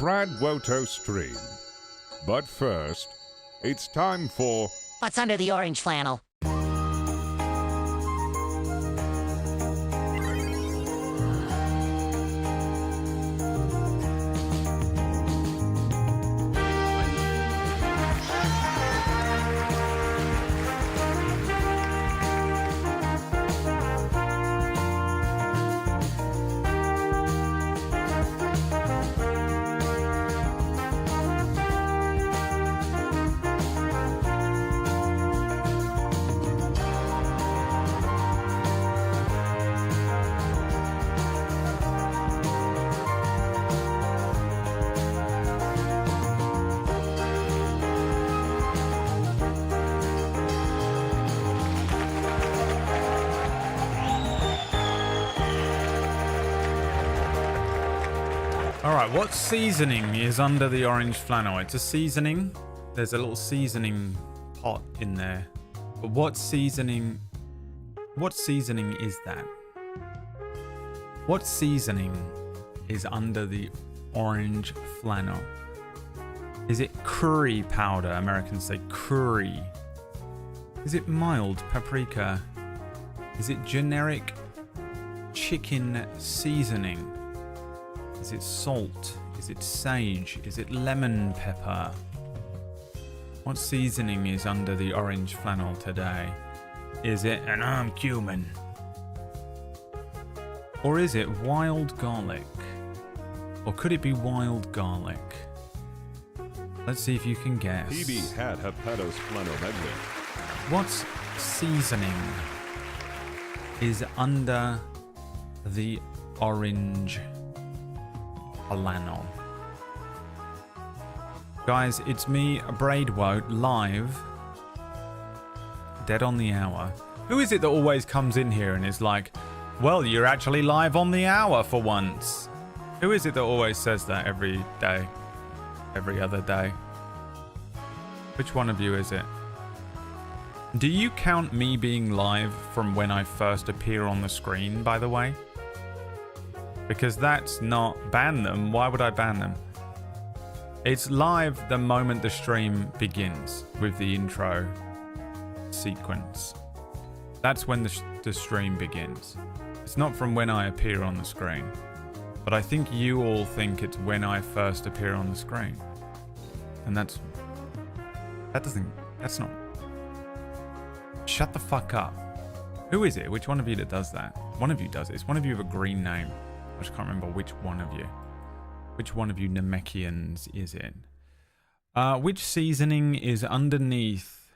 Brad Woto stream. But first, it's time for What's under the orange flannel? Alright, what seasoning is under the orange flannel? It's a seasoning. There's a little seasoning pot in there. But what seasoning is that? What seasoning is under the orange flannel? Is it curry powder? Americans say curry. Is it mild paprika? Is it generic chicken seasoning? Is it salt? Is it sage? Is it lemon pepper? What seasoning is under the orange flannel today? Is it an cumin? Or is it wild garlic? Or could it be wild garlic? Let's see if you can guess. Phoebe had her pedos splenomegaly. What seasoning is under the orange flannel? Guys, it's me, Braidwoat, live. Dead on the hour. Who is it that always comes in here and is like, well, you're actually live on the hour for once? Who is it that always says that every day? Every other day? Which one of you is it? Do you count me being live from when I first appear on the screen, by the way? Because that's not... Ban them? Why would I ban them? It's live the moment the stream begins with the intro sequence. That's when the stream begins. It's not from when I appear on the screen. But I think you all think it's when I first appear on the screen. And that's not... Shut the fuck up. Who is it? Which one of you that does that? One of you does it. It's one of you with a green name. I just can't remember which one of you. Which one of you Namekians is it? Which seasoning is underneath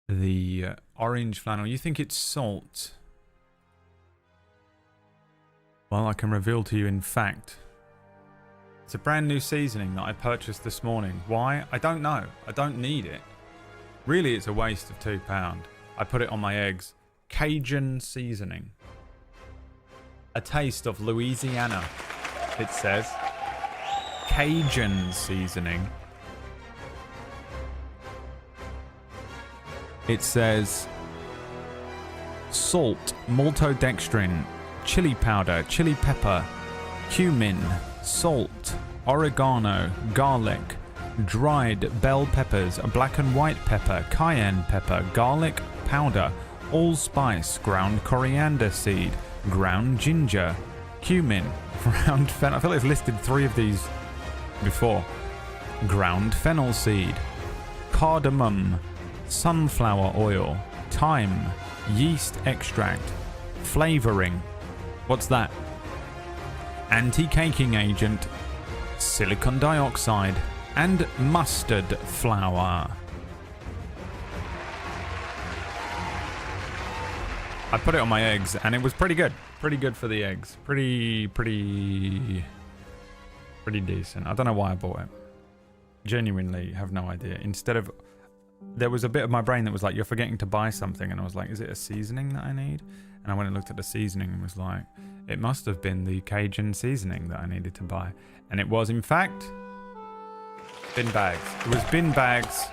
the orange flannel? You think it's salt? Well, I can reveal to you in fact. It's a brand new seasoning that I purchased this morning. Why? I don't know. I don't need it. Really, it's a waste of £2. I put it on my eggs. Cajun seasoning. A taste of Louisiana, it says. Cajun seasoning. It says salt, maltodextrin, chili powder, chili pepper, cumin, salt, oregano, garlic, dried bell peppers, black and white pepper, cayenne pepper, garlic powder, allspice, ground coriander seed, ground ginger, cumin, ground fennel. I feel like it's listed 3 of these before. Ground fennel seed, cardamom, sunflower oil, thyme, yeast extract, flavoring. What's that? Anti-caking agent, silicon dioxide, and mustard flour. I put it on my eggs and it was pretty good. Pretty good for the eggs. Pretty decent. I don't know why I bought it. Genuinely have no idea. Instead of... There was a bit of my brain that was like, you're forgetting to buy something. And I was like, is it a seasoning that I need? And I went and looked at the seasoning and was like, it must have been the Cajun seasoning that I needed to buy. And it was, in fact, bin bags. It was bin bags.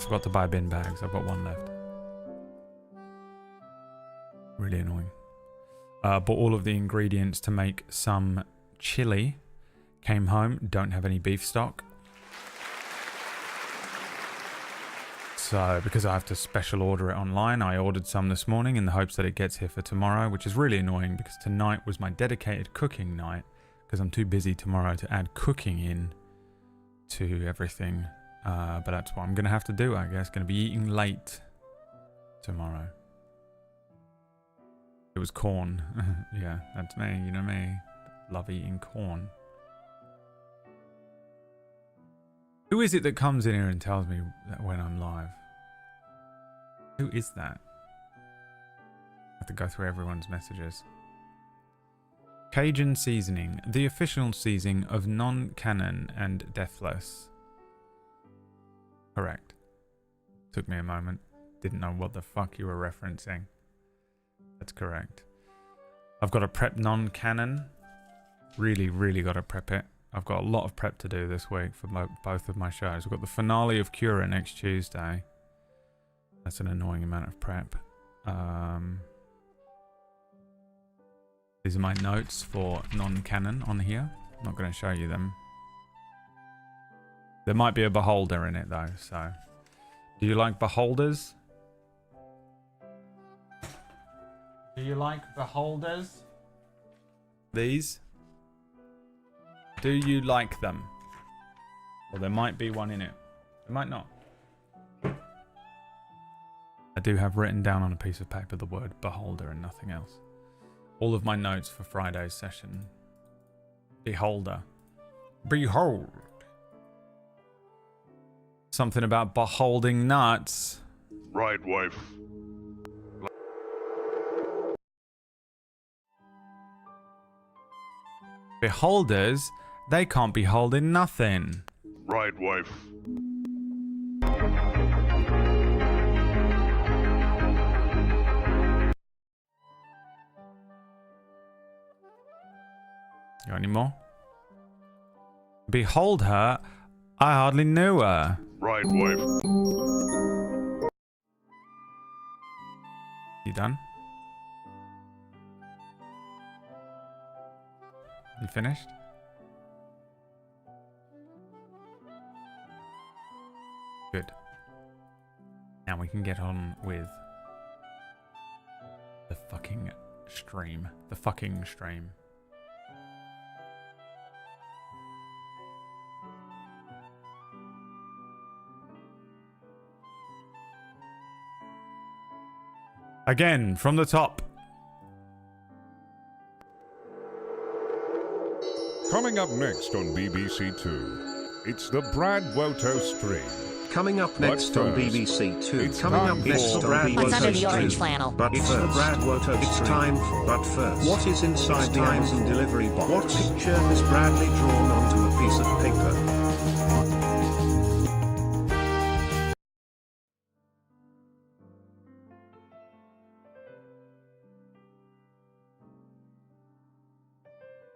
Forgot to buy bin bags. I've got one left. Really annoying. Bought all of the ingredients to make some chili. Came home, don't have any beef stock. So, because I have to special order it online, I ordered some this morning in the hopes that it gets here for tomorrow, which is really annoying because tonight was my dedicated cooking night because I'm too busy tomorrow to add cooking in to everything. But that's what I'm going to have to do, I guess. Going to be eating late tomorrow. It was corn. Yeah, that's me. You know me. Love eating corn. Who is it that comes in here and tells me that when I'm live? Who is that? I have to go through everyone's messages. Cajun seasoning. The official seasoning of non-canon and deathless. Correct. Took me a moment. Didn't know what the fuck you were referencing. That's correct. I've got to prep non-canon. Really got to prep it. I've got a lot of prep to do this week for both of my shows. We've got the finale of Cura next Tuesday. That's an annoying amount of prep. These are my notes for non-canon on here. I'm not going to show you them. There might be a beholder in it though, so. Do you like beholders? Do you like beholders? These? Do you like them? Well, there might be one in it. There might not. I do have written down on a piece of paper the word beholder and nothing else. All of my notes for Friday's session. Beholder. Behold. Something about beholding nuts. Right, wife. Beholders, they can't be holding nothing. Right, wife. You got any more? Behold her, I hardly knew her. Right, wife. You done? You finished? Good. Now we can get on with the fucking stream. The fucking stream. Again, from the top. Coming up next on BBC Two, it's the Brad Woto stream. Coming up next on first, BBC Two. it's Coming time up next for- on Brad What's under the Woto orange stream. flannel? But It's first, the Brad Woto it's stream. time for. But first, What is inside the time Amazon delivery box? What picture has Bradley drawn onto a piece of paper?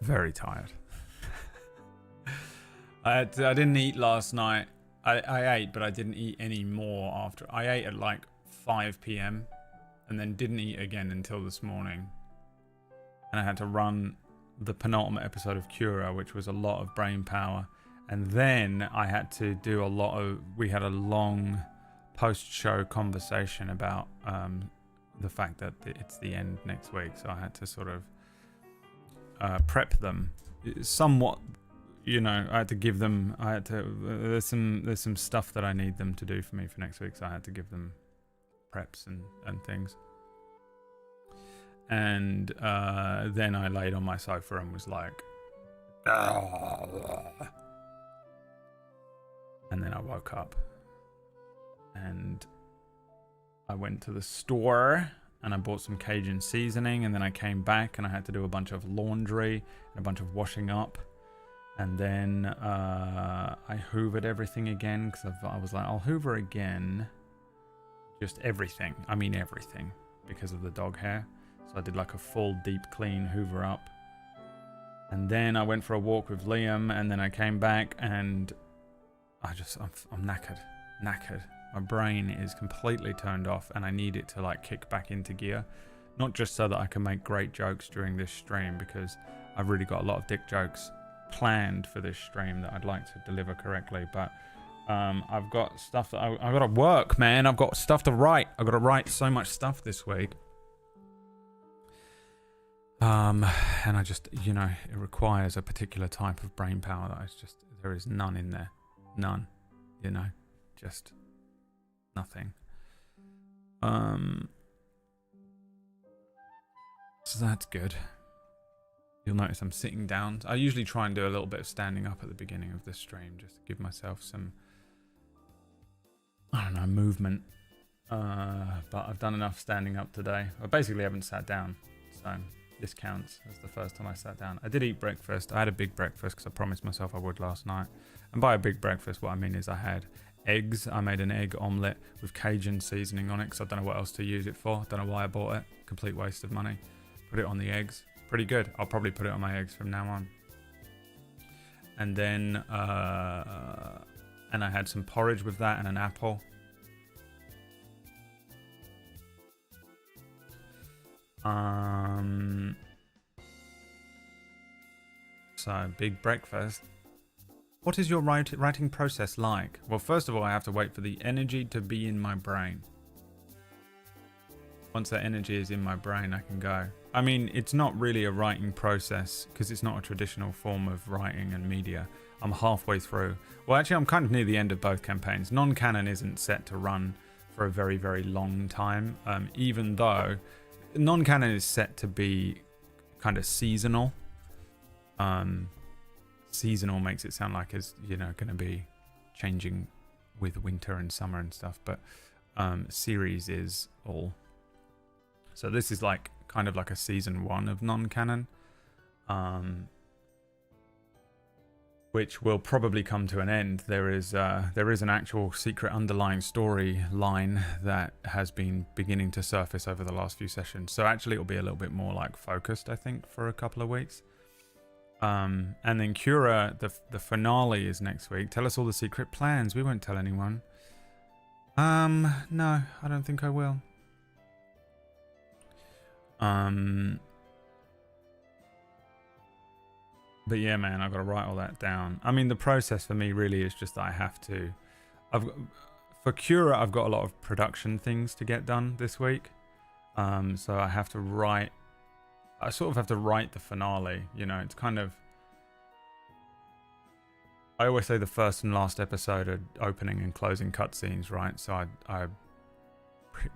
Very tired. I didn't eat last night. I ate, but I didn't eat any more after. I ate at like 5 p.m. and then didn't eat again until this morning. And I had to run the penultimate episode of Cura, which was a lot of brain power. And then I had to do a lot of... We had a long post-show conversation about the fact that it's the end next week. So I had to sort of prep them somewhat. You know, I had to give them. I had to. There's some stuff that I need them to do for me for next week, so I had to give them preps and things. And then I laid on my sofa and was like, "Ah." And then I woke up and I went to the store and I bought some Cajun seasoning, and then I came back and I had to do a bunch of laundry and a bunch of washing up. And then I hoovered everything again because I was like, I'll hoover again. Just everything. I mean everything because of the dog hair. So I did like a full deep clean hoover up. And then I went for a walk with Liam, and then I came back and I'm knackered. My brain is completely turned off and I need it to like kick back into gear. Not just so that I can make great jokes during this stream, because I've really got a lot of dick jokes planned for this stream that I'd like to deliver correctly, but I've got stuff that I've got to work, man. I've got stuff to write. I've got to write so much stuff this week. And I just, you know, it requires a particular type of brain power that there is none in there. None. You know, just nothing. So that's good. You'll notice I'm sitting down. I usually try and do a little bit of standing up at the beginning of this stream just to give myself some, I don't know, movement. But I've done enough standing up today. I basically haven't sat down, so this counts as the first time I sat down. I did eat breakfast. I had a big breakfast because I promised myself I would last night. And by a big breakfast, what I mean is I had eggs. I made an egg omelette with Cajun seasoning on it because I don't know what else to use it for. Don't know why I bought it. Complete waste of money. Put it on the eggs. Pretty good. I'll probably put it on my eggs from now on. And then and I had some porridge with that and an apple. So, big breakfast. What is your writing process like? Well, first of all, I have to wait for the energy to be in my brain. Once that energy is in my brain, I can go. I mean, it's not really a writing process because it's not a traditional form of writing and media. I'm halfway through. Well, actually, I'm kind of near the end of both campaigns. Non-canon isn't set to run for a very, very long time, even though non-canon is set to be kind of seasonal. Seasonal makes it sound like it's, you know, going to be changing with winter and summer and stuff, but series is all. So this is like kind of like a season 1 of non-canon, which will probably come to an end. There is an actual secret underlying story line that has been beginning to surface over the last few sessions. So actually it'll be a little bit more like focused, I think, for a couple of weeks. And then Cura, the finale is next week. Tell us all the secret plans. We won't tell anyone. No, I don't think I will. But yeah, man, I've got to write all that down. I mean, the process for me really is just that I have to. For Cura, I've got a lot of production things to get done this week. So I have to write. I sort of have to write the finale. You know, it's kind of. I always say the first and last episode are opening and closing cutscenes, right? So I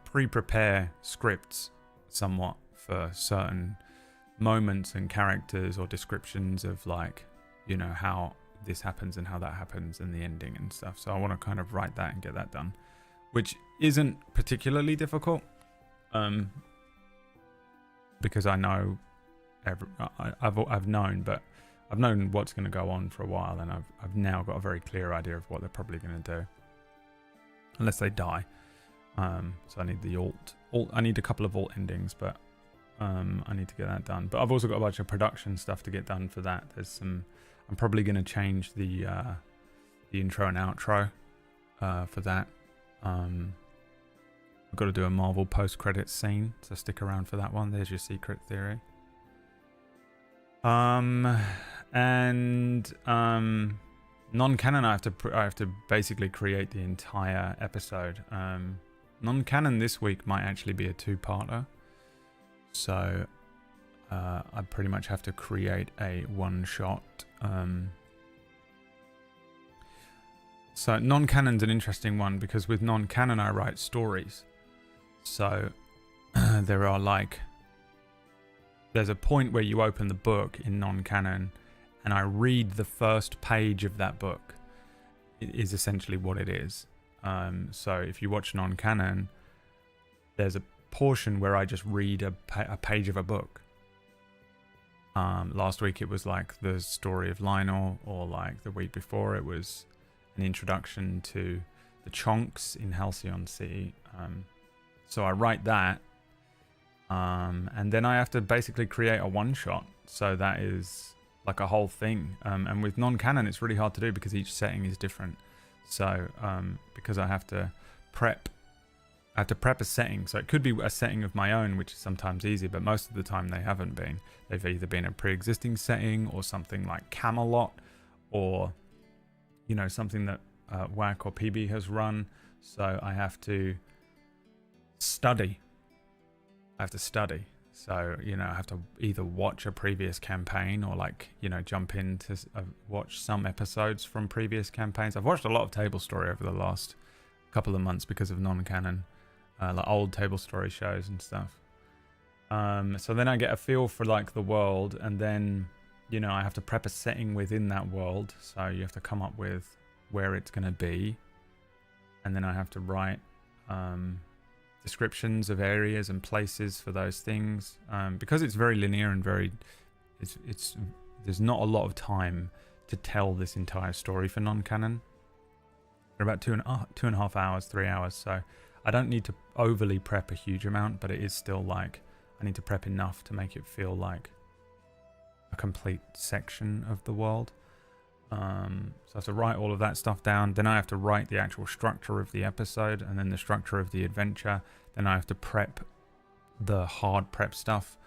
pre-prepare scripts somewhat for certain moments and characters or descriptions of, like, you know, how this happens and how that happens and the ending and stuff. So I want to kind of write that and get that done, which isn't particularly difficult, because I know I've known what's going to go on for a while, and I've now got a very clear idea of what they're probably going to do, unless they die. So I need the alt. I need a couple of alt endings, but I need to get that done. But I've also got a bunch of production stuff to get done for that. I'm probably going to change the intro and outro for that. I've got to do a Marvel post-credits scene, so stick around for that one. There's your secret theory. Non-canon, I have to basically create the entire episode. Non-canon this week might actually be a 2-parter. So I pretty much have to create a one-shot. So non-canon's an interesting one because with non-canon I write stories. So there are there's a point where you open the book in non-canon and I read the first page of that book. It is essentially what it is. So if you watch non-canon, there's a portion where I just read a page of a book. Last week it was like the story of Lionel, or like the week before it was an introduction to the Chonks in Halcyon City. So I write that, and then I have to basically create a one-shot. So that is like a whole thing. And with non-canon it's really hard to do because each setting is different. So because I have to prep a setting. So it could be a setting of my own, which is sometimes easy, but most of the time they haven't been. They've either been a pre-existing setting or something like Camelot, or, you know, something that WAC or PB has run. So I have to study. So, you know, I have to either watch a previous campaign or, like, you know, jump in to watch some episodes from previous campaigns. I've watched a lot of Table Story over the last couple of months because of non-canon, like old Table Story shows and stuff. So then I get a feel for, like, the world, and then, you know, I have to prep a setting within that world. So you have to come up with where it's going to be, and then I have to write descriptions of areas and places for those things, because it's very linear and there's not a lot of time to tell this entire story for non-canon. They're about 2.5 hours, 3 hours, so I don't need to overly prep a huge amount, but it is still like I need to prep enough to make it feel like a complete section of the world. So I have to write all of that stuff down. Then I have to write the actual structure of the episode, and then the structure of the adventure. Then I have to prep the hard prep stuff,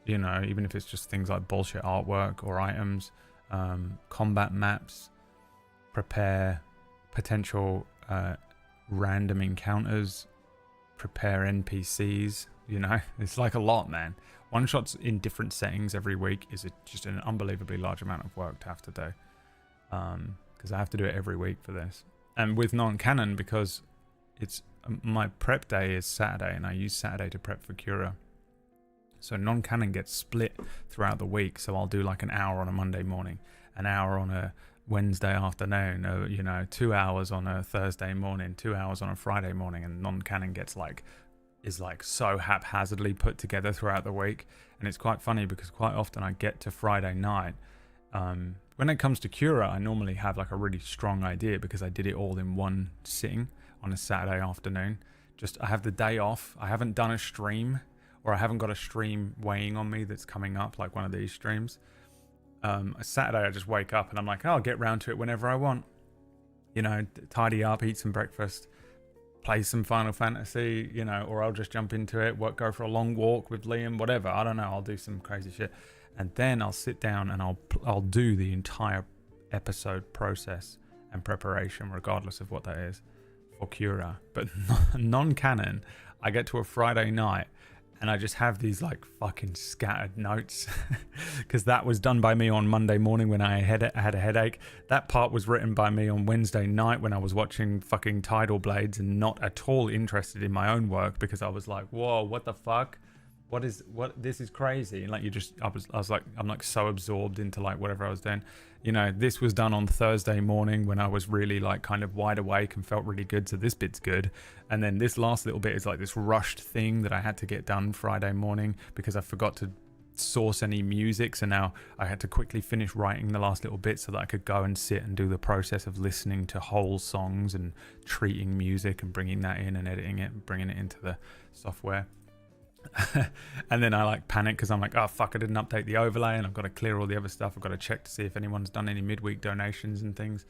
you know, even if it's just things like bullshit artwork or items, combat maps, prepare potential random encounters, prepare NPCs, you know, it's like a lot, man. One shots in different settings every week is just an unbelievably large amount of work to have to do, because I have to do it every week for this. And with non-canon, because it's my prep day is Saturday, and I use Saturday to prep for Cura. So non-canon gets split throughout the week. So I'll do like an hour on a Monday morning, an hour on a Wednesday afternoon, or, you know, 2 hours on a Thursday morning, 2 hours on a Friday morning, and non-canon is so haphazardly put together throughout the week. And it's quite funny because quite often I get to Friday night. When it comes to Cura, I normally have like a really strong idea because I did it all in one sitting on a Saturday afternoon. Just I have the day off. I haven't done a stream, or I haven't got a stream weighing on me that's coming up, like one of these streams. A Saturday I just wake up and I'm like, oh, I'll get round to it whenever I want. You know, tidy up, eat some breakfast, play some Final Fantasy, you know, or I'll just jump into it, go for a long walk with Liam, whatever. I don't know. I'll do some crazy shit. And then I'll sit down and I'll do the entire episode process and preparation, regardless of what that is, for Cura. But non-canon, I get to a Friday night and I just have these like fucking scattered notes because that was done by me on Monday morning when I had a headache. That part was written by me on Wednesday night when I was watching fucking Tidal Blades and not at all interested in my own work because I was like, whoa, what the fuck? This is crazy. And like I was like, I'm like so absorbed into like whatever I was doing. You know, this was done on Thursday morning when I was really like kind of wide awake and felt really good. So this bit's good. And then this last little bit is like this rushed thing that I had to get done Friday morning because I forgot to source any music. So now I had to quickly finish writing the last little bit so that I could go and sit and do the process of listening to whole songs and treating music and bringing that in and editing it and bringing it into the software. And then I like panic because I'm like, oh fuck, I didn't update the overlay and I've got to clear all the other stuff. I've got to check to see if anyone's done any midweek donations and things.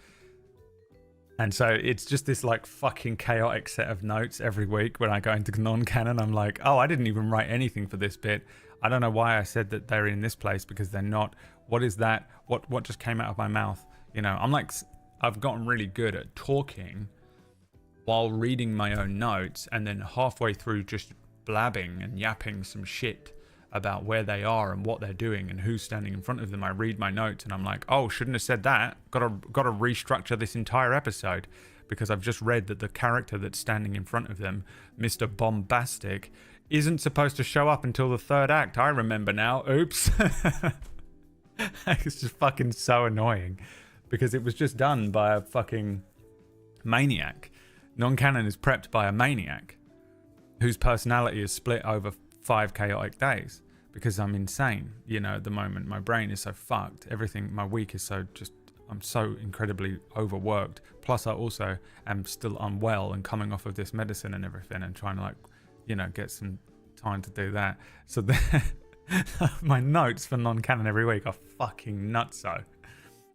And so it's just this like fucking chaotic set of notes every week when I go into non-canon. I'm like, oh, I didn't even write anything for this bit. I don't know why I said that they're in this place because they're not. What is that? What just came out of my mouth? You know, I'm like, I've gotten really good at talking while reading my own notes and then halfway through just blabbing and yapping some shit about where they are and what they're doing and who's standing in front of them. I read my notes and I'm like, oh, shouldn't have said that. Gotta restructure this entire episode because I've just read that the character that's standing in front of them, Mr. Bombastic, isn't supposed to show up until the third act. I remember now. Oops. It's just fucking so annoying because it was just done by a fucking maniac. Non-canon is prepped by a maniac whose personality is split over 5 chaotic days because I'm insane. You know, at the moment, my brain is so fucked. Everything, my week is so just, I'm so incredibly overworked. Plus, I also am still unwell and coming off of this medicine and everything and trying to like, you know, get some time to do that. So my notes for non-canon every week are fucking nutso.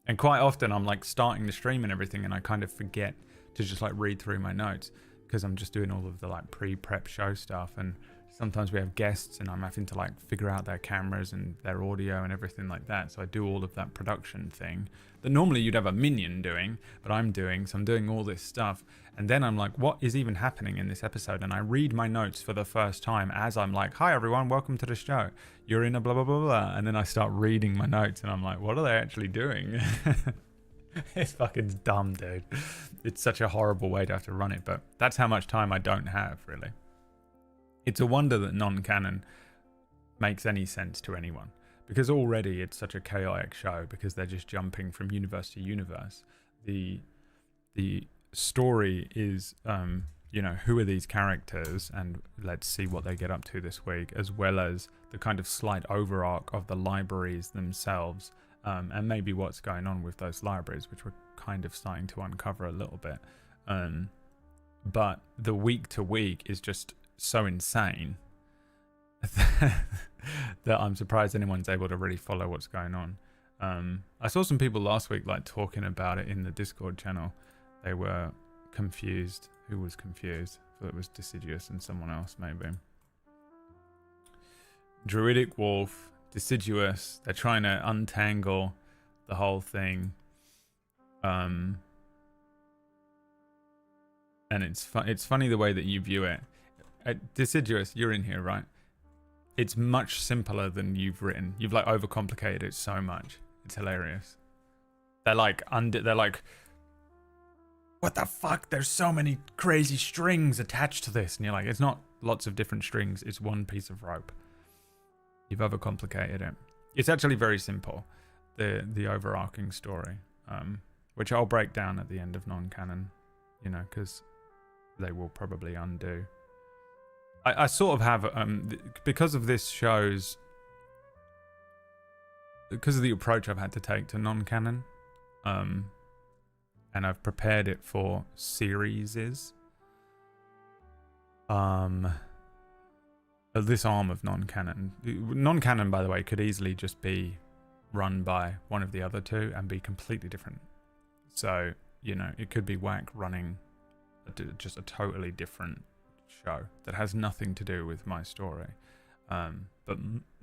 And quite often I'm like starting the stream and everything and I kind of forget to just like read through my notes because I'm just doing all of the like pre-prep show stuff, and sometimes we have guests and I'm having to like figure out their cameras and their audio and everything like that. So I do all of that production thing that normally you'd have a minion doing, but I'm doing. So I'm doing all this stuff and then I'm like, what is even happening in this episode? And I read my notes for the first time as I'm like, hi everyone, welcome to the show. You're in a blah blah blah blah. And then I start reading my notes and I'm like, what are they actually doing? It's fucking dumb, dude. It's such a horrible way to have to run it, but that's how much time I don't have, really. It's a wonder that non-canon makes any sense to anyone, because already it's such a chaotic show because they're just jumping from universe to universe. The story is, you know, who are these characters and let's see what they get up to this week, as well as the kind of slight overarch of the libraries themselves. And maybe what's going on with those libraries, which we're kind of starting to uncover a little bit. But the week to week is just so insane that I'm surprised anyone's able to really follow what's going on. I saw some people last week like talking about it in the Discord channel. They were confused. Who was confused? I thought it was Deciduous and someone else maybe. Druidic Wolf, Deciduous. They're trying to untangle the whole thing. And it's funny the way that you view it. Deciduous, you're in here, right? It's much simpler than you've written. You've like overcomplicated it so much. It's hilarious. They're like what the fuck? There's so many crazy strings attached to this. And you're like, it's not lots of different strings. It's one piece of rope. You've overcomplicated it. It's actually very simple. The overarching story, which I'll break down at the end of non-canon, you know, because they will probably undo. I sort of have, because of this show's, because of the approach I've had to take to non-canon, and I've prepared it for series. This arm of non-canon. Non-canon, by the way, could easily just be run by one of the other two and be completely different. So, you know, it could be Whack running just a totally different show that has nothing to do with my story. But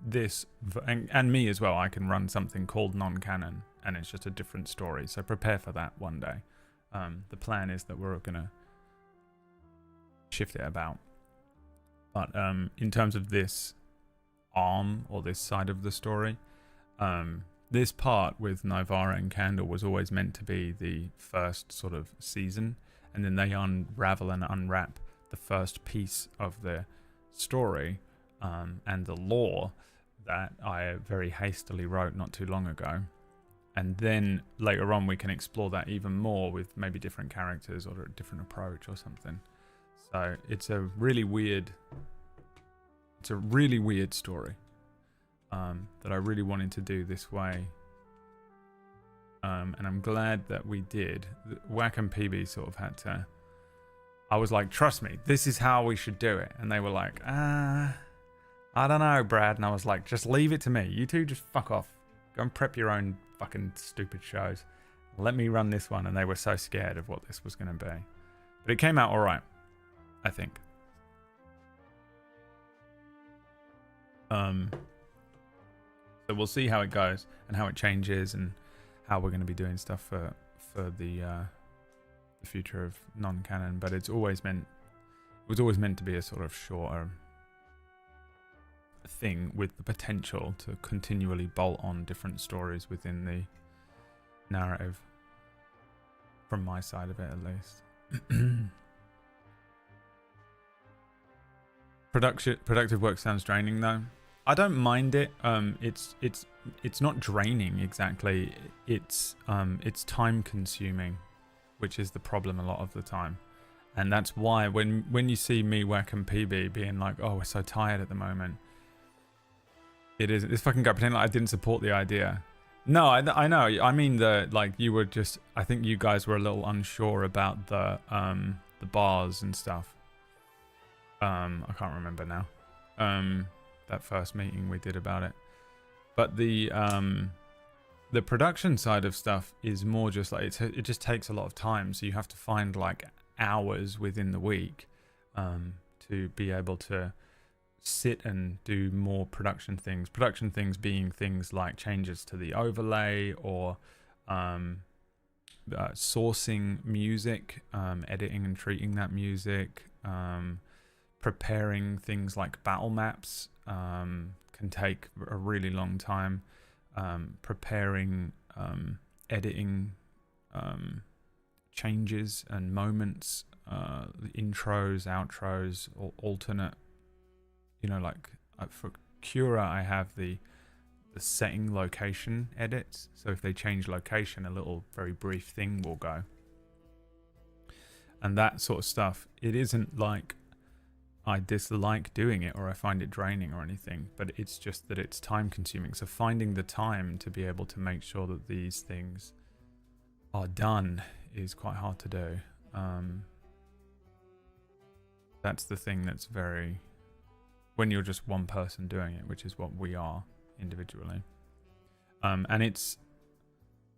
this, and me as well, I can run something called non-canon, and it's just a different story. So prepare for that one day. The plan is that we're going to shift it about. But in terms of this arm, or this side of the story, this part with Nivara and Candle was always meant to be the first sort of season, and then they unravel and unwrap the first piece of the story and the lore that I very hastily wrote not too long ago. And then later on we can explore that even more with maybe different characters or a different approach or something. So it's a really weird story that I really wanted to do this way. And I'm glad that we did. Whack and PB sort of had to... I was like, trust me, this is how we should do it. And they were like, I don't know, Brad. And I was like, just leave it to me. You two just fuck off. Go and prep your own fucking stupid shows. Let me run this one. And they were so scared of what this was going to be. But it came out all right, I think. So we'll see how it goes and how it changes and how we're going to be doing stuff for the future of non-canon. But it was always meant to be a sort of shorter thing with the potential to continually bolt on different stories within the narrative, from my side of it at least. Productive work sounds draining though. I don't mind it. It's not draining exactly. It's time consuming, which is the problem a lot of the time. And that's why when you see me, Whack and PB being like, oh, we're so tired at the moment, it's fucking gut pretending like I didn't support the idea. No, I know. I mean, you were just, I think you guys were a little unsure about the bars and stuff. I can't remember now. That first meeting we did about it. But the production side of stuff is more just like, it just takes a lot of time. So you have to find like hours within the week to be able to sit and do more production things. Production things being things like changes to the overlay or sourcing music, editing and treating that music, preparing things like battle maps can take a really long time. Preparing, editing changes and moments, the intros, outros, or alternate. You know, like for Cura, I have the setting location edits. So if they change location, a little very brief thing will go. And that sort of stuff. It isn't like I dislike doing it or I find it draining or anything, but it's just that it's time consuming. So finding the time to be able to make sure that these things are done is quite hard to do. That's the thing that's very... when you're just one person doing it, which is what we are individually. And it's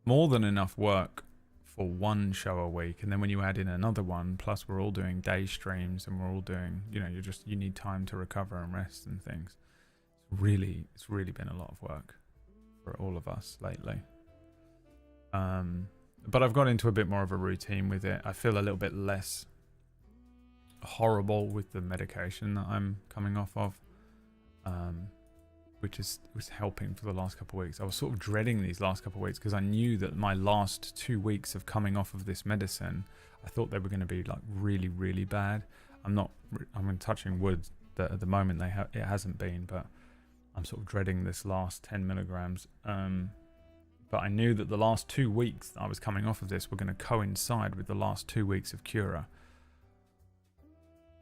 more than enough work for one show a week, and then when you add in another one, plus we're all doing day streams and we're all doing, you know, you need time to recover and rest and things. It's it's really been a lot of work for all of us lately. But I've got into a bit more of a routine with it. I feel a little bit less horrible with the medication that I'm coming off of, which was helping for the last couple of weeks. I was sort of dreading these last couple of weeks because I knew that my last 2 weeks of coming off of this medicine, I thought they were going to be like really, really bad. I'm touching wood that at the moment it hasn't been, but I'm sort of dreading this last 10 milligrams. But I knew that the last 2 weeks I was coming off of this were going to coincide with the last 2 weeks of Cura,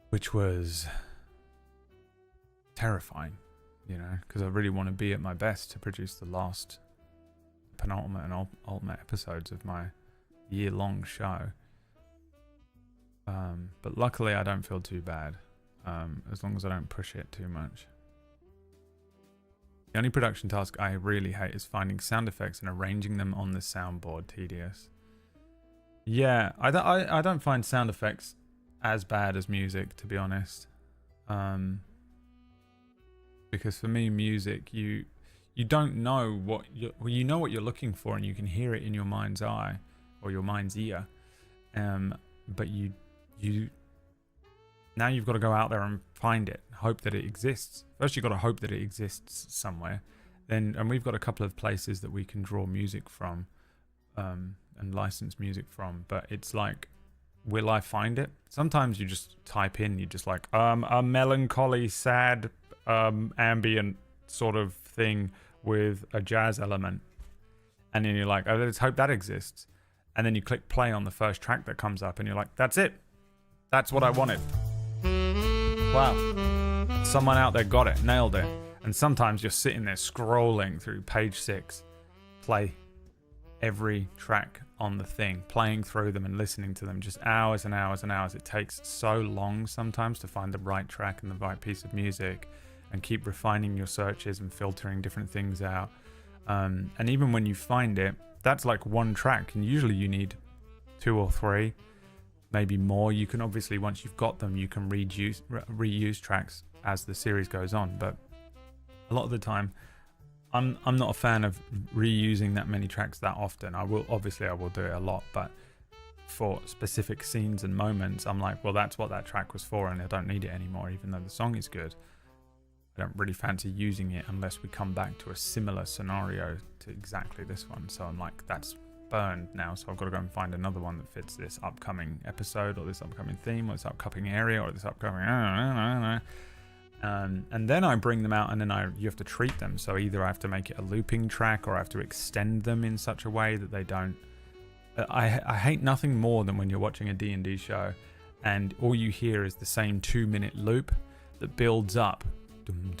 which was terrifying, you know, because I really want to be at my best to produce the last penultimate and ultimate episodes of my year-long show. But luckily I don't feel too bad, as long as I don't push it too much. The only production task I really hate is finding sound effects and arranging them on the soundboard. Tedious. Yeah, I don't find sound effects as bad as music, to be honest. Because for me, music, you don't know you know what you're looking for, and you can hear it in your mind's eye or your mind's ear. But you now you've got to go out there and find it, hope that it exists. First, you've got to hope that it exists somewhere. And we've got a couple of places that we can draw music from, and license music from. But it's like, will I find it? Sometimes you just type in, you're just like, a melancholy, sad, ambient sort of thing with a jazz element. And then you're like, oh, let's hope that exists. And then you click play on the first track that comes up, and you're like, that's it. That's what I wanted. Wow. Someone out there got it, nailed it. And sometimes you're sitting there scrolling through page 6, play every track on the thing, playing through them and listening to them, just hours and hours and hours. It takes so long sometimes to find the right track and the right piece of music, and keep refining your searches and filtering different things out. And even when you find it, that's like one track, and usually you need 2 or 3, maybe more. You can obviously, once you've got them, you can reuse tracks as the series goes on. But a lot of the time, I'm not a fan of reusing that many tracks that often. I will do it a lot, but for specific scenes and moments, I'm like, well, that's what that track was for, and I don't need it anymore, even though the song is good. I don't really fancy using it unless we come back to a similar scenario to exactly this one. So I'm like, that's burned now, so I've got to go and find another one that fits this upcoming episode, or this upcoming theme, or this upcoming area, or this upcoming and then I bring them out, and then you have to treat them. So either I have to make it a looping track, or I have to extend them in such a way that they don't. I hate nothing more than when you're watching a D&D show and all you hear is the same 2-minute loop that builds up. I'm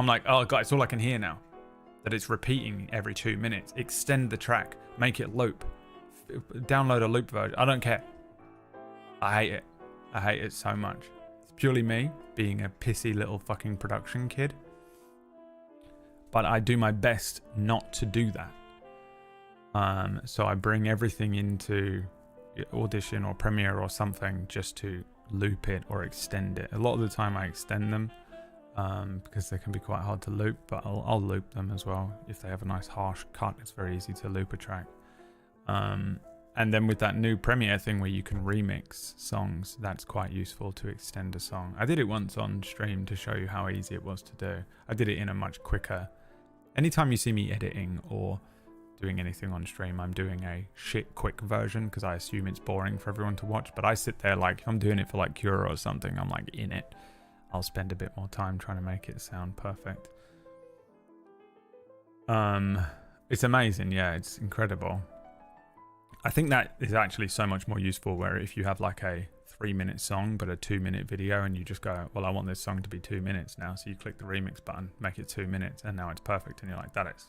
like, oh god, it's all I can hear now. That it's repeating every 2 minutes. Extend the track, make it loop. Download a loop version. I don't care. I hate it. I hate it so much. It's purely me being a pissy little fucking production kid. But I do my best not to do that. So I bring everything into Audition or Premiere or something just to loop it or extend it. A lot of the time I extend them because they can be quite hard to loop, but I'll loop them as well. If they have a nice harsh cut, it's very easy to loop a track. And then with that new Premiere thing where you can remix songs, that's quite useful to extend a song. I did it once on stream to show you how easy it was to do. I did it in a much quicker. Anytime you see me editing or doing anything on stream, I'm doing a shit quick version because I assume it's boring for everyone to watch. But I sit there like, if I'm doing it for like Cura or something, I'm like in it. I'll spend a bit more time trying to make it sound perfect. It's amazing, yeah, it's incredible. I think that is actually so much more useful where if you have like a 3-minute song but a 2-minute video and you just go, well, I want this song to be 2 minutes now, so you click the remix button, make it 2 minutes, and now it's perfect, and you're like, that is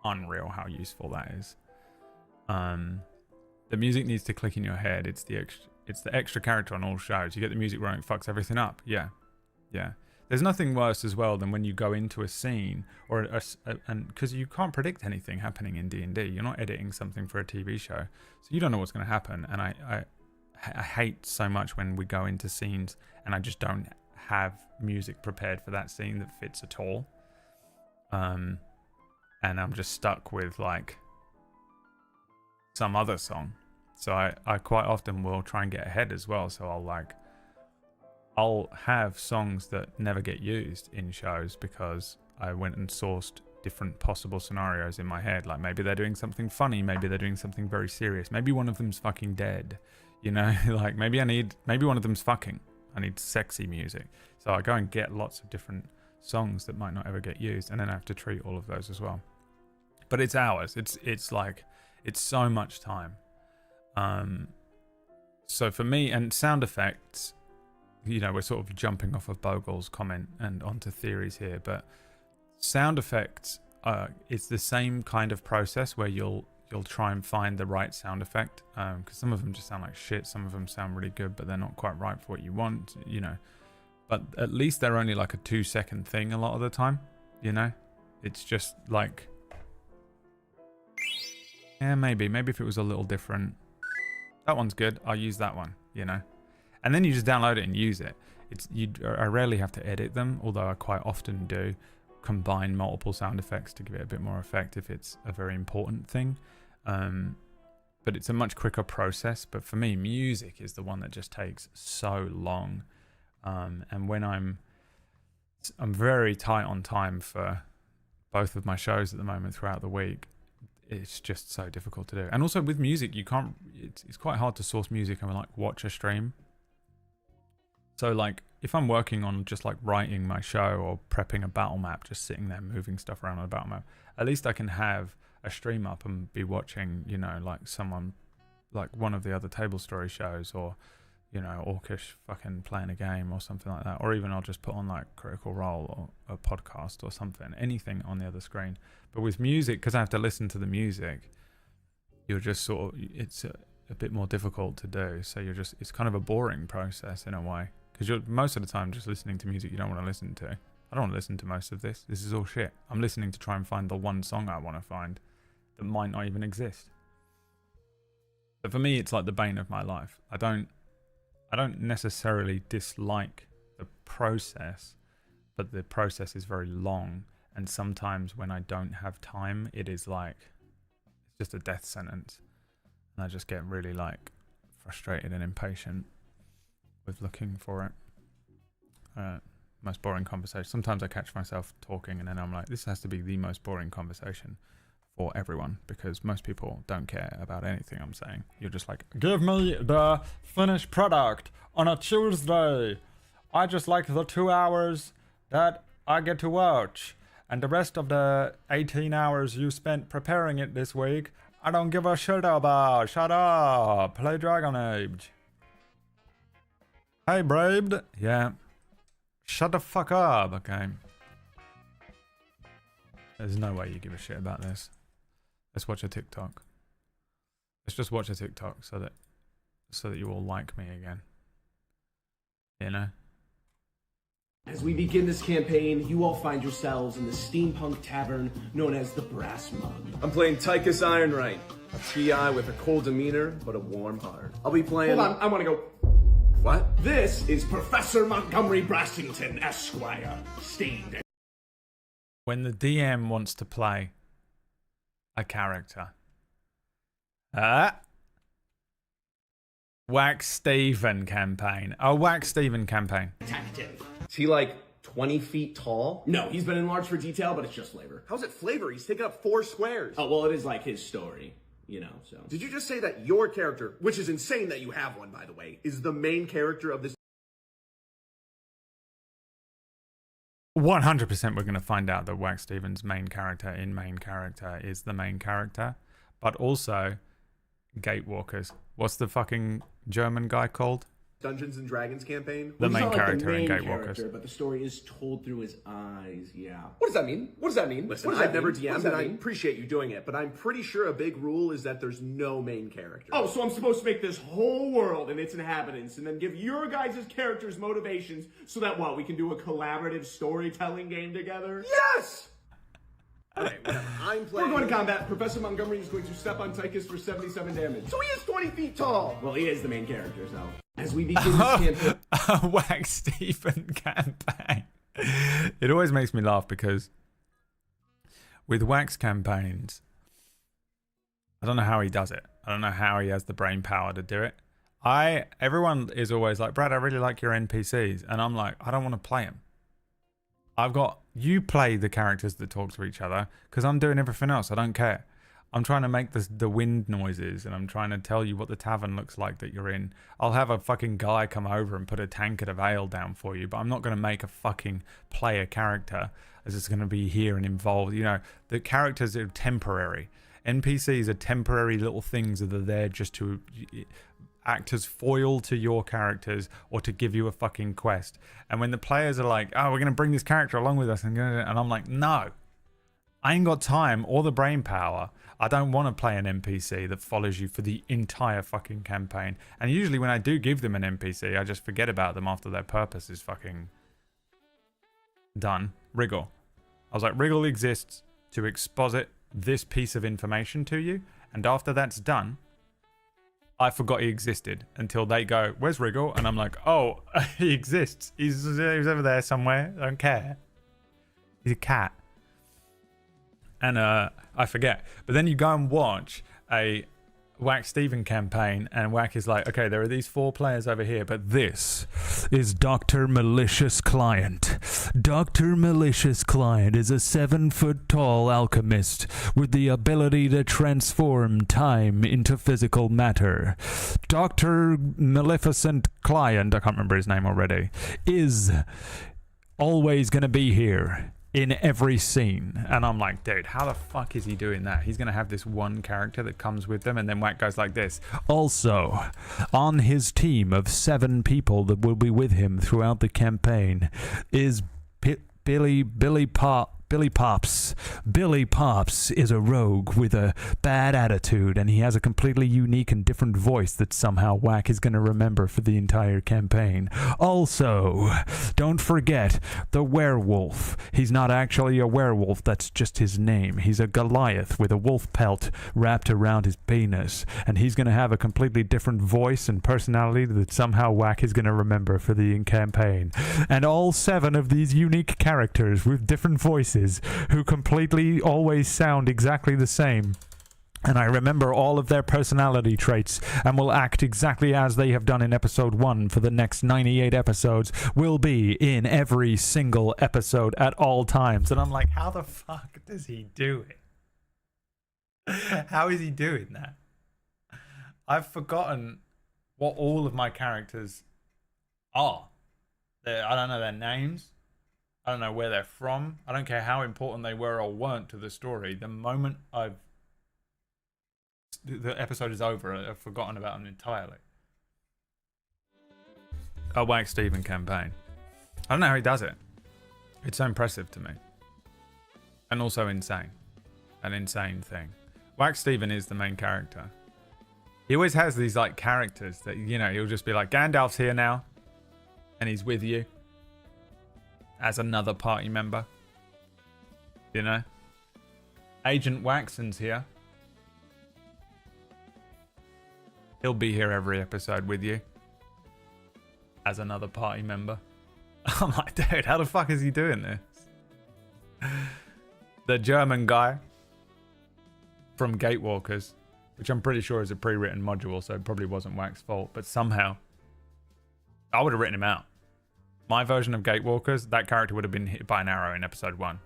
unreal how useful that is. The music needs to click in your head. It's the extra character on all shows. You get the music wrong, it fucks everything up. Yeah. There's nothing worse as well than when you go into a scene or and because you can't predict anything happening in D&D. You're not editing something for a TV show, so you don't know what's going to happen. And I hate so much when we go into scenes and I just don't have music prepared for that scene that fits at all. And I'm just stuck with like some other song. So I quite often will try and get ahead as well. So I'll have songs that never get used in shows because I went and sourced different possible scenarios in my head. Like maybe they're doing something funny, maybe they're doing something very serious, maybe one of them's fucking dead, you know. Like maybe one of them's fucking. I need sexy music. So I go and get lots of different songs that might not ever get used, and then I have to treat all of those as well. But it's hours. It's like it's so much time. So for me, and sound effects, you know, we're sort of jumping off of Bogle's comment and onto theories here, but sound effects, it's the same kind of process where you'll try and find the right sound effect, because some of them just sound like shit, some of them sound really good, but they're not quite right for what you want, you know. But at least they're only like a 2-second thing a lot of the time, you know. It's just like, yeah, maybe if it was a little different. That one's good, I'll use that one, you know. And then you just download it and use it. I rarely have to edit them, although I quite often do combine multiple sound effects to give it a bit more effect if it's a very important thing. But it's a much quicker process. But for me, music is the one that just takes so long. And when I'm very tight on time for both of my shows at the moment throughout the week, it's just so difficult to do. And also with music, you can't. It's quite hard to source music and like watch a stream. So like if I'm working on just like writing my show or prepping a battle map, just sitting there moving stuff around on a battle map, at least I can have a stream up and be watching, you know, like someone, like one of the other table story shows, or, you know, Orcish fucking playing a game or something like that. Or even I'll just put on like Critical Role or a podcast or something, anything on the other screen. But with music, because I have to listen to the music, you're just sort of, it's a bit more difficult to do. So it's kind of a boring process in a way. Because you're most of the time just listening to music you don't want to listen to. I don't want to listen to most of this. This is all shit. I'm listening to try and find the one song I want to find that might not even exist. But for me, it's like the bane of my life. I don't necessarily dislike the process, but the process is very long. And sometimes when I don't have time, it is like, it's just a death sentence. And I just get really like frustrated and impatient with looking for it. Most boring conversation. Sometimes I catch myself talking and then I'm like, this has to be the most boring conversation for everyone, because most people don't care about anything I'm saying. You're just like, give me the finished product on a Tuesday. I just like the 2 hours that I get to watch, and the rest of the 18 hours you spent preparing it this week, I don't give a shit about. Shut up. Play Dragon Age. Hey, Braved. Yeah. Shut the fuck up, okay? There's no way you give a shit about this. Let's watch a TikTok. Let's just watch a TikTok so that you all like me again. You know? As we begin this campaign, you all find yourselves in the steampunk tavern known as the Brass Mug. I'm playing Tychus Ironright, a TI with a cold demeanor but a warm heart. I'll be playing... Hold on, I want to go... What? This is Professor Montgomery Brassington, Esquire, steamed. When the DM wants to play a character. Wax Steven campaign. Oh, Wax Steven campaign. Detective. Is he like 20 feet tall? No, he's been enlarged for detail, but it's just flavor. How's it flavor? He's taking up 4 squares. Oh, well, it is like his story, you know, so. Did you just say that your character, which is insane that you have one, by the way, is the main character of this? 100% we're going to find out that Wax Steven's main character is the main character. But also, Gatewalkers. What's the fucking German guy called? Dungeons and Dragons campaign. The He's main not like character in main Gatewalkers. character, but the story is told through his eyes. Yeah. What does that mean? What does that mean? Listen, I've never What does DM'd, that and I mean? appreciate you doing it, but I'm pretty sure a big rule is that there's no main character. Oh, so I'm supposed to make this whole world and its inhabitants, and then give your guys' characters motivations, so that what, we can do a collaborative storytelling game together? Yes! Okay, whatever. I'm We're playing. going to combat. Professor Montgomery is going to step on Tychus for 77 damage. So he is 20 feet tall. Well, he is the main character, so. As we begin this campaign. Wax Stephen campaign. It always makes me laugh because with Wax campaigns, I don't know how he does it. I don't know how he has the brain power to do it. Everyone is always like, Brad, I really like your NPCs. And I'm like, I don't want to play them. You play the characters that talk to each other because I'm doing everything else. I don't care. I'm trying to make the wind noises and I'm trying to tell you what the tavern looks like that you're in. I'll have a fucking guy come over and put a tankard of ale down for you, but I'm not going to make a fucking player character as it's going to be here and involved. You know, the characters are temporary. NPCs are temporary little things that are there just to act as foil to your characters or to give you a fucking quest. And when the players are like, oh, we're going to bring this character along with us, and I'm like, no, I ain't got time or the brain power. I don't want to play an NPC that follows you for the entire fucking campaign. And usually when I do give them an NPC, I just forget about them after their purpose is fucking done. Wriggle. I was like, Wriggle exists to exposit this piece of information to you, and after that's done, I forgot he existed until they go, where's Wriggle? And I'm like, oh, he exists. He's over there somewhere. I don't care. He's a cat. And I forget. But then you go and watch a Whack Steven campaign, and Whack is like, okay, there are these 4 players over here, but this is Dr. Malicious Client. Dr. Malicious Client is a 7-foot-tall alchemist with the ability to transform time into physical matter. Dr. Maleficent Client, I can't remember his name already, is always going to be here in every scene. And I'm like, dude, how the fuck is he doing that? He's gonna have this one character that comes with them, and then Whack goes like this. Also, on his team of 7 people that will be with him throughout the campaign is Billy Pops. Billy Pops is a rogue with a bad attitude, and he has a completely unique and different voice that somehow Whack is going to remember for the entire campaign. Also, don't forget the werewolf. He's not actually a werewolf, that's just his name. He's a Goliath with a wolf pelt wrapped around his penis, and he's going to have a completely different voice and personality that somehow Whack is going to remember for the campaign. And all 7 of these unique characters with different voices who completely always sound exactly the same. And I remember all of their personality traits and will act exactly as they have done in episode 1 for the next 98 episodes, will be in every single episode at all times. And I'm like, how the fuck does he do it? How is he doing that? I've forgotten what all of my characters are. I don't know their names. I don't know where they're from. I don't care how important they were or weren't to the story. The moment the episode is over, I've forgotten about them entirely. A Whack Steven campaign. I don't know how he does it. It's so impressive to me. And also insane. An insane thing. Whack Steven is the main character. He always has these like characters that, you know, he'll just be like, Gandalf's here now. And he's with you. As another party member. You know? Agent Waxon's here. He'll be here every episode with you. As another party member. I'm like, dude, how the fuck is he doing this? The German guy from Gatewalkers, which I'm pretty sure is a pre-written module, so it probably wasn't Wax's fault, but somehow I would have written him out. My version of Gatewalkers, that character would have been hit by an arrow in episode 1.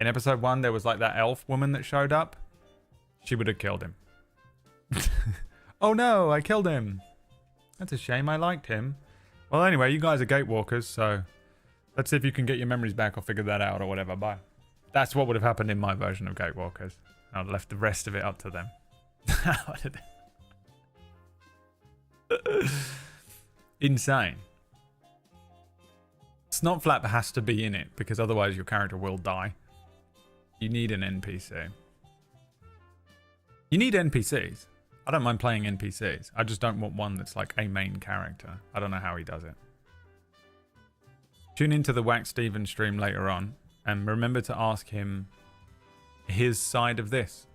In episode 1, there was like that elf woman that showed up. She would have killed him. Oh no, I killed him. That's a shame, I liked him. Well, anyway, you guys are Gatewalkers, so let's see if you can get your memories back or figure that out or whatever. Bye. That's what would have happened in my version of Gatewalkers. I'd left the rest of it up to them. Insane. Snotflap has to be in it because otherwise your character will die. You need an NPC. You need NPCs. I don't mind playing NPCs. I just don't want one that's like a main character. I don't know how he does it. Tune into the Wax Steven stream later on and remember to ask him his side of this.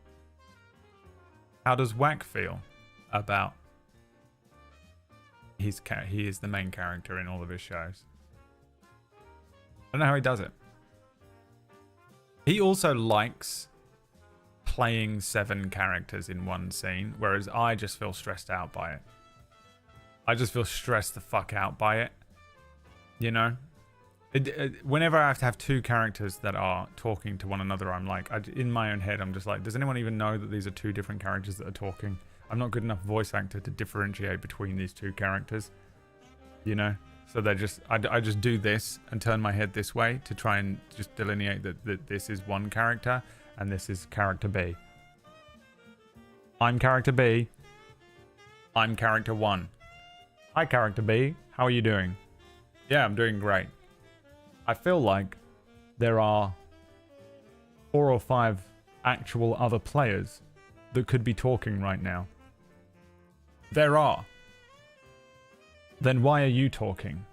How does Wack feel about he is the main character in all of his shows? I don't know how he does it. He also likes playing 7 characters in one scene, whereas I just feel stressed out by it. I just feel stressed the fuck out by it. You know? Whenever I have to have 2 characters that are talking to one another, I'm like, in my own head, I'm just like, does anyone even know that these are 2 different characters that are talking? I'm not good enough voice actor to differentiate between these 2 characters. You know? So they just, I just do this and turn my head this way to try and just delineate that this is one character and this is character B. I'm character B. I'm character 1. Hi, character B. How are you doing? Yeah, I'm doing great. I feel like there are 4 or 5 actual other players that could be talking right now. There are. Then why are you talking?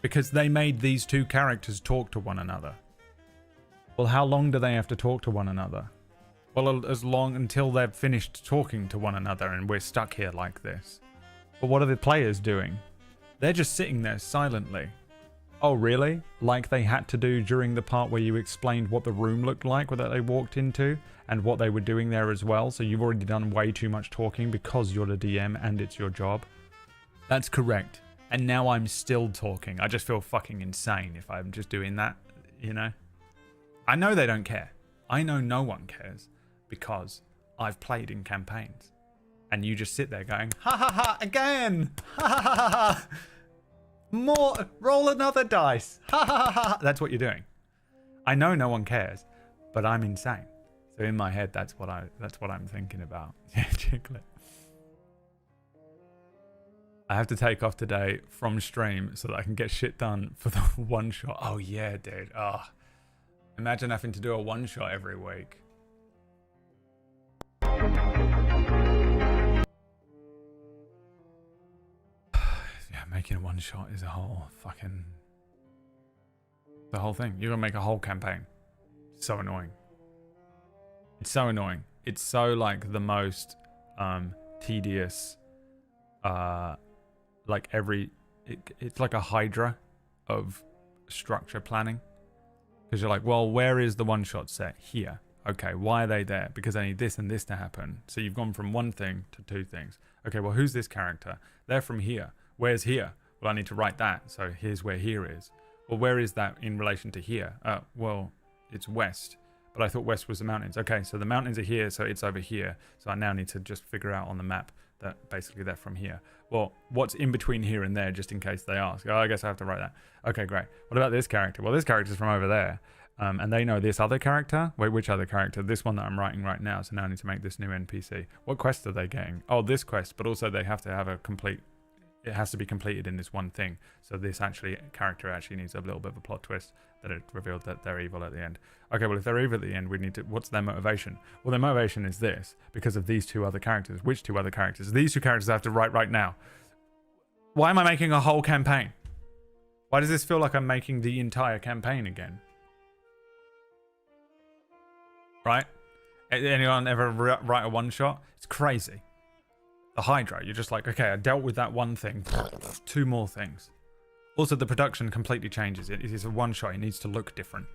Because they made these 2 characters talk to one another. Well, how long do they have to talk to one another? Well, as long until they've finished talking to one another and we're stuck here like this. But what are the players doing? They're just sitting there silently. Oh, really? Like they had to do during the part where you explained what the room looked like that they walked into and what they were doing there as well. So you've already done way too much talking because you're the DM and it's your job. That's correct. And now I'm still talking. I just feel fucking insane if I'm just doing that, you know? I know they don't care. I know no one cares because I've played in campaigns. And you just sit there going, ha ha ha, again! Ha ha ha ha! More, roll another dice! Ha ha ha ha! That's what you're doing. I know no one cares, but I'm insane. So in my head, that's what I'm thinking about. Yeah, Chiclet. I have to take off today from stream so that I can get shit done for the one shot. Oh yeah, dude. Oh, imagine having to do a one shot every week. Yeah, making a one shot is a whole fucking... the whole thing. You're gonna make a whole campaign. So annoying. It's so annoying. It's so like the most tedious like it's like a hydra of structure planning, because you're like, well, where is the one shot set? Here. Okay, why are they there? Because I need this and this to happen. So you've gone from one thing to 2 things. Okay, well, who's this character? They're from here. Where's here? Well, I need to write that. So here's where here is. Well, where is that in relation to here? Well, it's west. But I thought west was the mountains. Okay, so the mountains are here, so it's over here. So I now need to just figure out on the map that basically they're from here. Well, what's in between here and there, just in case they ask? Oh, I guess I have to write that. Okay, great. What about this character? Well, this character's from over there. And they know this other character. Wait, which other character? This one that I'm writing right now. So now I need to make this new NPC. What quest are they getting? Oh, this quest. But also they have to have a complete... it has to be completed in this one thing. So this character actually needs a little bit of a plot twist that it revealed that they're evil at the end. Okay, well, if they're evil at the end, we need to... what's their motivation? Well, their motivation is this, because of these 2 other characters. Which 2 other characters? These 2 characters I have to write right now. Why am I making a whole campaign? Why does this feel like I'm making the entire campaign again? Right? Anyone ever write a one-shot? It's crazy. The Hydra, you're just like, okay, I dealt with that one thing. 2 more things. Also, the production completely changes. It is a one-shot. It needs to look different.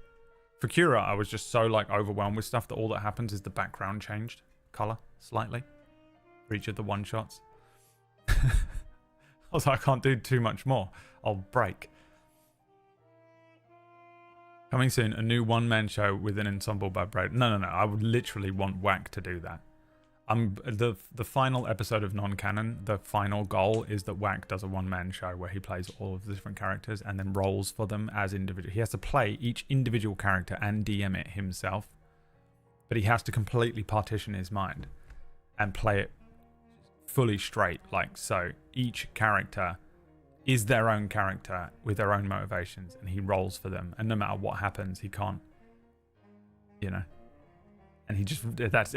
For Cura, I was just so like overwhelmed with stuff that all that happens is the background changed color slightly for each of the one-shots. I was like, I can't do too much more. I'll break. Coming soon, a new one-man show with an ensemble by Braid. No. I would literally want Wack to do that. The final episode of Non-Canon, the final goal is that Wack does a one-man show where he plays all of the different characters and then rolls for them as individual. He has to play each individual character and DM it himself, but he has to completely partition his mind and play it fully straight. Like, so each character is their own character with their own motivations, and he rolls for them, and no matter what happens, he can't, you know. And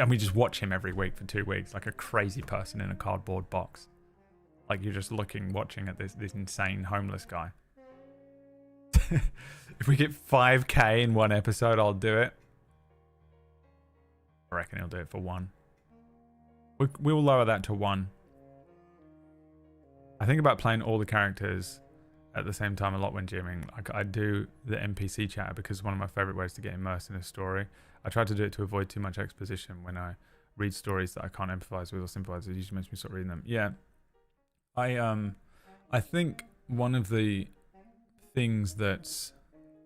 we just watch him every week for 2 weeks, like a crazy person in a cardboard box. Like you're just watching at this insane homeless guy. If we get 5K in one episode, I'll do it. I reckon he'll do it for 1. We'll lower that to 1. I think about playing all the characters at the same time a lot when gymming. Like I do the NPC chatter because it's one of my favorite ways to get immersed in a story. I try to do it to avoid too much exposition when I read stories that I can't empathize with or sympathize with. It usually makes me stop reading them. Yeah, I think one of the things that's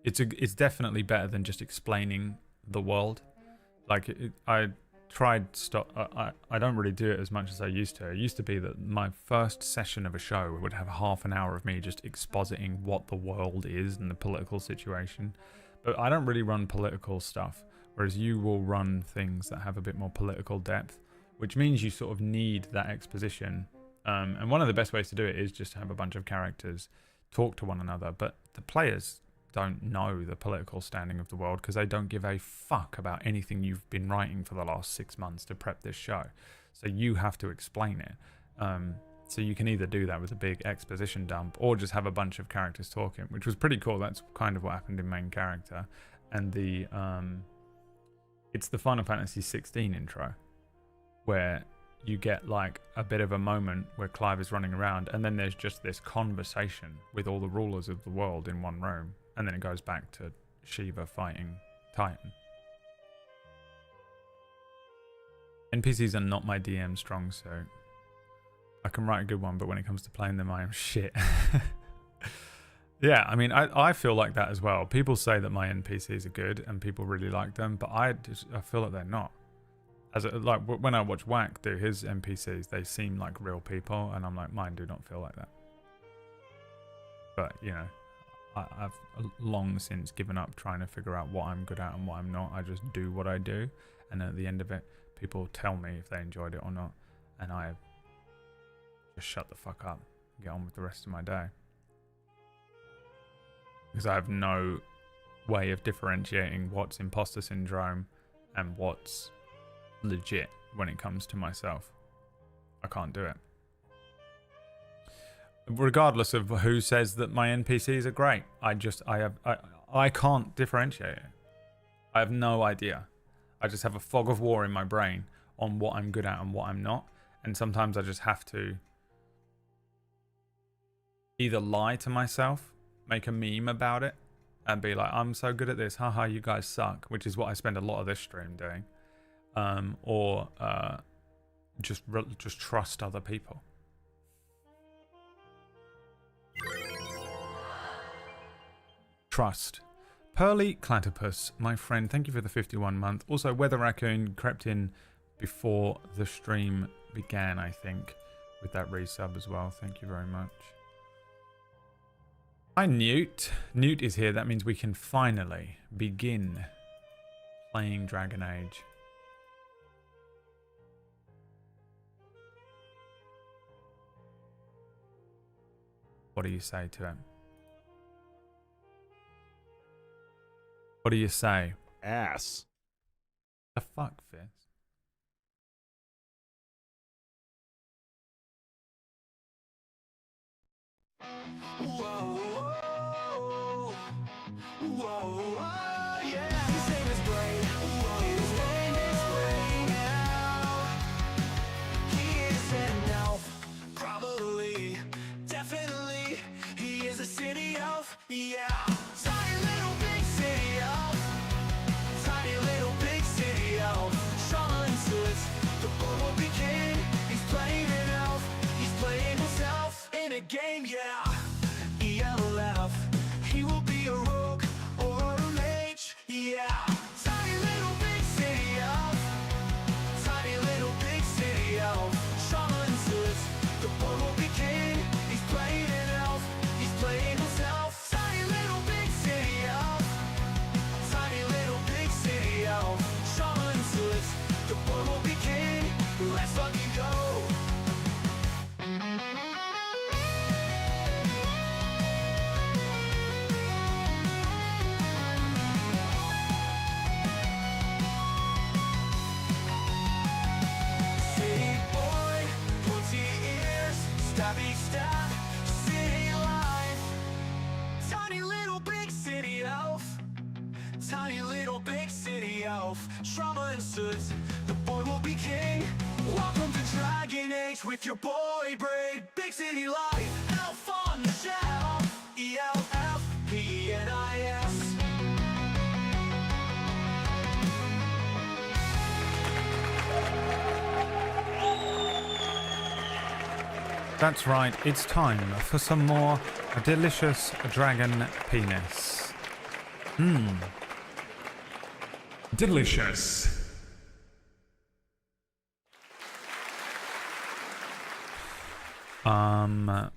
it's definitely better than just explaining the world. Like I don't really do it as much as I used to. It used to be that my first session of a show would have half an hour of me just expositing what the world is and the political situation. But I don't really run political stuff, whereas you will run things that have a bit more political depth, which means you sort of need that exposition. And one of the best ways to do it is just to have a bunch of characters talk to one another. But the players don't know the political standing of the world because they don't give a fuck about anything you've been writing for the last 6 months to prep this show. So you have to explain it. So you can either do that with a big exposition dump or just have a bunch of characters talking, which was pretty cool. That's kind of what happened in Main Character. And it's the Final Fantasy 16 intro where you get like a bit of a moment where Clive is running around and then there's just this conversation with all the rulers of the world in one room. And then it goes back to Shiva fighting Titan. NPCs are not my DM strong suit. I can write a good one, but when it comes to playing them, I am shit. Yeah, I mean, I feel like that as well. People say that my NPCs are good and people really like them, but I feel like they're not. Like when I watch Whack do his NPCs, they seem like real people, and I'm like, mine do not feel like that. But, you know, I've long since given up trying to figure out what I'm good at and what I'm not. I just do what I do, and at the end of it, people tell me if they enjoyed it or not, and I just shut the fuck up and get on with the rest of my day. Because I have no way of differentiating what's imposter syndrome and what's legit when it comes to myself. I can't do it. Regardless of who says that my NPCs are great, I can't differentiate it. I have no idea. I just have a fog of war in my brain on what I'm good at and what I'm not. And sometimes I just have to either lie to myself, make a meme about it, and be like, I'm so good at this, haha, you guys suck, which is what I spend a lot of this stream doing. Or just trust other people. Trust. Pearly Platypus, my friend, thank you for the 51 month. Also, Weather Raccoon crept in before the stream began, I think, with that resub as well. Thank you very much. Hi, Newt. Newt is here. That means we can finally begin playing Dragon Age. What do you say to him? What do you say? Ass. The fuck, Fizz? Yeah, tiny little big city elf, tiny little big city elf. Sean says the boy will be king. He's playing an elf, he's playing himself in a game. Yeah, ELF. He will be a rogue or a mage. Yeah, tiny little big city elf, tiny little big city elf. Sean says the boy will be king. He's playing an elf, he's playing himself. Let's fucking go. Tiny little big city elf, trauma and suits. The boy will be king. Welcome to Dragon Age with your boy Braid. Big city life, elf on the shelf. ELFPNIS. That's right, it's time for some more delicious dragon penis. Delicious. What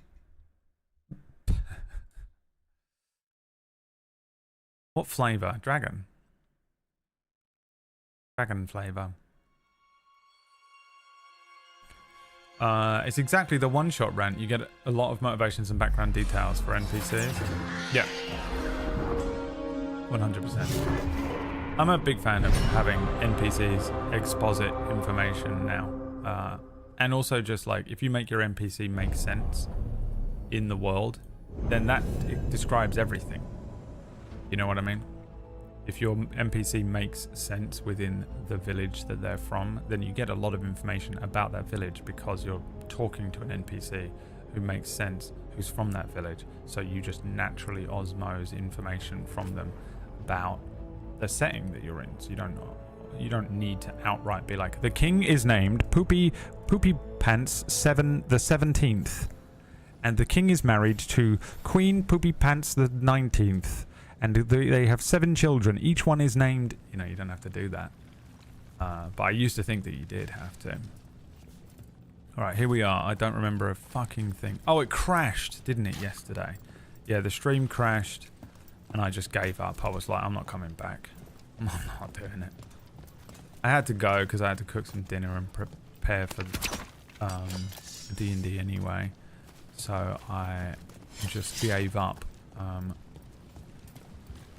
flavor? Dragon. Dragon flavor. It's exactly the one-shot rant. You get a lot of motivations and background details for NPCs. Yeah. 100%. I'm a big fan of having NPCs exposit information now. And also just like, if you make your NPC make sense in the world, then that describes everything. You know what I mean? If your NPC makes sense within the village that they're from, then you get a lot of information about that village because you're talking to an NPC who makes sense, who's from that village. So you just naturally osmose information from them about the setting that you're in. So you don't need to outright be like, the king is named Poopy Pants the 17th, and the king is married to Queen Poopy Pants the 19th. And they have 7 children. Each one is named... You know, you don't have to do that. But I used to think that you did have to. Alright, here we are. I don't remember a fucking thing. Oh, it crashed, didn't it, yesterday? Yeah, the stream crashed. And I just gave up. I was like, I'm not coming back. I'm not doing it. I had to go because I had to cook some dinner and prepare for D&D anyway. So I just gave up.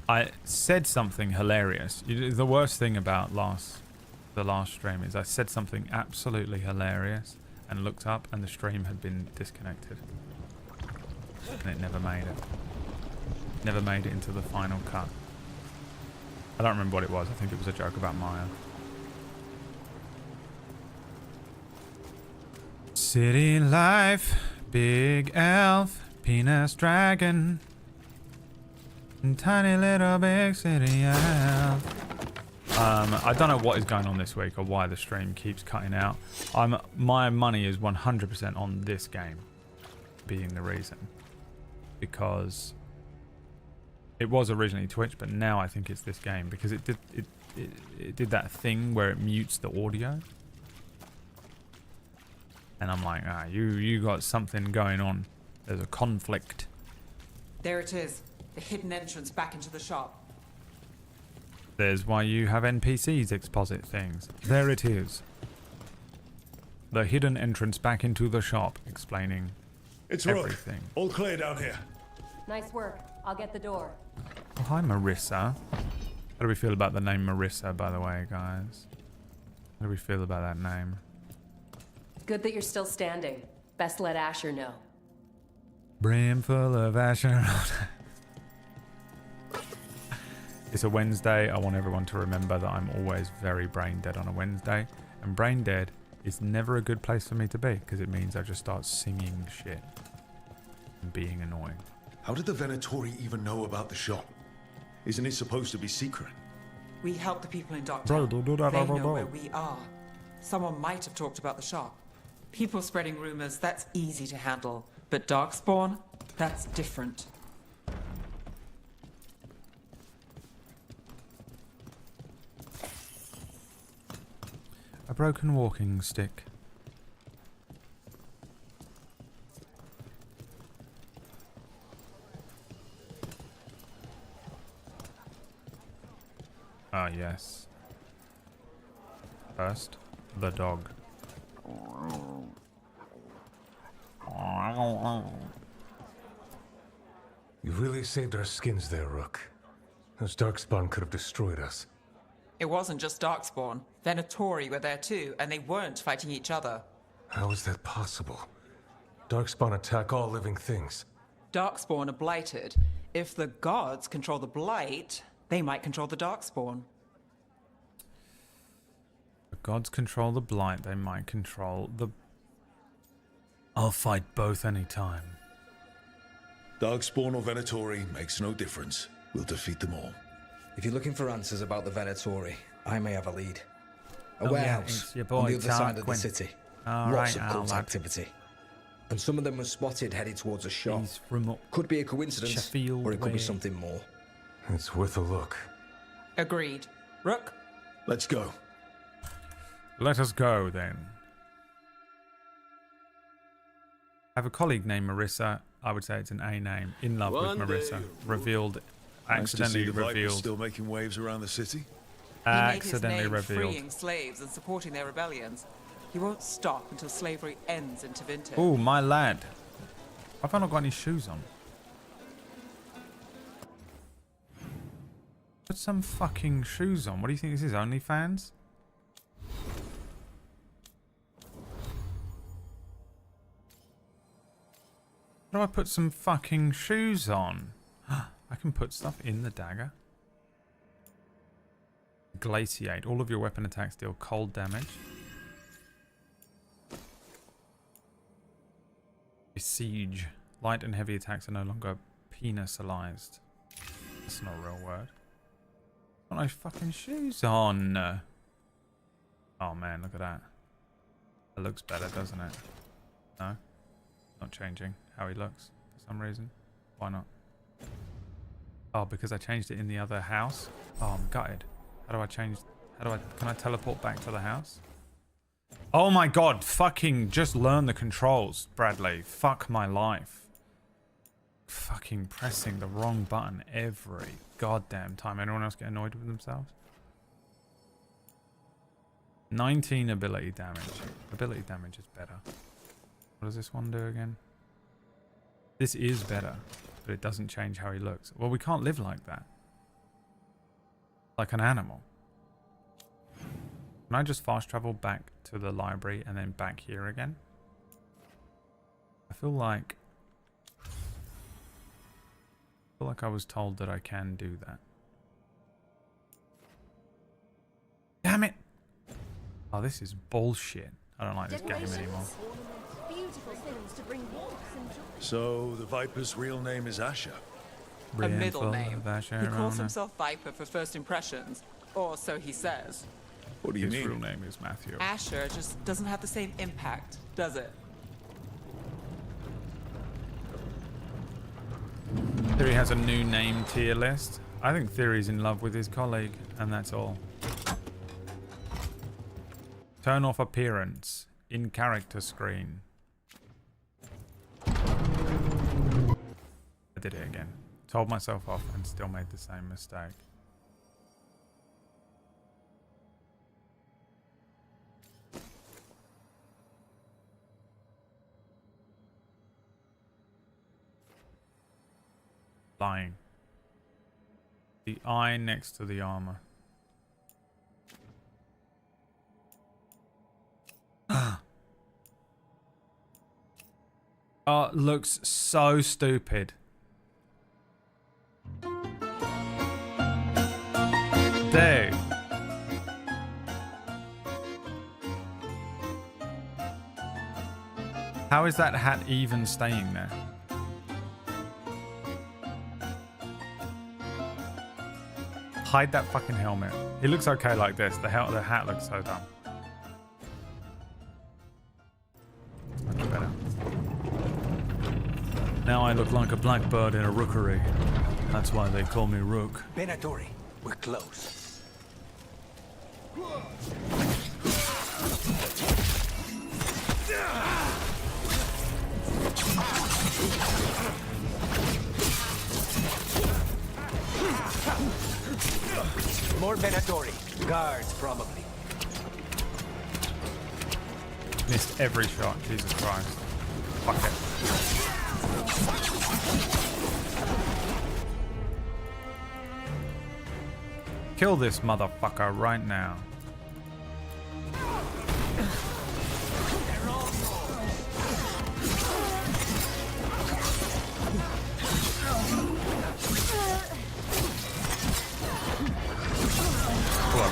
I said something hilarious. The worst thing about the last stream is I said something absolutely hilarious and looked up and the stream had been disconnected. And it never made it. Never made it into the final cut. I don't remember what it was. I think it was a joke about Maya. City life, big elf, penis dragon. Tiny little big city elf. I don't know what is going on this week or why the stream keeps cutting out. My money is 100% on this game being the reason, because it was originally Twitch, but now I think it's this game because it did that thing where it mutes the audio, and I'm like, you got something going on. There's a conflict. There it is. The hidden entrance back into the shop. There's why you have NPCs exposit things. There it is. The hidden entrance back into the shop, explaining everything. Rook. All clear down here. Nice work. I'll get the door. Oh, hi, Marissa. How do we feel about the name Marissa, by the way, guys? How do we feel about that name? Good that you're still standing. Best let Asher know. Brim full of Asher. It's a Wednesday. I want everyone to remember that I'm always very brain dead on a Wednesday. And brain dead is never a good place for me to be, because it means I just start singing shit and being annoying. How did the Venatori even know about the shop? Isn't it supposed to be secret? We help the people in Doctor. They know where we are. Someone might have talked about the shop. People spreading rumors, that's easy to handle. But Darkspawn, that's different. A broken walking stick. Ah, yes. First, the dog. You really saved our skins there, Rook. Those Darkspawn could have destroyed us. It wasn't just Darkspawn. Venatori were there too, and they weren't fighting each other. How is that possible? Darkspawn attack all living things. Darkspawn are blighted. If the gods control the blight, They might control the Darkspawn. The gods control the blight. They might control the... I'll fight both anytime. Darkspawn or Venatori makes no difference. We'll defeat them all. If you're looking for answers about the Venatori, I may have a lead. A Oh, yeah, warehouse it's your on boy, the other side of the Tarquin. city. All Lots right, of cult lad. activity. And some of them were spotted headed towards a shop. He's from up Could be a coincidence, Sheffield or it could be way. something more. It's worth a look. Agreed. Rook? Let's go. Let us go, then. I have a colleague named Marissa. I would say it's an A name. In love One with day Marissa. you'll Revealed. Nice to see Accidentally the Vipers revealed. still making waves around the city. He made his Accidentally name revealed. freeing slaves and supporting their rebellions. He won't stop until slavery ends in Tevinter. Oh, my lad. Have I not got any shoes on? Put some fucking shoes on. What do you think this is? OnlyFans? How do I put some fucking shoes on? I can put stuff in the dagger. Glaciate. All of your weapon attacks deal cold damage. Besiege. Light and heavy attacks are no longer penisalized. That's not a real word. Got no fucking shoes on. Oh man, look at that. That looks better, doesn't it? No? Not changing how he looks for some reason. Why not? Oh, because I changed it in the other house? Oh, I'm gutted. How do I change... Can I teleport back to the house? Oh my god, fucking just learn the controls, Bradley. Fuck my life. Fucking pressing the wrong button every goddamn time. Anyone else get annoyed with themselves? 19 ability damage. Ability damage is better. What does this one do again? This is better, but it doesn't change how he looks. Well, we can't live like that. Like an animal. Can I just fast travel back to the library and then back here again? I feel like I was told that I can do that. Damn it! Oh, this is bullshit. I don't like this game anymore. Beautiful things to bring warmth and joy. So, the Viper's real name is Asher. A middle Brimful name. of Asher He calls Rona. himself Viper for first impressions. Or so he says. What do you His mean? real name is Matthew. Asher just doesn't have the same impact, does it? Theory has a new name tier list. I think Theory's in love with his colleague, and that's all. Turn off appearance. In character screen. I did it again. Told myself off and still made the same mistake. Lying. The eye next to the armor. Oh, it looks so stupid. Dude. How is that hat even staying there? Hide that fucking helmet. He looks okay like this. The hat looks so dumb. Much better. Now I look like a blackbird in a rookery. That's why they call me Rook. Venatori, we're close. More Venatori. Guards, probably. Missed every shot. Jesus Christ. Fuck it. Kill this motherfucker right now.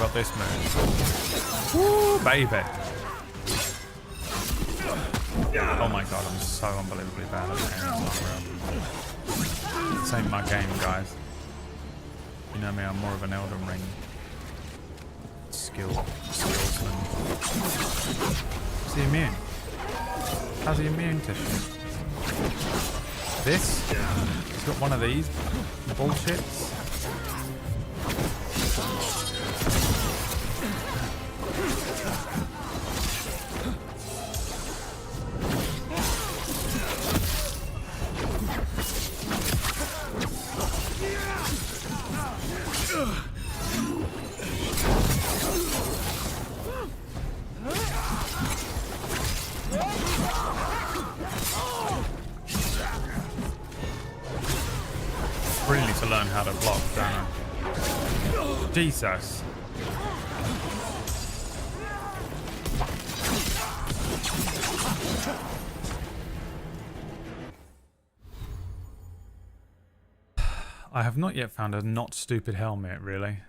got this move. Woo, baby. Oh my god, I'm so unbelievably bad at the game. This ain't my game, guys. You know me, I'm more of an Elden Ring skillsman. Is he immune? How's he immune to shit? This? He's got one of these bullshits. Really need to learn how to block, don't I? Jesus. I have not yet found a not stupid helmet, really.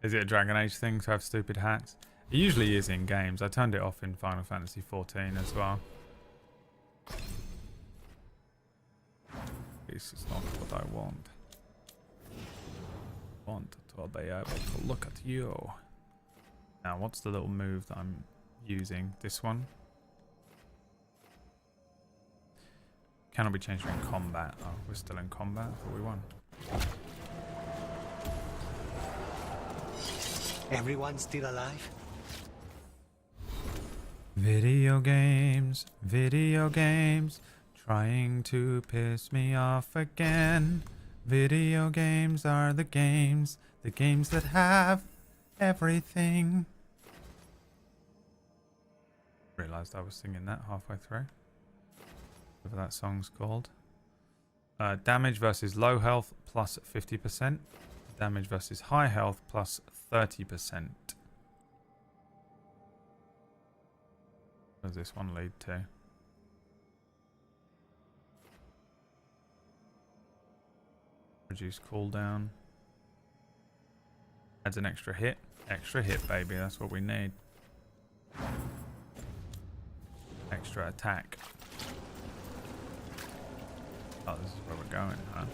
Is it a Dragon Age thing to have stupid hats? It usually is in games. I turned it off in Final Fantasy XIV as well. This is not what I want. I want to be able to look at you. Now, what's the little move that I'm using? This one? Cannot be changed in combat. Oh, we're still in combat. I thought we won. Everyone still alive? Video games, trying to piss me off again. Video games are the games that have everything. Realized I was singing that halfway through. Whatever that song's called. Damage versus low health plus 50%. Damage versus high health plus 30%. What does this one lead to? Reduce cooldown. Adds an extra hit. Extra hit, baby. That's what we need. Extra attack. Oh, this is where we're going, huh?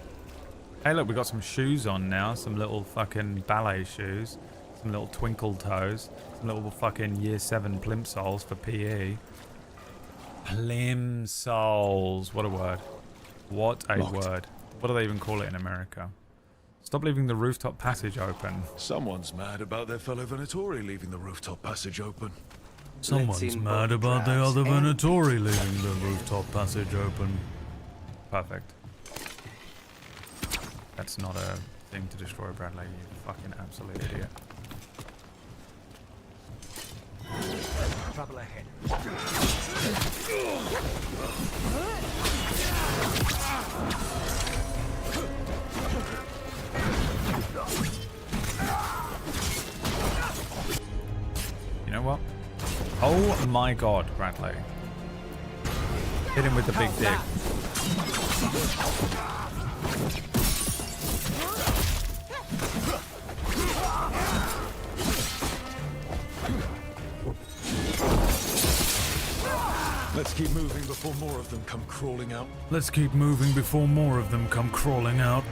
Hey, look, we got some shoes on now. Some little fucking ballet shoes. Some little twinkle toes. Some little fucking year 7 plimsolls for PE. Plimsolls. What a word. What a word. What do they even call it in America? Stop leaving the rooftop passage open. Someone's mad about their fellow Venatori leaving the rooftop passage open. Someone's mad about the other Venatori leaving the rooftop passage open. Perfect. That's not a thing to destroy, Bradley, you fucking absolute idiot. Trouble ahead. You know what? Oh my god, Bradley. Hit him with the big dick. Let's keep moving before more of them come crawling out. Let's keep moving before more of them come crawling out.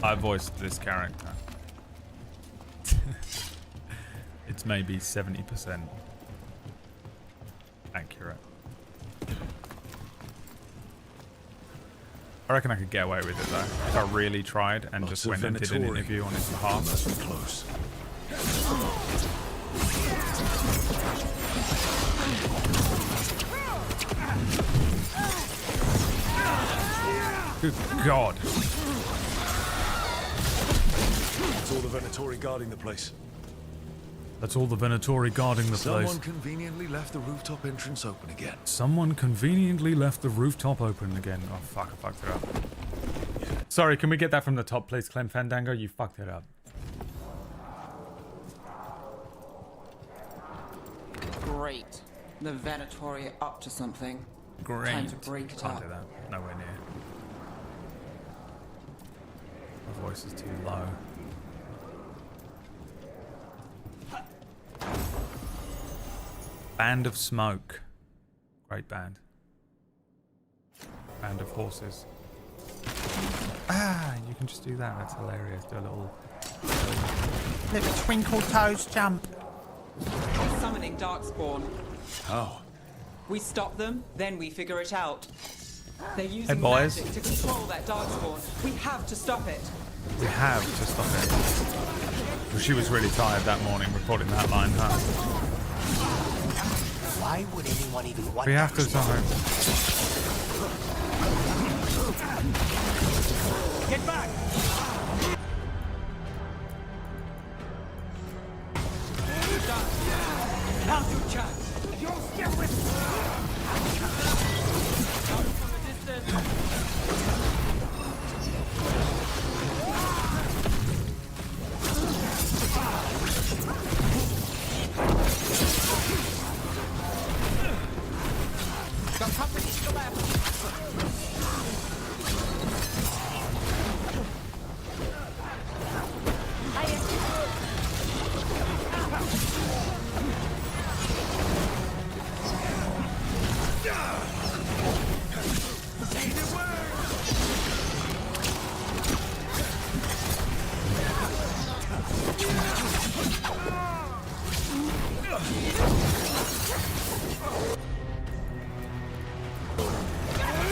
I voiced this character. It's maybe 70% accurate. I reckon I could get away with it though, if I really tried and just went and did an interview on his behalf. Must be close. Good God. It's all the Venatori guarding the place. That's all the Venatori guarding the place. Someone conveniently left the rooftop entrance open again. Someone conveniently left the rooftop open again. Oh fuck, I fucked it up. Sorry, can we get that from the top please, Clem Fandango? You fucked it up. Great. The Venatori are up to something. Great. Time to break it Can't up. do that. Nowhere near. The voice is too low. Band of Smoke. Great band. Band of Horses. Ah, you can just do that. That's hilarious. Do a little twinkle toes jump. Summoning Darkspawn. How? We stop them, then we figure it out. They're Hey, using boys. magic to control that Darkspawn. We have to stop it. We have to stop it. Well, she was really tired that morning recording that line, huh? Why would anyone even want We have to stop it. Get back! Now's your chance. You'll step with Got company to the left.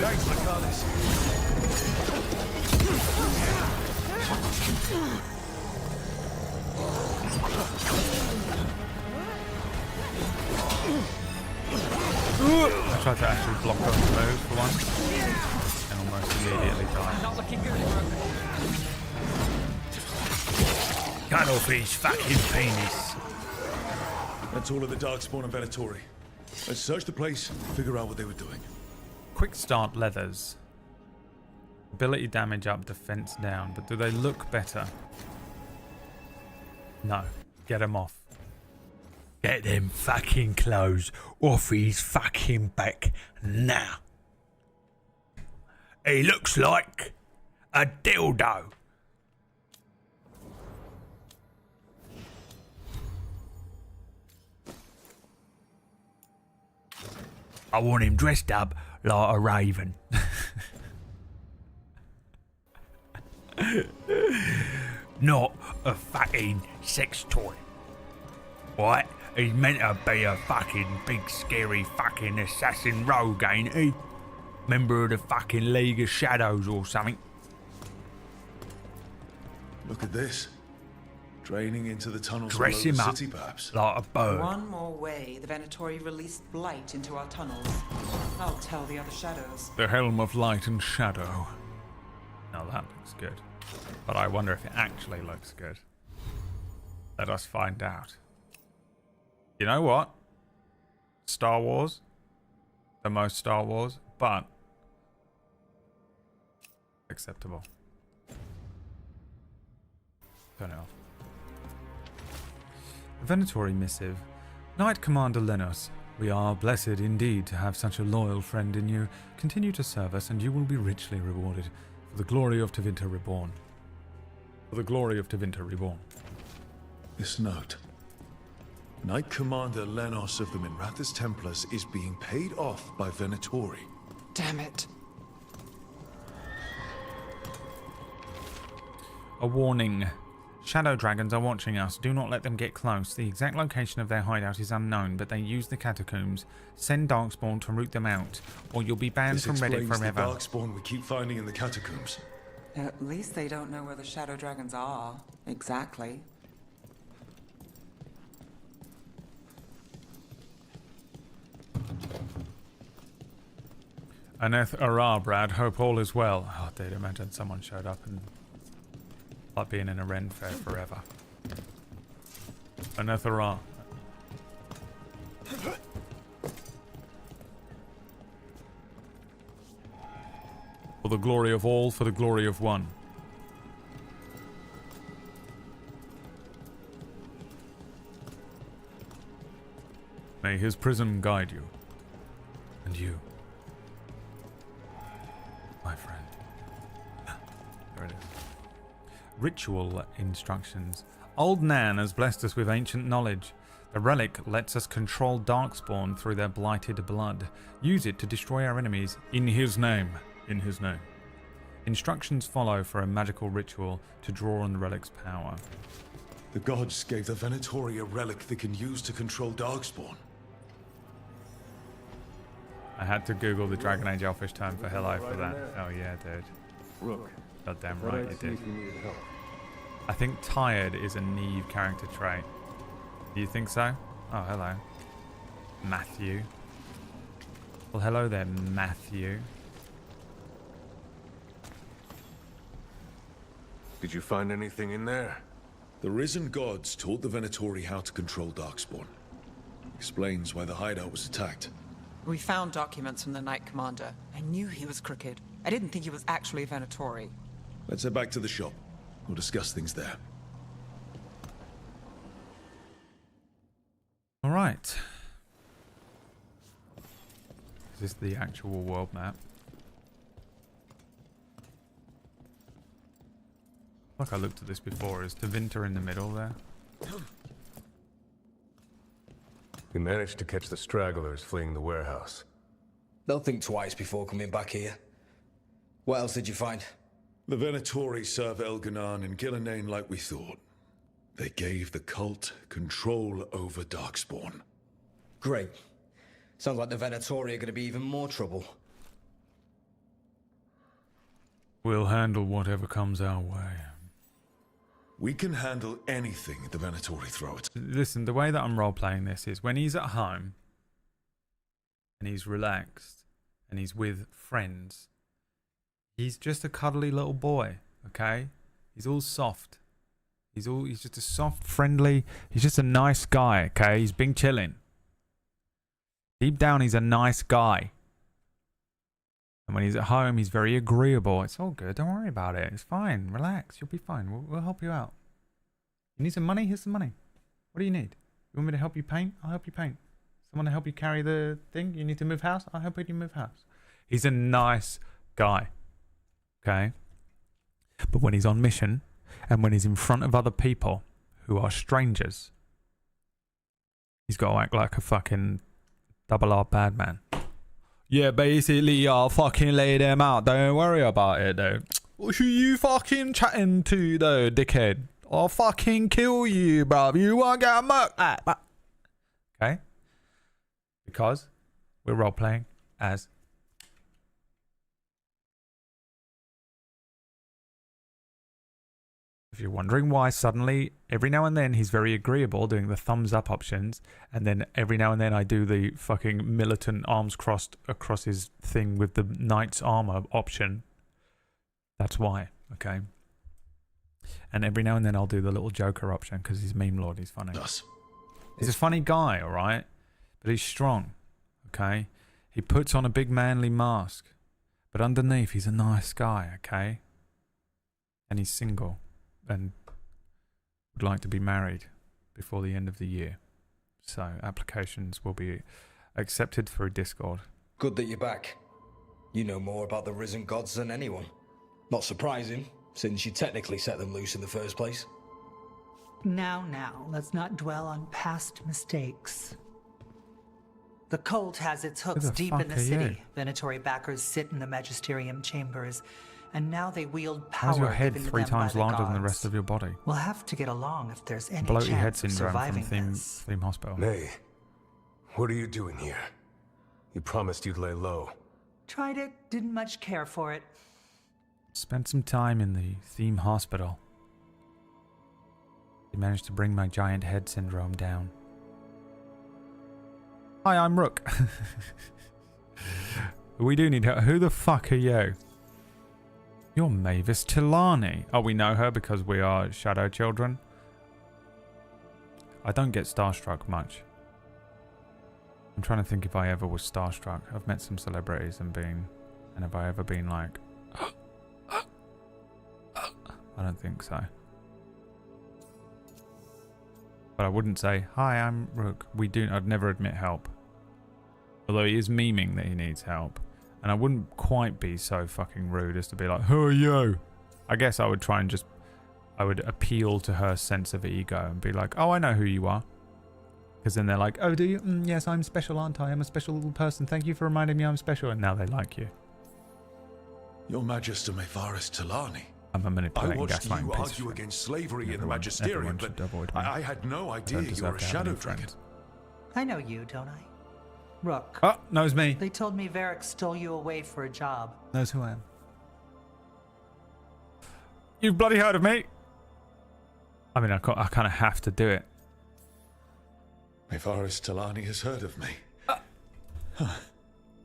Thanks, Lacalis. I tried to actually block those moves for once. And almost immediately died. Not looking good, Rook. Cut off his fucking penis. That's all of the Darkspawn and Venatori. Let's search the place, figure out what they were doing. Quick start leathers. Ability damage up, defense down. But do they look better? No. Get them off. Get them fucking clothes off his fucking back now. He looks like a dildo. I want him dressed up like a raven. Not a fucking sex toy. Right? He's meant to be a fucking big scary fucking assassin rogue, ain't he? Member of the fucking League of Shadows or something. Look at this. Draining into the tunnels Dress below him the up city, perhaps. like a bird. One more way the Venatori released blight into our tunnels. I'll tell the other shadows. The Helm of Light and Shadow. Now that looks good. But I wonder if it actually looks good. Let us find out. You know what? Star Wars. The most Star Wars, but acceptable. Turn it off. Venatori missive. Knight Commander Lenos, we are blessed indeed to have such a loyal friend in you. Continue to serve us and you will be richly rewarded for the glory of Tevinter Reborn. For the glory of Tevinter Reborn. This note. Knight Commander Lenos of the Minrathous Templars is being paid off by Venatori. Damn it. A warning. Shadow dragons are watching us. Do not let them get close. The exact location of their hideout is unknown, but they use the catacombs. Send Darkspawn to root them out, or you'll be banned This from Reddit explains forever. the Darkspawn we keep finding in the catacombs. At least they don't know where the shadow dragons are. Exactly. Aneth Ara, Brad. Hope all is well. Oh, dude, imagine someone showed up and like being in a Ren fair forever. Aneth Ara. For the glory of all, for the glory of one. May his prism guide you. And you. My friend. There it is. Ritual instructions. Old Nan has blessed us with ancient knowledge. The relic lets us control Darkspawn through their blighted blood. Use it to destroy our enemies in his name. In his name. Instructions follow for a magical ritual to draw on the relic's power. The gods gave the Venatori a relic they can use to control Darkspawn. I had to Google the Dragon Age Elfish term for hello for that. Oh yeah, dude. Rook. Goddamn right you did. If you needed help. I think tired is a Neve character trait. Do you think so? Oh, hello. Matthew. Well, hello there, Matthew. Did you find anything in there? The risen gods taught the Venatori how to control Darkspawn. Explains why the hideout was attacked. We found documents from the Knight Commander. I knew he was crooked. I didn't think he was actually a Venatori. Let's head back to the shop. We'll discuss things there. All right. Is this the actual world map? Like I looked at this before. Is Tevinter in the middle there? We managed to catch the stragglers fleeing the warehouse. They'll think twice before coming back here. What else did you find? The Venatori serve Elganan and Gillenane like we thought. They gave the cult control over Darkspawn. Great. Sounds like the Venatori are going to be even more trouble. We'll handle whatever comes our way. We can handle anything the Venatori throw at. Listen, the way that I'm role-playing this is when he's at home and he's relaxed and he's with friends, he's just a cuddly little boy, okay? He's all soft. He's just a soft, friendly, he's just a nice guy, okay? He's been chilling. Deep down, he's a nice guy. And when he's at home, he's very agreeable. It's all good. Don't worry about it. It's fine. Relax. You'll be fine. We'll help you out. You need some money? Here's some money. What do you need? You want me to help you paint? I'll help you paint. Someone to help you carry the thing? You need to move house? I'll help you move house. He's a nice guy. Okay? But when he's on mission, and when he's in front of other people who are strangers, he's got to act like a fucking double R bad man. Yeah, basically, I'll fucking lay them out. Don't worry about it, though. Who you fucking chatting to, though, dickhead? I'll fucking kill you, bruv. You won't get murked. Okay? Because we're role-playing as... If you're wondering why suddenly, every now and then, he's very agreeable doing the thumbs up options, and then every now and then I do the fucking militant arms crossed across his thing with the knight's armor option. That's why, okay? And every now and then I'll do the little Joker option because he's meme lord, he's funny. He's a funny guy, alright? But he's strong, okay? He puts on a big manly mask, but underneath he's a nice guy, okay? And he's single. And would like to be married before the end of the year. So applications will be accepted through Discord. Good that you're back. You know more about the risen gods than anyone. Not surprising, since you technically set them loose in the first place. Now, let's not dwell on past mistakes. The cult has its hooks deep in the city. Venatori backers sit in the magisterium chambers, and now they wield power. How's your head given to 3 them times by the longer than the gods. rest of your body? We'll have to get along if there's any Bloated head chance of syndrome from surviving theme Hospital. Nay, what are you doing here? You promised you'd lay low. Tried it, didn't much care for it. Spent some time in the theme hospital. He managed to bring my giant head syndrome down. Hi, I'm Rook. We do need her. Who the fuck are you? You're Mavis Tilani. Oh, we know her because we are Shadow Children. I don't get starstruck much. I'm trying to think if I ever was starstruck. I've met some celebrities and have I ever been like... I don't think so. But I wouldn't say, hi, I'm Rook. I'd never admit help. Although he is memeing that he needs help. And I wouldn't quite be so fucking rude as to be like, who are you? I guess I would try and just... I would appeal to her sense of ego and be like, oh, I know who you are. Because then they're like, oh, do you? Yes, I'm special, aren't I? I'm a special person. Thank you for reminding me I'm special. And now they like you. Your Majesty Mefaris Talani. I'm a I manipulating watched gaslighting you piece argue of against slavery in the Everyone Magisterium, should but avoid me. I had no I idea don't you deserve were a to have shadow any dragon. friends. I know you, don't I? Rook. Oh, knows me. They told me Varric stole you away for a job. Knows who I am. You've bloody heard of me. I mean, I kind of have to do it. Mefaris Talani has heard of me.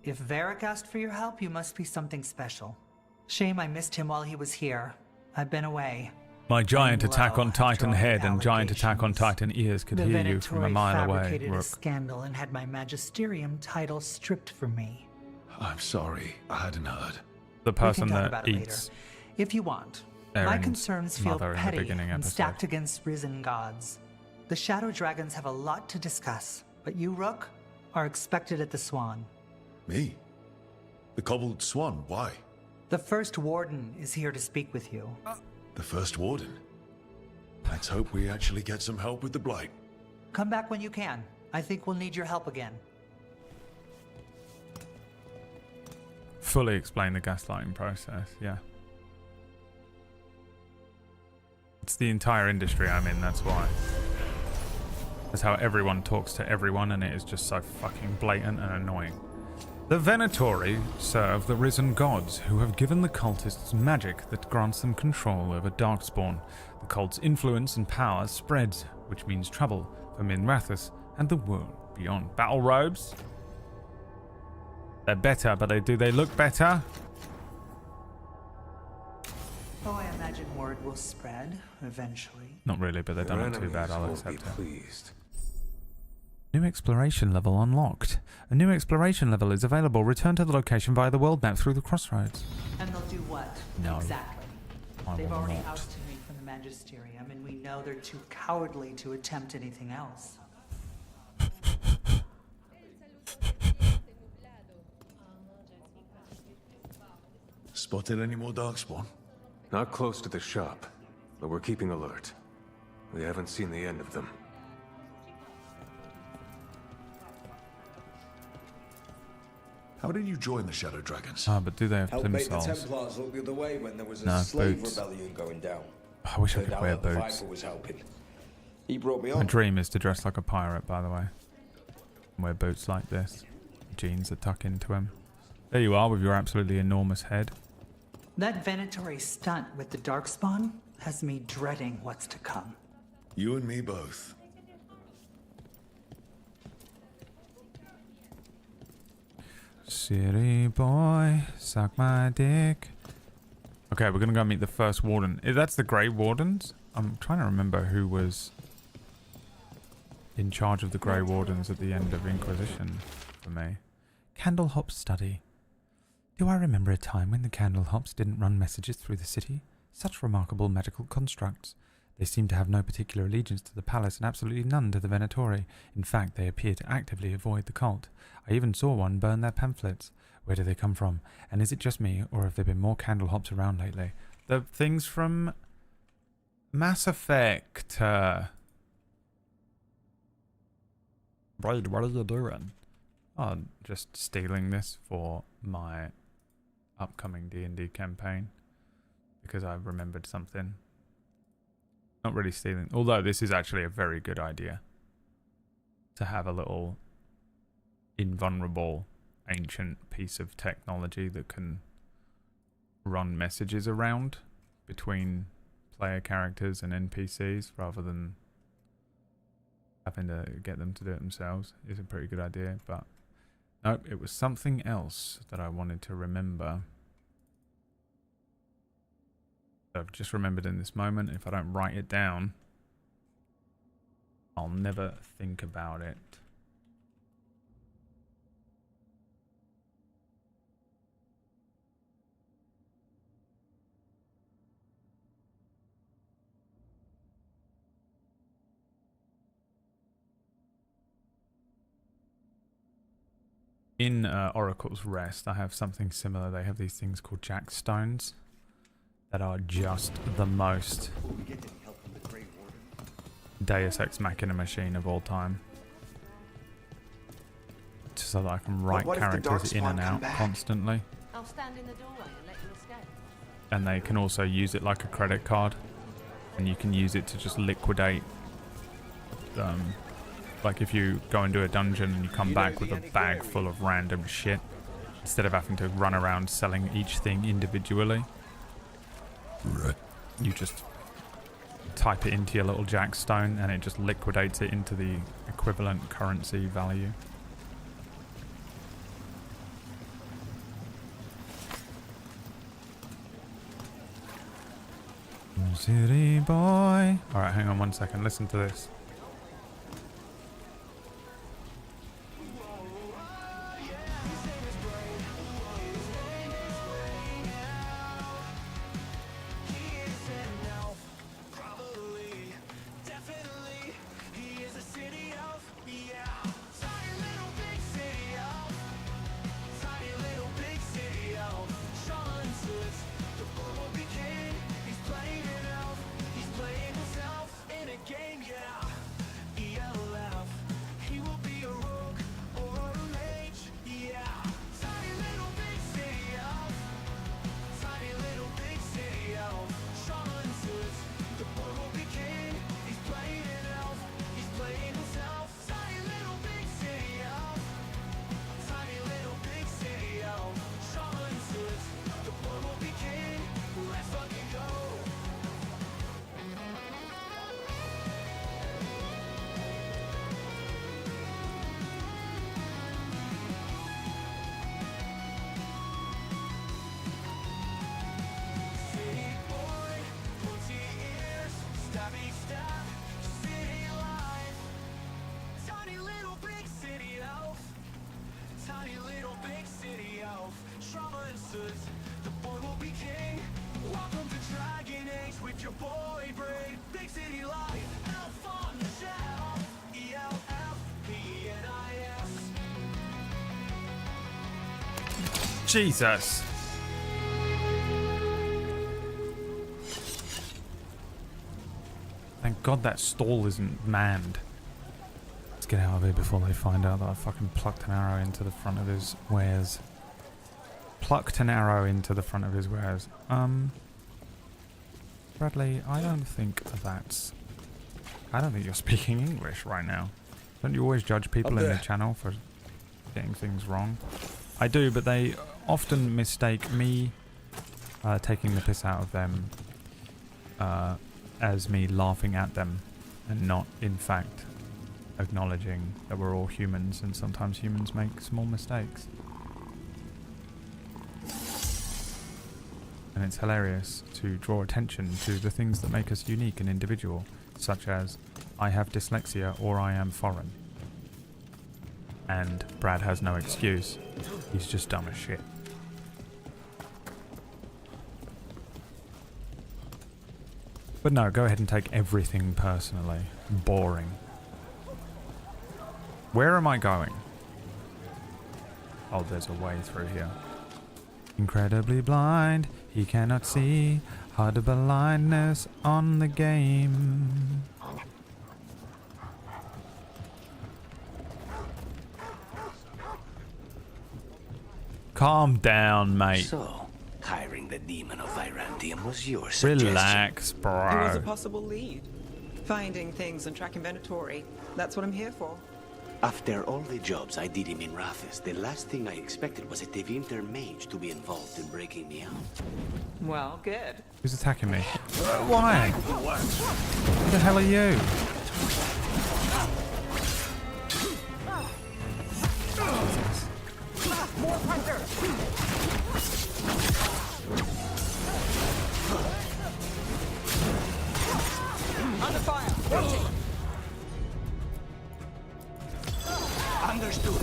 If Varric asked for your help, you must be something special. Shame I missed him while he was here. I've been away. My giant I'm attack low on Titan after all head the and giant attack on Titan ears could The hear you from a Venatori mile away, fabricated a Rook. scandal and had my magisterium title stripped from me. I'm sorry, I hadn't heard. The person we can talk that about it eats later, if you want. My Eren's concerns feel mother in the petty beginning and episode. stacked against risen gods. The Shadow Dragons have a lot to discuss, but you, Rook, are expected at the Swan. Me? The Cobbled Swan, why? The First Warden is here to speak with you. The First Warden? Let's hope we actually get some help with the Blight. Come back when you can. I think we'll need your help again. Fully explain the gaslighting process, yeah. It's the entire industry I'm in, that's why. That's how everyone talks to everyone, and it is just so fucking blatant and annoying. The Venatori serve the risen gods, who have given the cultists magic that grants them control over Darkspawn. The cult's influence and power spreads, which means trouble for Minrathous and the world beyond. Battle robes? They're better, but do they look better? Oh, I imagine word will spread eventually. Not really, but they've done it too bad, I'll accept it. Pleased. New exploration level unlocked. A new exploration level is available. Return to the location via the world map through the crossroads. And they'll do what? No. Exactly. I They've will already not. ousted me from the Magisterium, and we know they're too cowardly to attempt anything else. Spotted any more Darkspawn? Not close to the shop, but we're keeping alert. We haven't seen the end of them. How did you join the Shadow Dragons? Ah, but do they have Helped plim make the soles? Templars look the other way when there was a No, slave boots. rebellion going down. I wish I Turned could out wear that the boots. Viper was helping. He brought me My on. dream is to dress like a pirate, by the way. And wear boots like this. Jeans that tuck into them. There you are with your absolutely enormous head. That Venatori stunt with the Darkspawn has me dreading what's to come. You and me both. City boy, suck my dick. Okay, we're gonna go meet the first warden. That's the Grey Wardens? I'm trying to remember who was in charge of the Grey Wardens at the end of Inquisition for me. Candlehop study. Do I remember a time when the Candlehops didn't run messages through the city? Such remarkable magical constructs. They seem to have no particular allegiance to the palace and absolutely none to the Venatori. In fact, they appear to actively avoid the cult. I even saw one burn their pamphlets. Where do they come from? And is it just me, or have there been more Candlehops around lately? The things from Mass Effect. Brad, what are you doing? Oh, just stealing this for my upcoming D&D campaign. Because I remembered something. Not really stealing. Although this is actually a very good idea. To have a little invulnerable ancient piece of technology that can run messages around between player characters and NPCs rather than having to get them to do it themselves is a pretty good idea. But nope, it was something else that I wanted to remember. I've just remembered in this moment. If I don't write it down, I'll never think about it. In Oracle's Rest, I have something similar. They have these things called jackstones that are just the most Deus Ex Machina machine of all time. Just so that I can write characters in and out constantly. I'll stand in the doorway and let you escape. And they can also use it like a credit card. And you can use it to just liquidate. Like if you go into a dungeon and you come back with a bag full of random shit, instead of having to run around selling each thing individually, you just type it into your little jackstone and it just liquidates it into the equivalent currency value. City boy. Alright, hang on 1 second. Listen to this. Jesus. Thank God that stall isn't manned. Let's get out of here before they find out that I fucking plucked an arrow into the front of his wares. Plucked an arrow into the front of his wares. Bradley, I don't think that's... I don't think you're speaking English right now. Don't you always judge people in the channel for getting things wrong? I do, but they often mistake me taking the piss out of them as me laughing at them and not, in fact, acknowledging that we're all humans and sometimes humans make small mistakes. And it's hilarious to draw attention to the things that make us unique and individual, such as I have dyslexia or I am foreign. And Brad has no excuse. He's just dumb as shit. But no, go ahead and take everything personally. Boring. Where am I going? Oh, there's a way through here. Incredibly blind, he cannot see. Hard blindness on the game. Calm down, mate. So, hiring the demon of Virandium was your suggestion. Relax, bro. It was a possible lead. Finding things and tracking Venatori. That's what I'm here for. After all the jobs I did in Minrathis, the last thing I expected was a Tevinter mage to be involved in breaking me out. Well, good. Who's attacking me? Why? Who the hell are you? More pressure! Under fire! Rotate! Understood.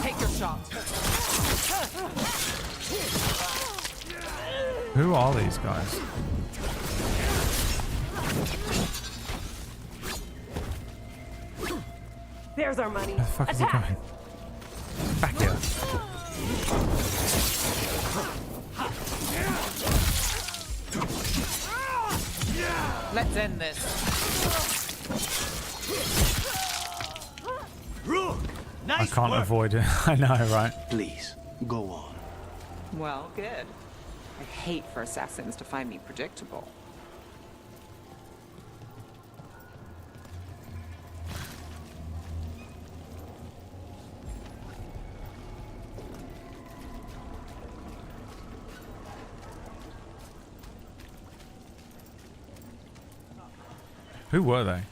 Take your shot. Who are these guys? There's our money. Where the fuck is he going? Back here. Let's end this. I can't avoid it. I know, right? Please, go on. Well, good. I hate for assassins to find me predictable. Who were they?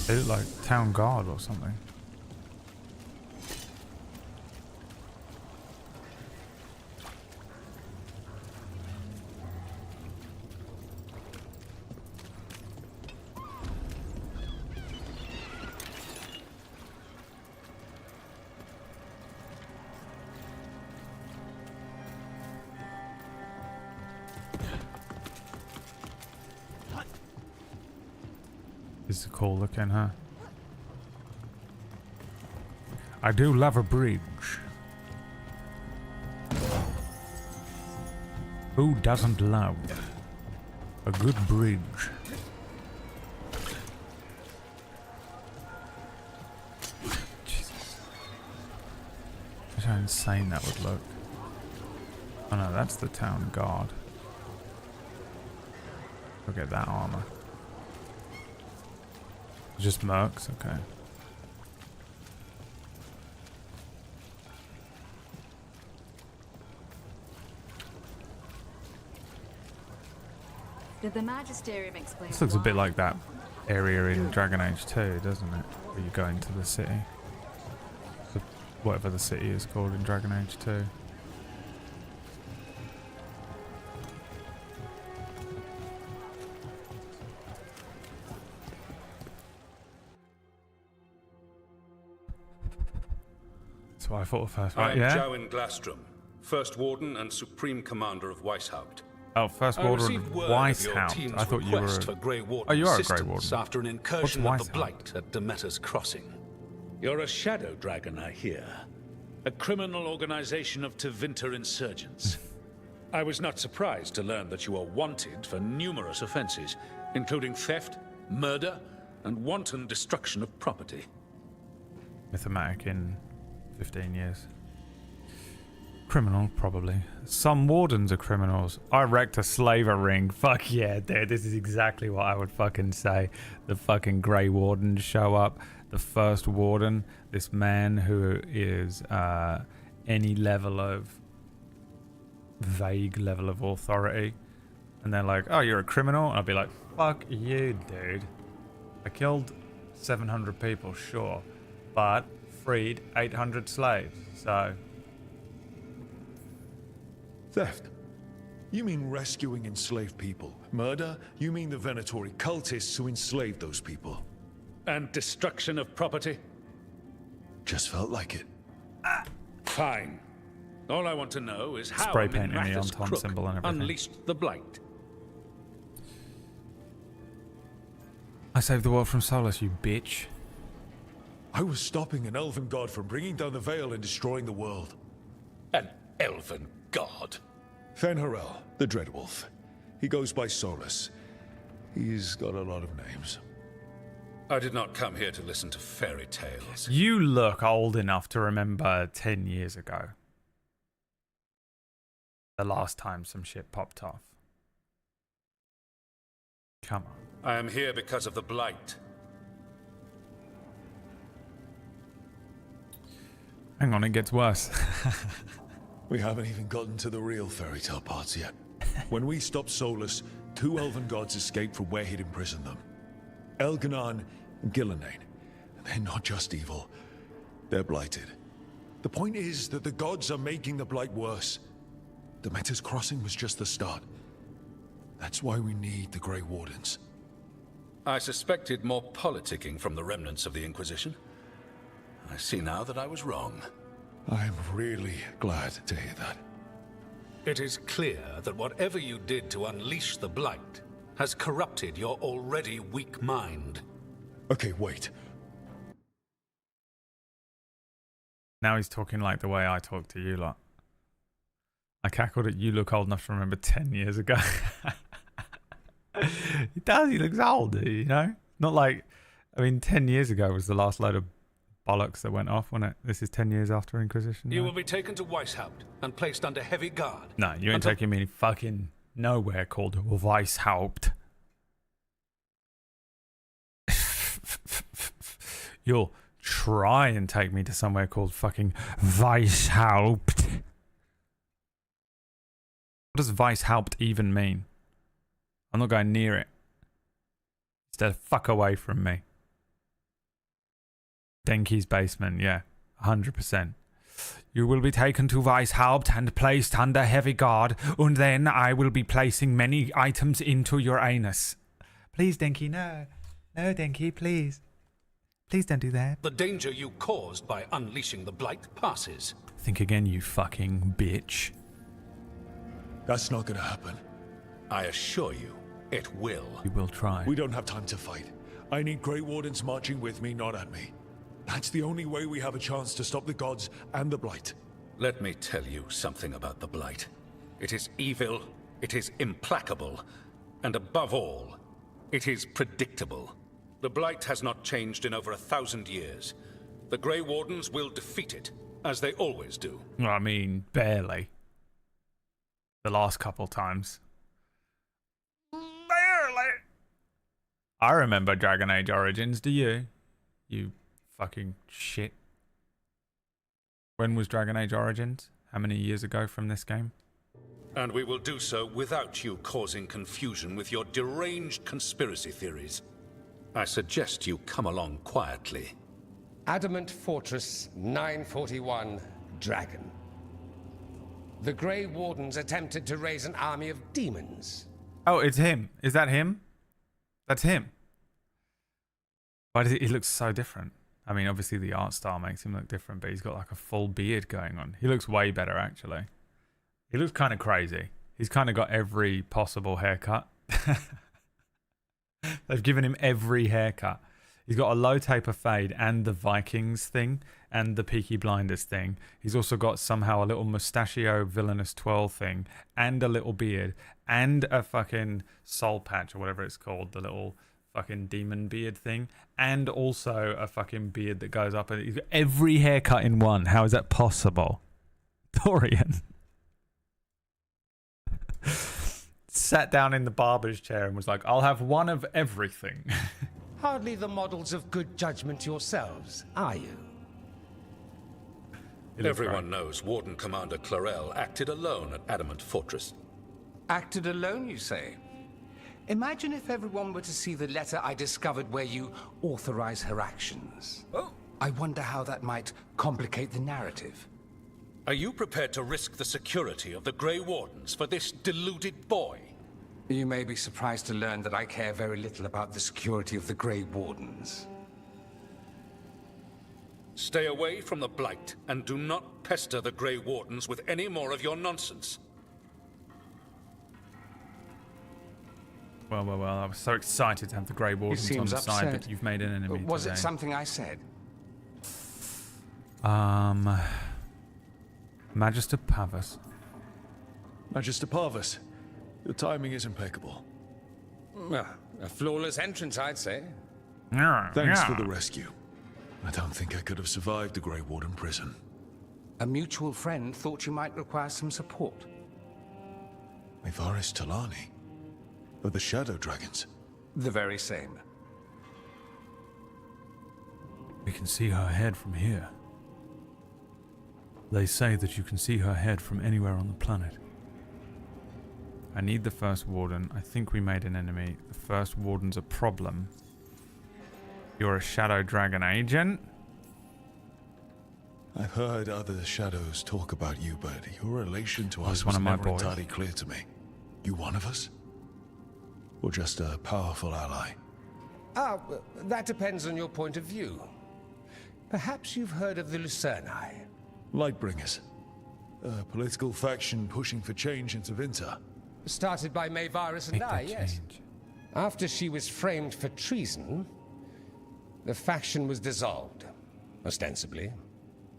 They look like town guard or something. This is cool looking, huh? I do love a bridge. Who doesn't love a good bridge? Jesus. Look how insane that would look. Oh no, that's the town guard. Look at that armor. Just mercs, okay. Did the Magisterium explain? This looks a bit like that area in Dragon Age 2, doesn't it? Where you go into the city. Whatever the city is called in Dragon Age 2. That's what I thought first, right? I'm Yeah? Jowen Glastrom, First Warden and Supreme Commander of Weishaupt. Oh, First Warden of Weishaupt. I thought you were for Grey Warden Oh, you are a Grey assistance Warden. after an incursion What's of the Weishaupt? Blight at Demeter's Crossing. You're a shadow dragon, I hear. A criminal organization of Tevinter insurgents. I was not surprised to learn that you are wanted for numerous offenses, including theft, murder, and wanton destruction of property. Mythomatic in 15 years. Criminal, probably. Some wardens are criminals. I wrecked a slaver ring. Fuck yeah, dude. This is exactly what I would fucking say. The fucking Grey Wardens show up. The First Warden, this man who is any level of vague level of authority. And they're like, oh, you're a criminal? And I'll be like, fuck you, dude. I killed 700 people, sure. But freed 800 slaves, so... Theft? You mean rescuing enslaved people? Murder? You mean the Venatori cultists who enslaved those people? And destruction of property? Just felt like it. Fine. All I want to know is how Spray painting the Minratha's Anton crook symbol and everything. unleashed the Blight. I saved the world from Solus, you bitch. I was stopping an elven god from bringing down the Veil and destroying the world. An elven god? Fen'Harel, the Dreadwolf. He goes by Solus. He's got a lot of names. I did not come here to listen to fairy tales. You look old enough to remember 10 years ago. The last time some shit popped off. Come on. I am here because of the Blight. Hang on, it gets worse. We haven't even gotten to the real fairy tale parts yet. When we stopped Solus, 2 elven gods escaped from where he'd imprisoned them. Elganon and Gillenane. They're not just evil. They're blighted. The point is that the gods are making the Blight worse. Demeter's Crossing was just the start. That's why we need the Grey Wardens. I suspected more politicking from the remnants of the Inquisition. I see now that I was wrong. I'm really glad to hear that. It is clear that whatever you did to unleash the Blight has corrupted your already weak mind. Okay, wait. Now he's talking like the way I talk to you lot. I cackled at you look old enough to remember 10 years ago. He does, he looks old, you know? Not like, I mean, 10 years ago was the last load of bollocks that went off, wasn't it? This is 10 years after Inquisition. You will be taken to Weishaupt and placed under heavy guard. No, you ain't taking me fucking nowhere called Weishaupt. You'll try and take me to somewhere called fucking Weishaupt. What does Weishaupt even mean? I'm not going near it. Stay the fuck away from me. Denki's basement, yeah. 100%. You will be taken to Weishaupt and placed under heavy guard, and then I will be placing many items into your anus. Please, Denki, no. No, Denki, please. Please don't do that. The danger you caused by unleashing the Blight passes. Think again, you fucking bitch. That's not gonna happen. I assure you, it will. You will try. We don't have time to fight. I need Grey Wardens marching with me, not at me. That's the only way we have a chance to stop the gods and the Blight. Let me tell you something about the Blight. It is evil, it is implacable, and above all, it is predictable. The Blight has not changed in over 1,000 years. The Grey Wardens will defeat it, as they always do. I mean, barely. The last couple times. Barely. I remember Dragon Age Origins, do you? You fucking shit. When was Dragon Age Origins? How many years ago from this game? And we will do so without you causing confusion with your deranged conspiracy theories. I suggest you come along quietly. Adamant Fortress 941 Dragon. The Grey Wardens attempted to raise an army of demons. Oh, it's him. Is that him? That's him. Why does he look so different? I mean, obviously the art style makes him look different, but he's got like a full beard going on. He looks way better, actually. He looks kind of crazy. He's kind of got every possible haircut. They've given him every haircut. He's got a low taper fade and the Vikings thing and the Peaky Blinders thing. He's also got somehow a little mustachio villainous twirl thing and a little beard and a fucking soul patch or whatever it's called, the little fucking demon beard thing, and also a fucking beard that goes up, and he's got every haircut in one. How is that possible? Dorian sat down in the barber's chair and was like, I'll have one of everything. Hardly the models of good judgment yourselves, are you? Everyone knows Warden Commander Clarel acted alone at Adamant Fortress. Acted alone, you say? Imagine if everyone were to see the letter I discovered where you authorize her actions. Oh. I wonder how that might complicate the narrative. Are you prepared to risk the security of the Grey Wardens for this deluded boy? You may be surprised to learn that I care very little about the security of the Grey Wardens. Stay away from the Blight, and do not pester the Grey Wardens with any more of your nonsense. Well, I was so excited to have the Grey Wardens on the side, but you've made an enemy Was today. it something I said? Magister Pavus. Magister Parvus, your timing is impeccable. Well, a flawless entrance, I'd say. Thanks for the rescue. I don't think I could have survived the Grey Warden prison. A mutual friend thought you might require some support. Ivaris Talani? Of the Shadow Dragons? The very same. We can see her head from here. They say that you can see her head from anywhere on the planet. I need the First Warden. I think we made an enemy. The First Warden's a problem. You're a Shadow Dragon agent? I've heard other Shadows talk about you, but your relation to us one was of my never boys. entirely clear to me. You one of us? Or just a powerful ally? That depends on your point of view. Perhaps you've heard of the Lucerni. Lightbringers. A political faction pushing for change in Tevinter. Started by Mayvaris and I, yes. After she was framed for treason, the faction was dissolved, ostensibly.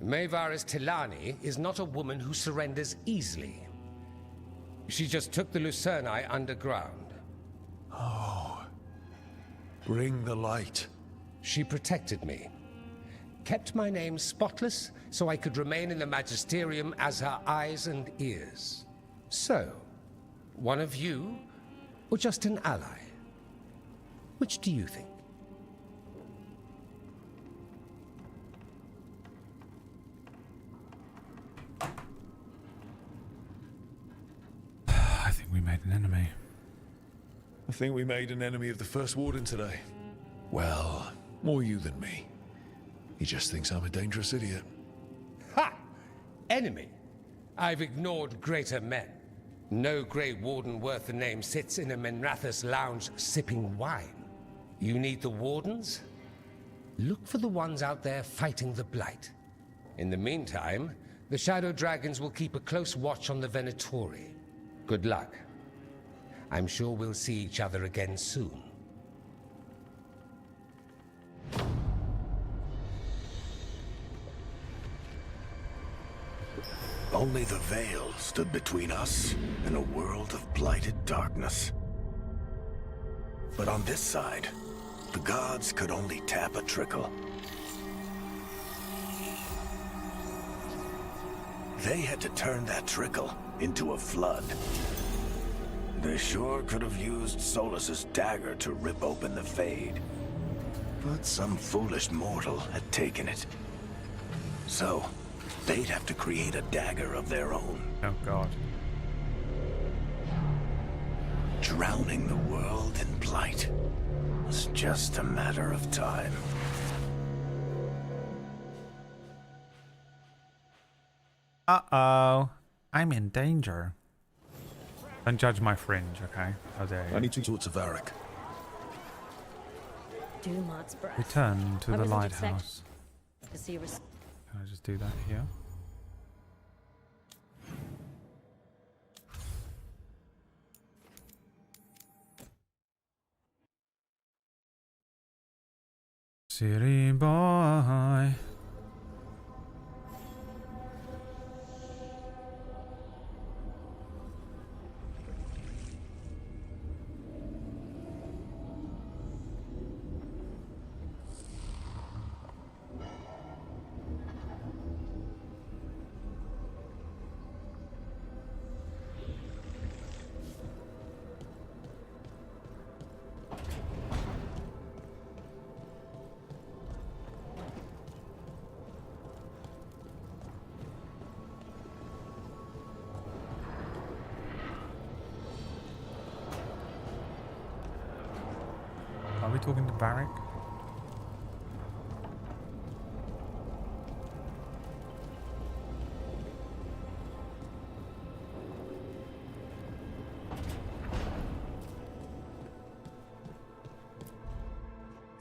Maevaris Tilani is not a woman who surrenders easily. She just took the Lucerni underground. Oh. Bring the light. She protected me. Kept my name spotless so I could remain in the Magisterium as her eyes and ears. So, one of you, or just an ally? Which do you think? I think we made an enemy. I think we made an enemy of the First Warden today. Well, more you than me. He just thinks I'm a dangerous idiot. Ha! Enemy? I've ignored greater men. No Grey Warden worth the name sits in a Menrathus lounge sipping wine. You need the Wardens? Look for the ones out there fighting the Blight. In the meantime, the Shadow Dragons will keep a close watch on the Venatori. Good luck. I'm sure we'll see each other again soon. Only the veil stood between us and a world of blighted darkness. But on this side, the gods could only tap a trickle. They had to turn that trickle into a flood. They sure could have used Solus's dagger to rip open the Fade. But some foolish mortal had taken it. So, they'd have to create a dagger of their own. Oh god. Drowning the world in blight was just a matter of time. Uh-oh. I'm in danger. Don't judge my fringe, okay? How dare you? I need to talk to Varric. Dumot's breath. Return to I the wasn't lighthouse. expecting to see Can I just do that here? City boy. Are we talking to Varric?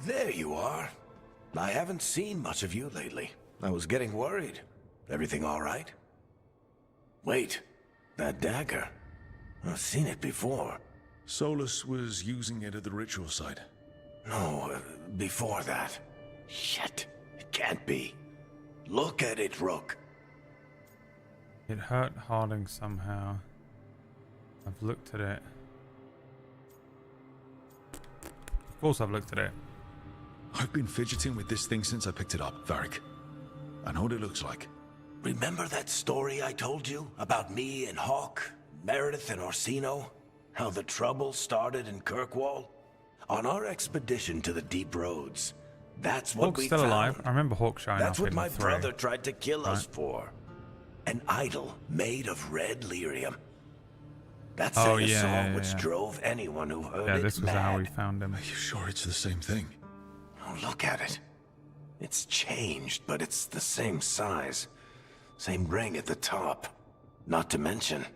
There you are. I haven't seen much of you lately. I was getting worried. Everything all right? Wait, that dagger. I've seen it before. Solus was using it at the ritual site. No, before that. Shit, it can't be. Look at it, Rook. It hurt Harding somehow. I've looked at it. Of course I've looked at it. I've been fidgeting with this thing since I picked it up, Varric. I know what it looks like. Remember that story I told you about me and Hawk, Meredith and Orsino? How the trouble started in Kirkwall? On our expedition to the Deep Roads, that's what Hawk's we still found. alive. I remember Hawk showing That's up what in my 3. brother tried to kill us Right. for. An idol made of red lyrium. That Oh, sang a yeah, song yeah, which yeah. drove anyone who heard Yeah, it this was mad. how we found him. Are you sure it's the same thing? Oh, look at it. It's changed, but it's the same size. Same ring at the top. Not to mention,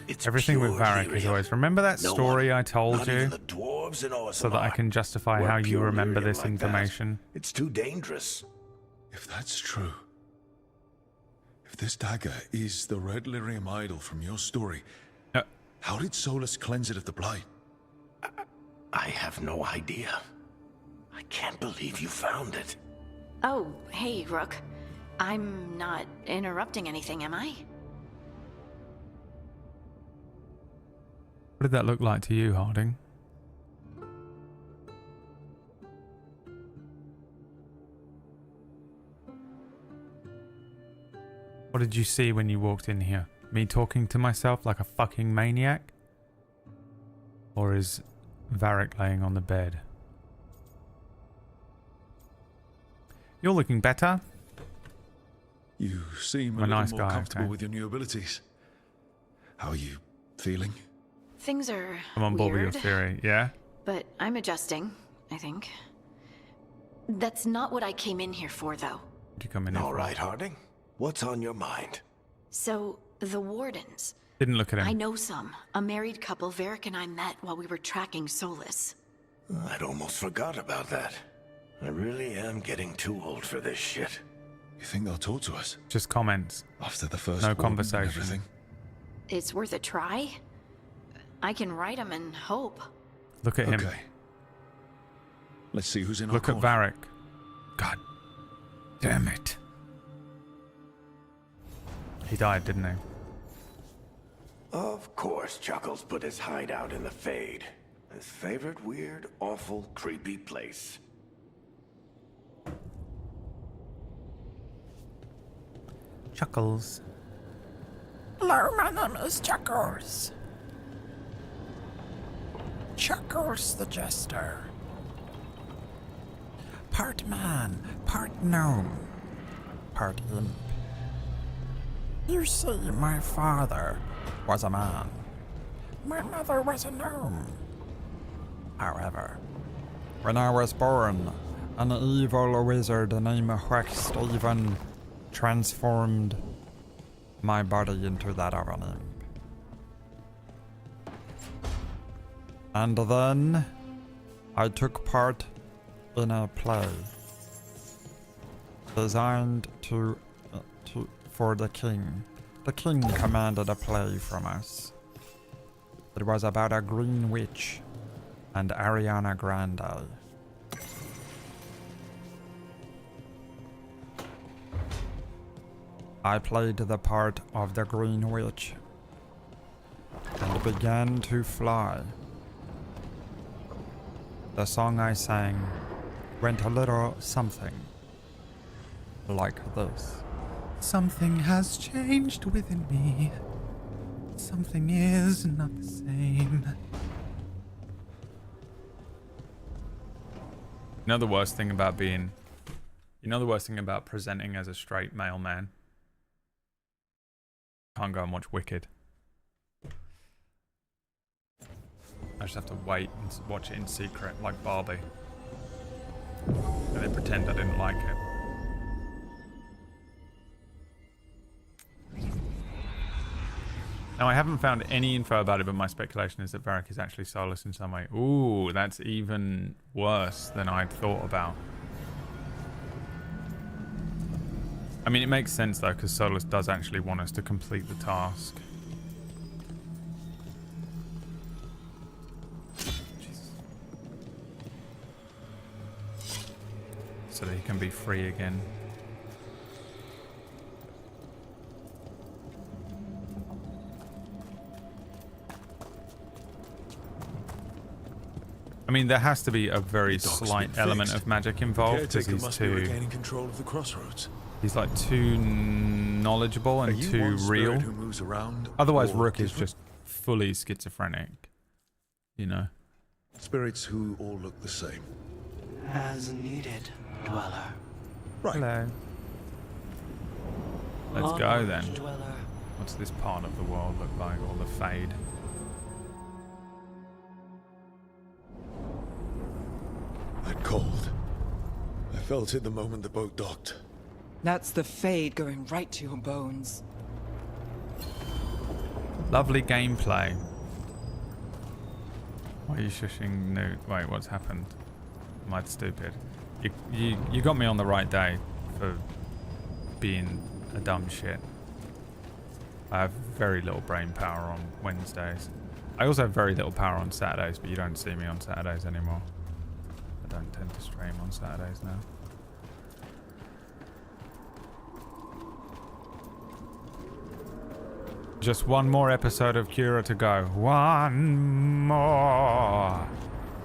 it's Everything with pure Varric is lyrium. always, remember that No story one, I told not you? even the dwarves in So that I Orzammar can justify were how you pure remember lyrium this like that. information. It's too dangerous. If that's true, if this dagger is the red lyrium idol from your story, how did Solus cleanse it of the blight? I have no idea. I can't believe you found it. Oh, hey, Rook. I'm not interrupting anything, am I? What did that look like to you, Harding? What did you see when you walked in here? Me talking to myself like a fucking maniac? Or is Varric laying on the bed? You're looking better. You seem a I'm a little nice more guy, comfortable okay. with your new abilities. How are you feeling? Things are I'm on board with weird, your theory, yeah? but I'm adjusting, I think. That's not what I came in here for, though. Did you come in? All right, Harding. What's on your mind? So, the Wardens. Didn't look at him. I know some. A married couple Varric and I met while we were tracking Solus. I'd almost forgot about that. I really am getting too old for this shit. You think they'll talk to us? Just comments. After the first No warning and conversation. everything? It's worth a try. I can write them and hope. Look at him. Okay. Let's see who's in Look our at corner. Varric. God damn it. He died, didn't he? Of course, Chuckles put his hideout in the Fade. His favorite weird, awful, creepy place. Chuckles. Hello, my name is Chuckles. Chuckles the Jester. Part man, part gnome, part imp. You see, my father was a man. My mother was a gnome. However, when I was born, an evil wizard named Steven transformed my body into that of an imp. And then I took part in a play designed for the king. The king commanded a play from us. It was about a green witch and Ariana Grande. I played the part of the Green Witch and began to fly. The song I sang went a little something like this. Something has changed within me. Something is not the same. You know the worst thing about presenting as a straight male man? Can't go and watch Wicked. I just have to wait and watch it in secret, like Barbie. And then pretend I didn't like it. Now, I haven't found any info about it, but my speculation is that Varric is actually Solus in some way. Ooh, that's even worse than I'd thought about. I mean, it makes sense, though, because Solus does actually want us to complete the task. Jesus. So that he can be free again. I mean, there has to be a very slight element of magic involved because Caretaker he's must be too... regaining control of the crossroads. He's like too knowledgeable and too one spirit real. who moves around, Otherwise, or Rook is different? just fully schizophrenic. You know? Spirits who all look the same. As needed, Dweller. Right. Hello. Let's go Onward, then. Dweller. What's this part of the world look like? All the Fade. That cold. I felt it the moment the boat docked. That's the Fade going right to your bones. Lovely gameplay. Why are you shushing Newt? Wait, what's happened? Am I stupid? You got me on the right day for being a dumb shit. I have very little brain power on Wednesdays. I also have very little power on Saturdays, but you don't see me on Saturdays anymore. I don't tend to stream on Saturdays now. Just one more episode of Cura to go. One more.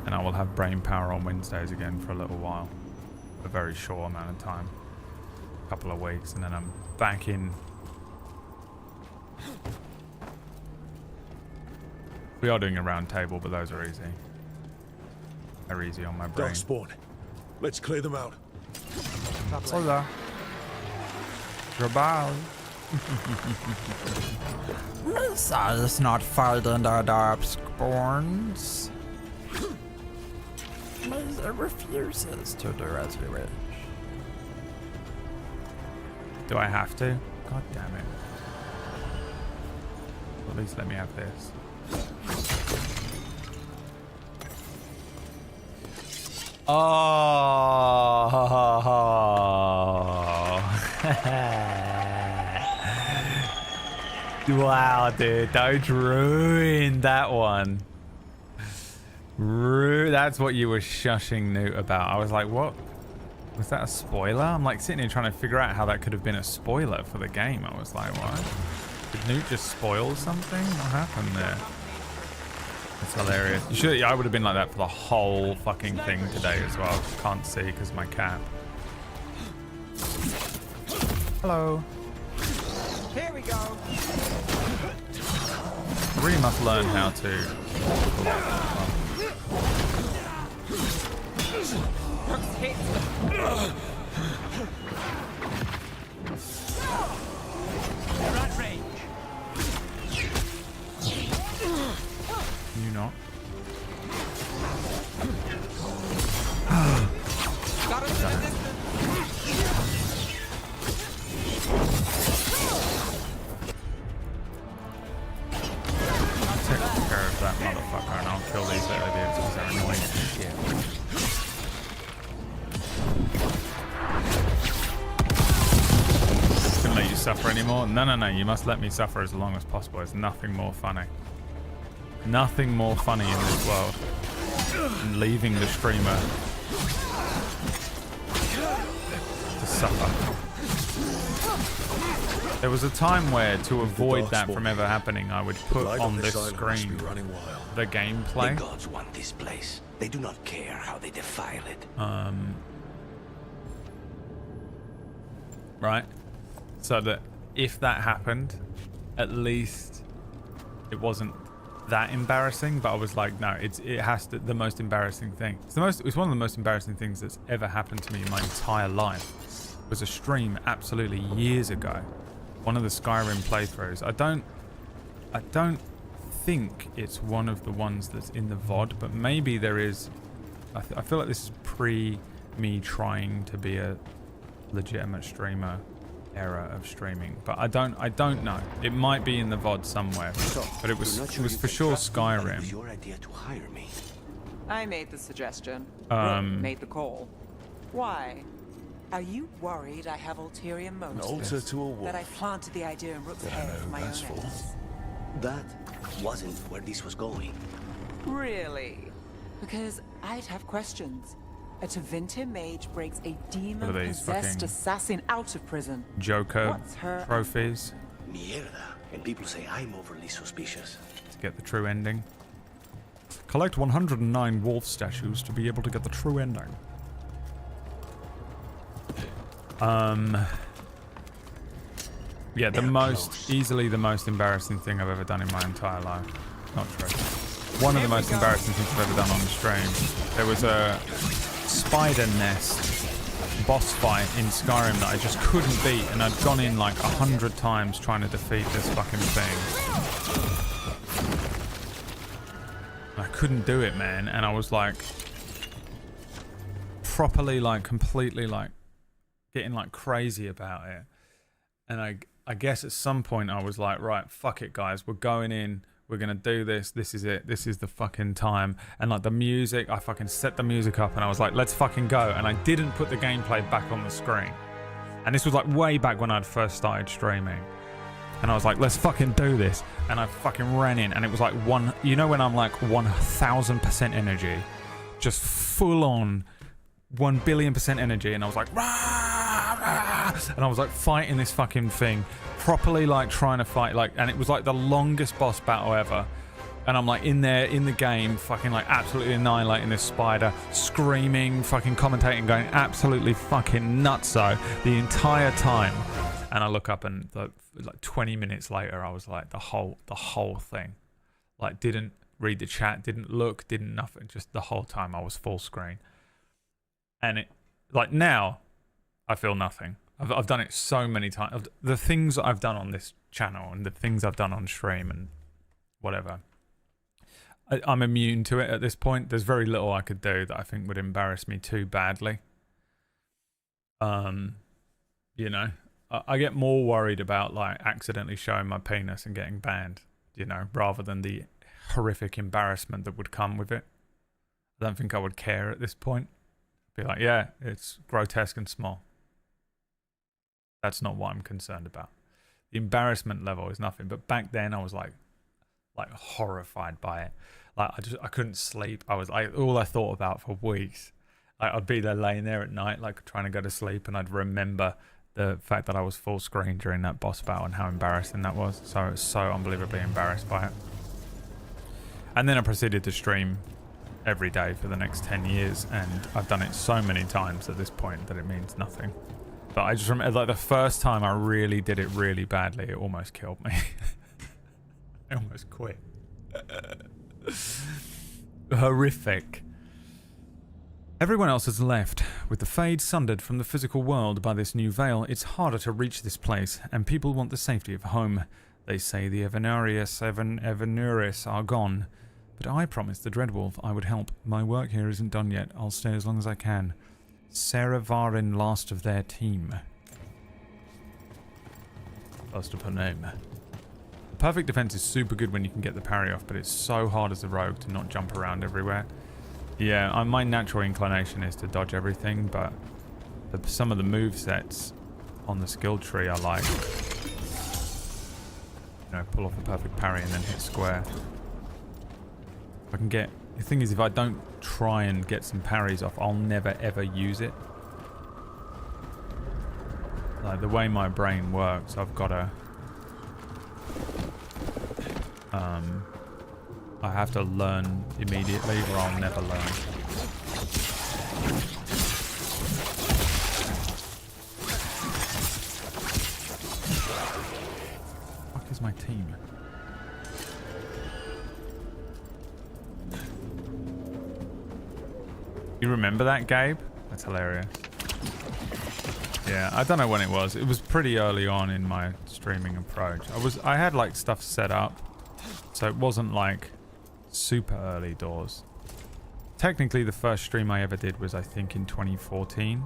And I will have brain power on Wednesdays again for a little while. A very short amount of time. A couple of weeks, and then I'm back in. We are doing a round table, but those are easy. They're easy on my brain. Darkspawn. Let's clear them out. Hola. Goodbye. Misa is not fighting the Darkspawns. Misa refuses to do as we wish. Do I have to? God damn it. At least let me have this. Oh. Wow, dude. Don't ruin that one. That's what you were shushing Newt about. I was like, what? Was that a spoiler? I'm like sitting here trying to figure out how that could have been a spoiler for the game. I was like, what? Did Newt just spoil something? What happened there? That's hilarious. You should. I would have been like that for the whole fucking thing today as well. Can't see because my cat. Hello. Here we go. I really must learn how to block. You not? Take care of that motherfucker and I'll kill these idiots because they're annoying as shit. Couldn't let you suffer anymore? No, you must let me suffer as long as possible. There's nothing more funny. Nothing more funny in this world than leaving the streamer to suffer. There was a time where, to avoid that from ever happening, I would put on this screen the gameplay. The gods want this place. They do not care how they defile it. Right? So that if that happened, at least it wasn't that embarrassing, but I was like, no, it has to, the most embarrassing thing. It's one of the most embarrassing things that's ever happened to me in my entire life. It was a stream absolutely years ago. One of the Skyrim playthroughs. I don't think it's one of the ones that's in the VOD, but maybe there is. I feel like this is pre me trying to be a legitimate streamer era of streaming, but I don't know. It might be in the VOD somewhere, but it was for sure Skyrim. It was your idea to hire me. I made the suggestion. Made the call. Why? Are you worried I have ulterior motives? An altar to a wolf. That I planted the idea in Rook's head for my own ends? That wasn't where this was going. Really? Because I'd have questions. A Tevinter mage breaks a demon-possessed assassin out of prison. Joker What's her trophies. Mierda. And people say I'm overly suspicious. To get the true ending. Collect 109 wolf statues to be able to get the true ending. Yeah, easily the most embarrassing thing I've ever done in my entire life. Not true. One of the most embarrassing things I've ever done on the stream. There was a spider nest boss fight in Skyrim that I just couldn't beat, and I'd gone in like 100 times trying to defeat this fucking thing. I couldn't do it, man, and I was like properly, like completely like getting like crazy about it. And I guess at some point I was like, right, fuck it, guys, we're going in. We're gonna do this. This is it. This is the fucking time. And like the music, I fucking set the music up and I was like, let's fucking go. And I didn't put the gameplay back on the screen. And this was like way back when I'd first started streaming. And I was like, let's fucking do this. And I fucking ran in and it was like you know when I'm like 1000% energy, just full on 1 billion% energy. And I was like, rah, and I was like fighting this fucking thing, properly like trying to fight, like, and it was like the longest boss battle ever. And I'm like in there in the game, fucking like absolutely annihilating this spider, screaming, fucking commentating, going absolutely fucking nutso the entire time. And I look up and like 20 minutes later, I was like the whole thing, like didn't read the chat, didn't look, didn't nothing, just the whole time I was full screen. And it, like now, I feel nothing. I've done it so many times. The things I've done on this channel and the things I've done on stream and whatever, I'm immune to it at this point. There's very little I could do that I think would embarrass me too badly. You know, I get more worried about like accidentally showing my penis and getting banned, you know, rather than the horrific embarrassment that would come with it. I don't think I would care at this point. Be like, yeah, it's grotesque and small. That's not what I'm concerned about. The embarrassment level is nothing. But back then I was like horrified by it. Like I couldn't sleep. I was like, all I thought about for weeks. Like I'd be there laying there at night, like trying to go to sleep, and I'd remember the fact that I was full screen during that boss battle and how embarrassing that was. So I was so unbelievably embarrassed by it. And then I proceeded to stream every day for the next 10 years, and I've done it so many times at this point that it means nothing. But I just remember, like, the first time I really did it really badly, it almost killed me. I almost quit. Horrific. Everyone else has left. With the Fade sundered from the physical world by this new veil, it's harder to reach this place, and people want the safety of home. They say the Evanuris are gone, but I promised the Dreadwolf I would help. My work here isn't done yet. I'll stay as long as I can. Sarah Varin, last of their team. Last of her name. Perfect defense is super good when you can get the parry off, but it's so hard as a rogue to not jump around everywhere. Yeah, my natural inclination is to dodge everything, but some of the movesets on the skill tree are like, you know, pull off a perfect parry and then hit square. I can get, the thing is, if I don't try and get some parries off, I'll never ever use it. Like the way my brain works, I've got to I have to learn immediately or I'll never learn. What the fuck is my team? You remember that, Gabe? That's hilarious. Yeah, I don't know when it was. It was pretty early on in my streaming approach. I had like stuff set up, so it wasn't like super early doors. Technically, the first stream I ever did was, I think, in 2014.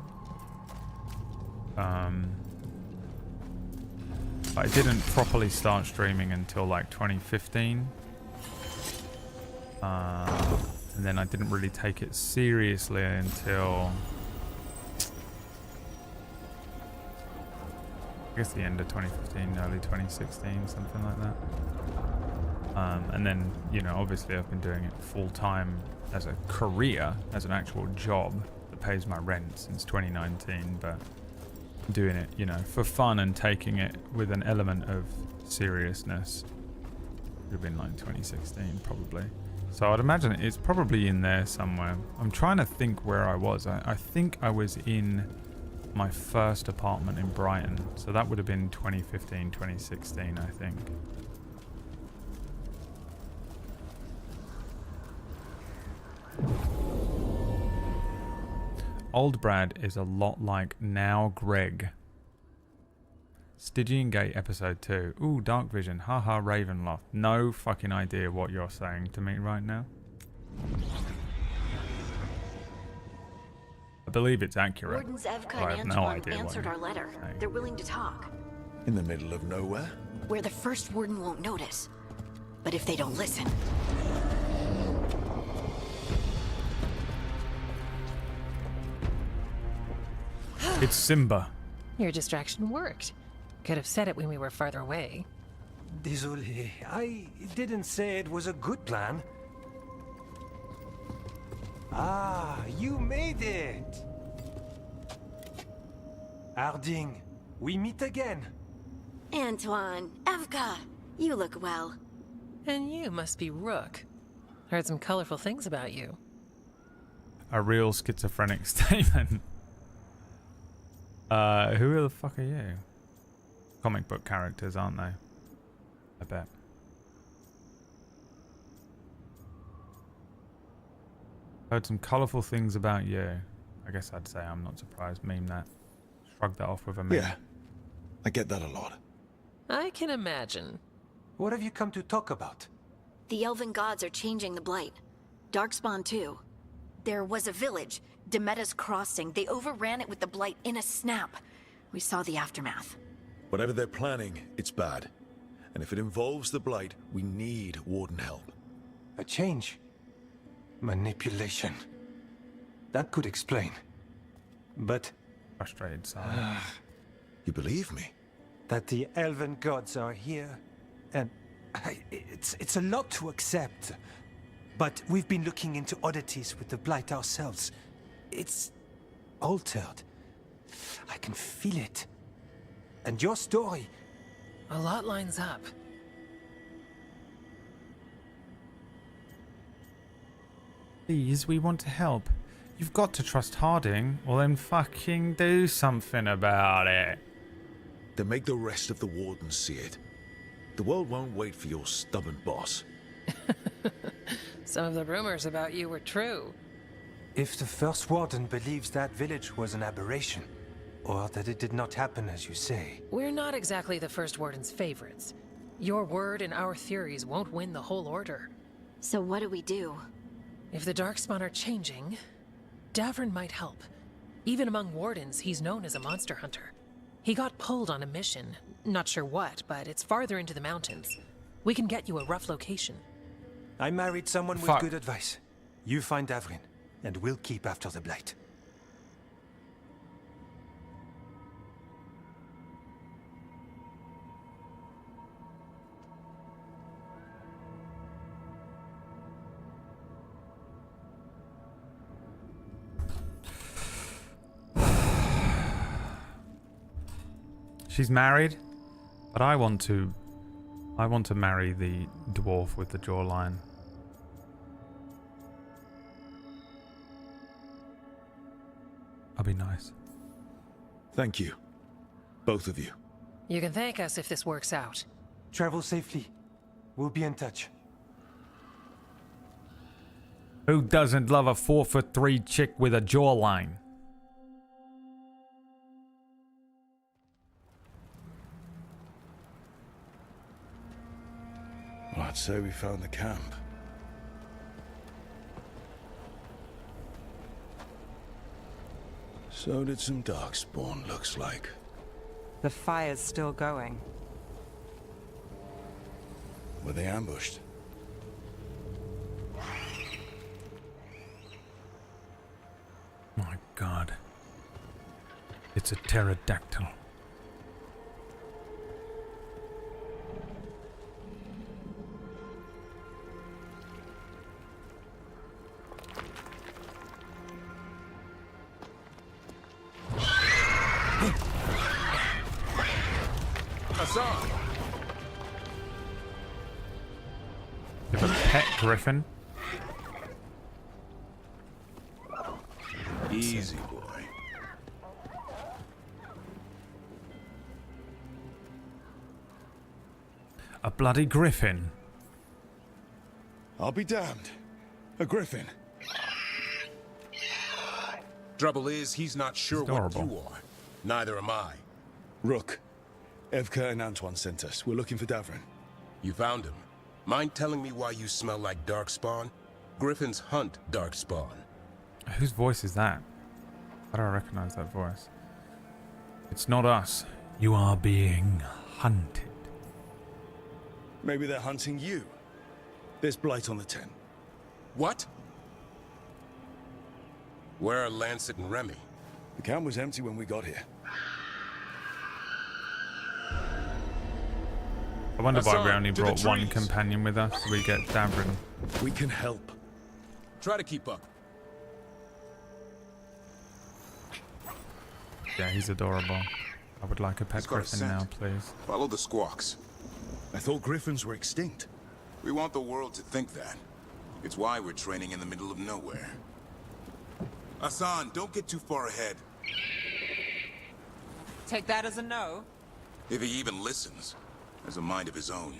I didn't properly start streaming until like 2015. And then I didn't really take it seriously until I guess the end of 2015, early 2016, something like that. And then, you know, obviously I've been doing it full time as a career, as an actual job that pays my rent since 2019, but I'm doing it, you know, for fun and taking it with an element of seriousness. Would have been like 2016 probably. So I'd imagine it's probably in there somewhere. I'm trying to think where I was. I think I was in my first apartment in Brighton. So that would have been 2015, 2016, I think. Old Brad is a lot like Now Greg. Stygian Gate episode 2. Ooh, Dark Vision. Haha, Ravenloft. No fucking idea what you're saying to me right now. I believe it's accurate. Warden Zevka I have and no Antoine idea what answered you're our letter. saying. They're willing to talk. In the middle of nowhere? Where the first warden won't notice. But if they don't listen... It's Simba. Your distraction worked. Could have said it when we were farther away. Désolé, I didn't say it was a good plan. Ah, you made it! Harding, we meet again. Antoine, Evka, you look well. And you must be Rook. Heard some colorful things about you. A real schizophrenic statement. Who the fuck are you? Comic book characters, aren't they? I bet. Heard some colourful things about you. I guess I'd say I'm not surprised. Meme that. Shrug that off with a meme. Yeah, I get that a lot. I can imagine. What have you come to talk about? The elven gods are changing the blight. Darkspawn too. There was a village, Demetta's Crossing. They overran it with the blight in a snap. We saw the aftermath. Whatever they're planning, it's bad. And if it involves the Blight, we need Warden help. A change? Manipulation. That could explain. But... Frustrated silence. You believe me? That the elven gods are here, and... It's a lot to accept. But we've been looking into oddities with the Blight ourselves. It's... altered. I can feel it. And your story... A lot lines up. Please, we want to help. You've got to trust Harding, or then fucking do something about it. Then make the rest of the Wardens see it. The world won't wait for your stubborn boss. Some of the rumors about you were true. If the First Warden believes that village was an aberration, or that it did not happen as you say... We're not exactly the First Warden's favorites. Your word and our theories won't win the whole order. So what do we do? If the Darkspawn are changing, Davrin might help. Even among Wardens, he's known as a monster hunter. He got pulled on a mission. Not sure what, but it's farther into the mountains. We can get you a rough location. I married someone with good advice. You find Davrin, and we'll keep after the Blight. She's married, but I want to marry the dwarf with the jawline. I'll be nice. Thank you. Both of you. You can thank us if this works out. Travel safely. We'll be in touch. Who doesn't love a 4'3" chick with a jawline? Well, I'd say we found the camp. So did some Darkspawn, looks like. The fire's still going. Were they ambushed? My God. It's a pterodactyl. You have a pet griffin? Easy, boy. A bloody griffin? I'll be damned. A griffin. Trouble is, he's not sure what you are. Neither am I. Rook, Evka and Antoine sent us. We're looking for Davrin. You found him. Mind telling me why you smell like Darkspawn? Griffins hunt Darkspawn. Whose voice is that? How do I recognize that voice? It's not us. You are being hunted. Maybe they're hunting you. There's Blight on the 10. What? Where are Lancet and Remy? The camp was empty when we got here. I wonder why we only brought one companion with us. We get Davrin. We can help. Try to keep up. Yeah, he's adorable. I would like a pet He's got a griffin scent. now, please. Follow the squawks. I thought griffins were extinct. We want the world to think that. It's why we're training in the middle of nowhere. Hassan, don't get too far ahead. Take that as a no. If he even listens, has a mind of his own.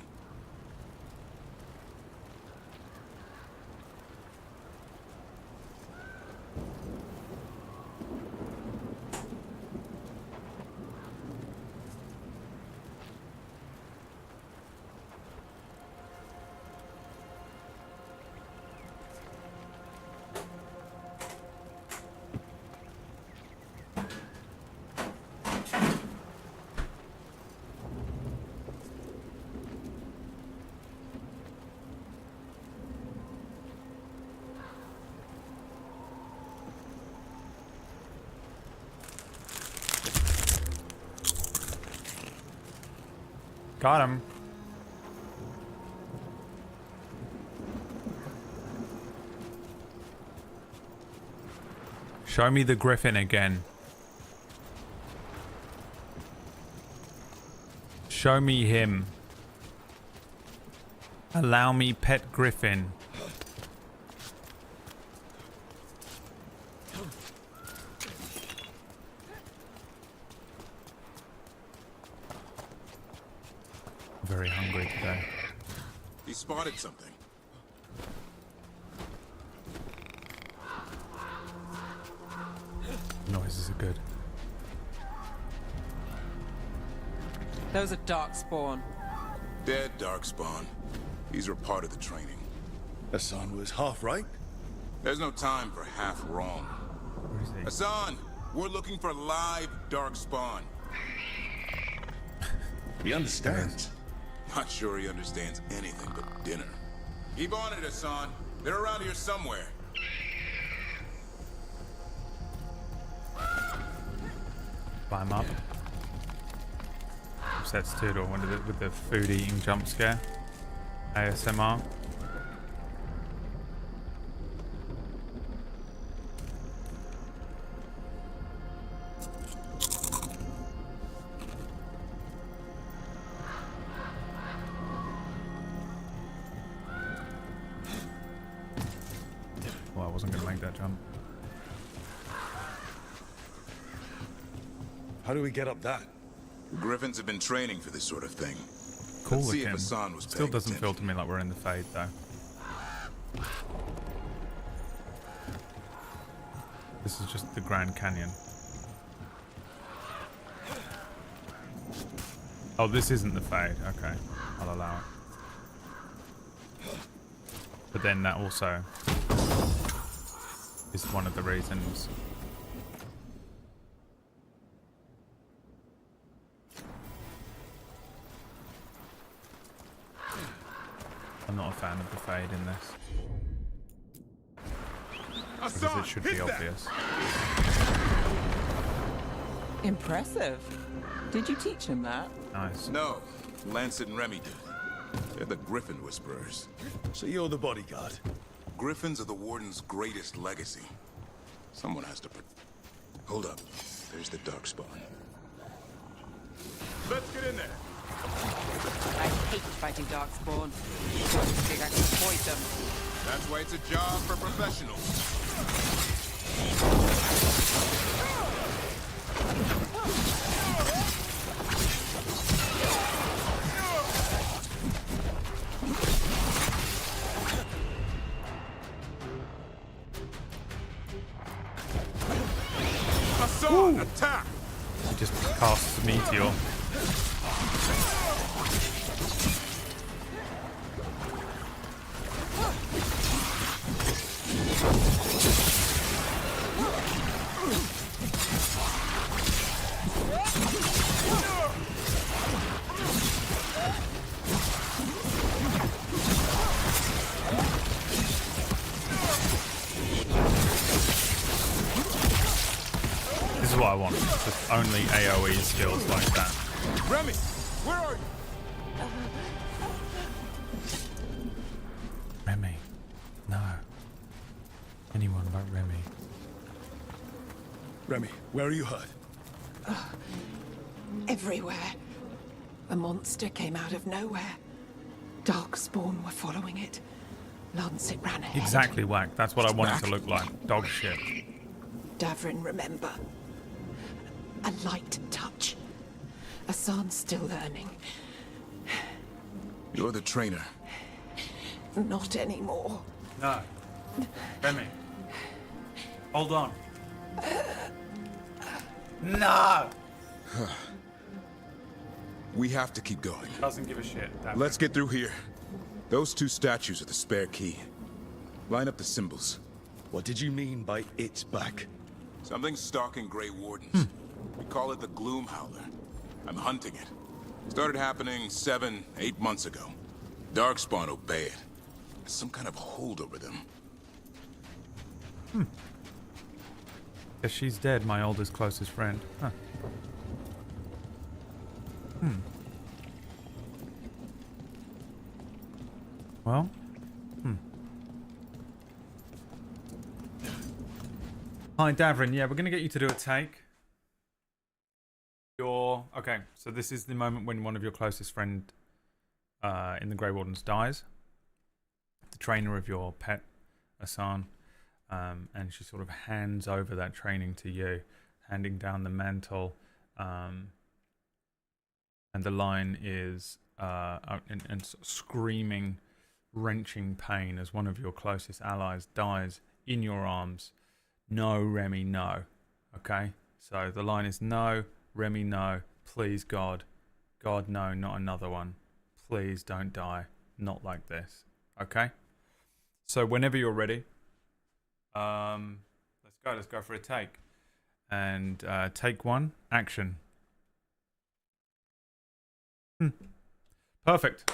Got him. Show me the griffin again. Show me him. Allow me pet griffin. Very hungry today. He spotted something. Noises are good. Those are Darkspawn. Dead Darkspawn. These were part of the training. Hassan was half right. There's no time for half wrong. Where is he? Hassan, we're looking for live Darkspawn. He understands. Not sure he understands anything but dinner. Keep on it, Hassan. They're around here somewhere. Climb up. Sets to it or with the food eating jump scare. ASMR. Well, I wasn't going to make that jump. How do we get up that? Griffins have been training for this sort of thing. Cool Let's see if looking. Hassan was Still paying doesn't attention. feel to me like we're in the Fade though. This is just the Grand Canyon. Oh, this isn't the Fade. Okay, I'll allow it. But then that also is one of the reasons. I'm not a fan of the Fade in this. Because it should be obvious. Impressive. Did you teach him that? Nice. No, Lancet and Remy did. They're the Griffin Whisperers. So you're the bodyguard? Griffins are the Warden's greatest legacy. Someone has to... Hold up. There's the Darkspawn. Let's get in there. I hate fighting Darkspawn. I think I can avoid them. That's why it's a job for professionals. Hassan, attack! He just casts a meteor. This is what I want. Just only AoE skills like that. Remy, where are you? Remy. No. Anyone but Remy. Remy, where are you hurt? Everywhere. A monster came out of nowhere. Darkspawn were following it. Lancet ran ahead. Exactly, Whack. That's what I want it to look like. Dog shit. Davrin, remember. A light touch. Hassan's still learning. You're the trainer. Not anymore. No. Remy. Hold on. No! We have to keep going. Doesn't give a shit. Let's get through here. Those two statues are the spare key. Line up the symbols. What did you mean by it's back? Something's stalking Grey Wardens. We call it the Gloom Howler. I'm hunting it. Started happening 7, 8 months ago. Darkspawn obey it. There's some kind of hold over them. Guess she's dead, my oldest, closest friend. Huh. Well. Hi, Davrin. Yeah, we're going to get you to do a take. Okay, so this is the moment when one of your closest friend in the Grey Wardens dies. The trainer of your pet, Hassan. And she sort of hands over that training to you, handing down the mantle. And the line is in sort of screaming, wrenching pain as one of your closest allies dies in your arms. No, Remy, no. Okay? So the line is no, Remy, no. Please, God. God, no, not another one. Please don't die. Not like this. Okay? So whenever you're ready, let's go for a take. And take one, action. Perfect.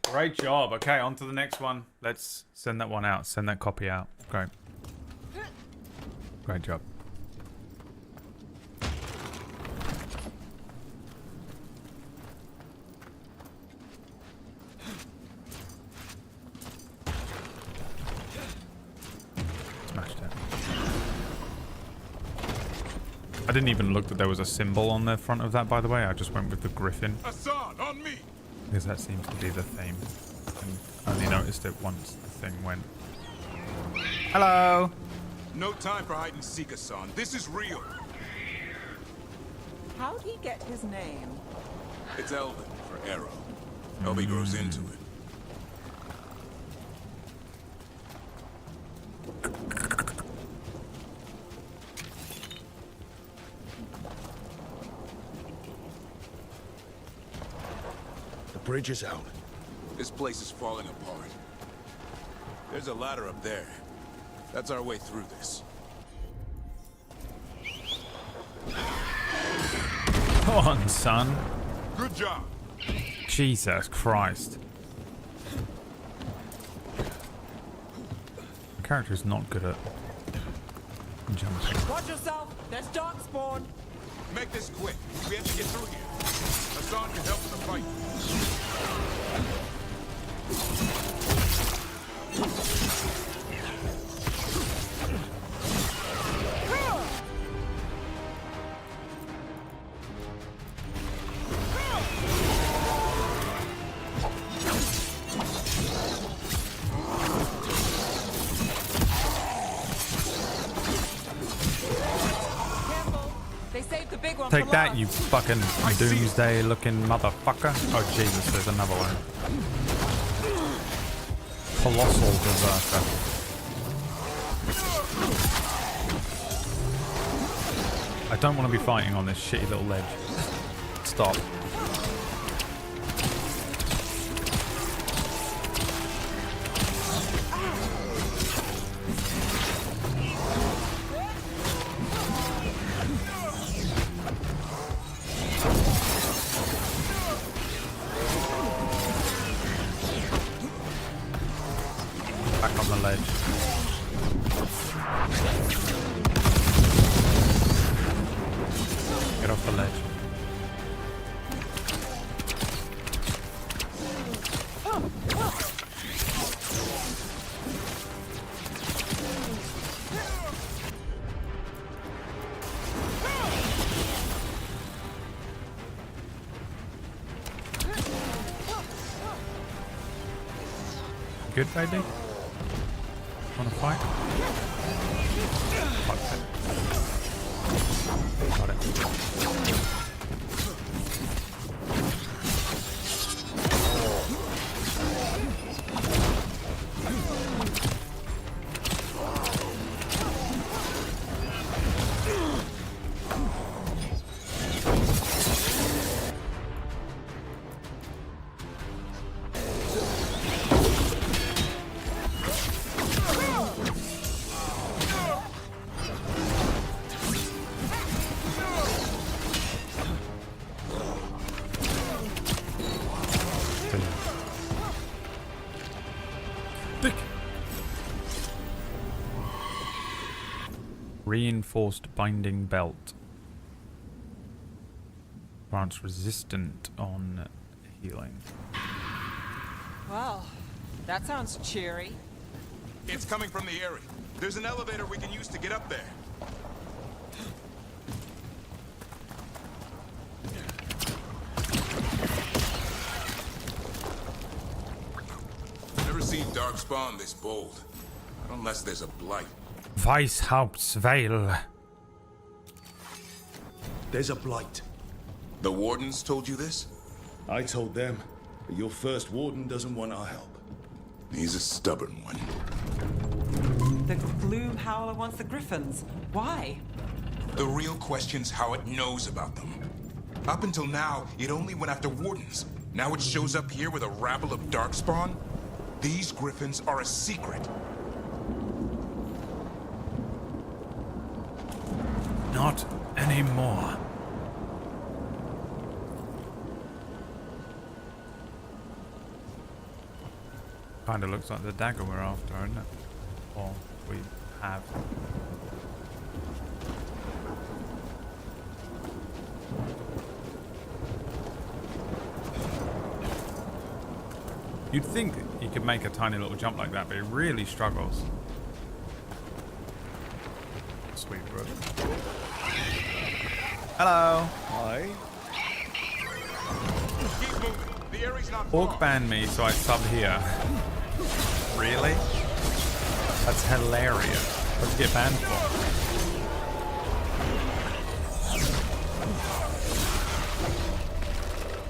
Great job. Okay, on to the next one. Let's send that one out. Send that copy out. Great. Great job. Smashed it. I didn't even look that there was a symbol on the front of that, by the way. I just went with the griffin. Hassan, on me! Because that seems to be the theme. And I only noticed it once the thing went. Hello! No time for hide and seek, Hassan. This is real. How'd he get his name? It's Elven for arrow. Hope he grows into it. The bridge is out. This place is falling apart. There's a ladder up there. That's our way through this. Come on, son. Good job. Jesus Christ. The character's not good at jumping. Watch yourself! There's Darkspawn! Make this quick. We have to get through here. Hassan can help in the fight. Take that, you fucking doomsday looking motherfucker. Oh Jesus, there's another one. Colossal berserker. I don't want to be fighting on this shitty little ledge. Stop. Back on the ledge. Get off the ledge. good, baby? Wanna fight? Fuck it. Got it. Reinforced binding belt. Grants resistant on healing. Well, that sounds cheery. It's coming from the area. There's an elevator we can use to get up there. Never seen Darkspawn this bold. Not unless there's a blight. Weishauptsveil. There's a blight. The wardens told you this? I told them, but your first warden doesn't want our help. He's a stubborn one. The Gloom Howler wants the Griffins. Why? The real question's how it knows about them. Up until now, it only went after wardens. Now it shows up here with a rabble of Darkspawn? These Griffins are a secret. Not anymore. Kinda looks like the dagger we're after, isn't it? Or we have. You'd think he could make a tiny little jump like that, but he really struggles. Sweet bro. Hello. Hi. Keep moving. The area's not Orc banned me, so I sub here. Really? That's hilarious. What'd you get banned for?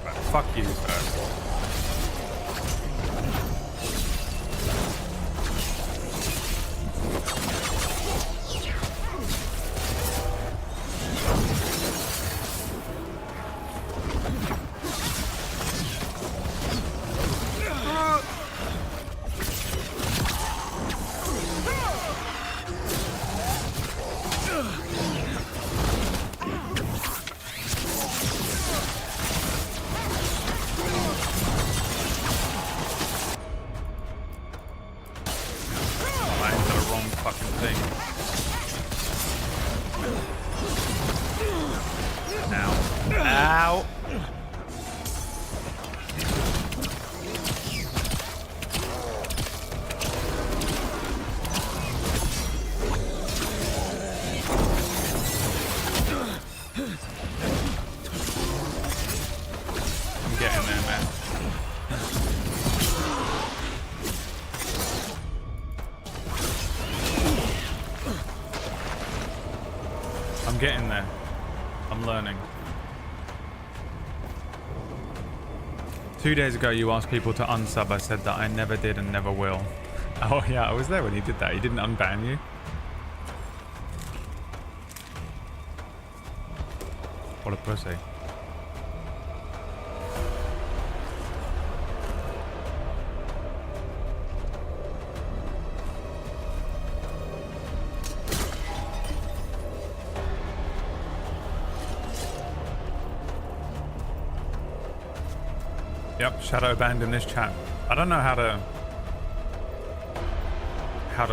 Right, fuck you first. Getting there. I'm learning. 2 days ago you asked people to unsub. I said that I never did and never will. Oh yeah, I was there when he did that. He didn't unban you. What a pussy. Yep, shadow banned in this chat. I don't know how to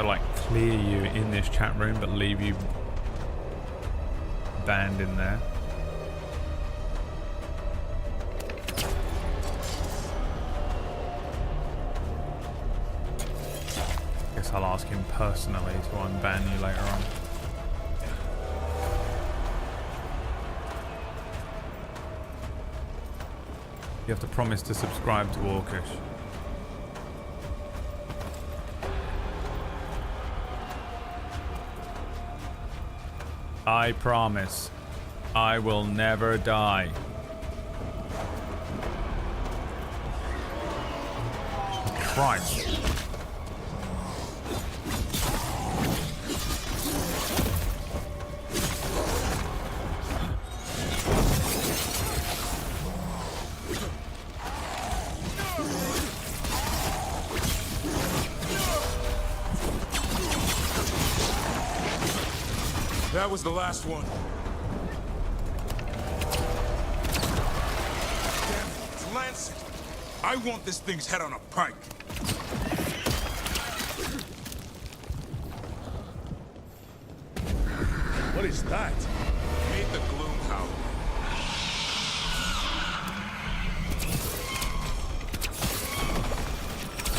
like clear you in this chat room but leave you banned in there. Guess I'll ask him personally to unban you later on. You have to promise to subscribe to Orcish. I promise. I will never die. Christ. That was the last one. Damn it, it's Lancet. I want this thing's head on a pike. What is that? Made the gloom howl.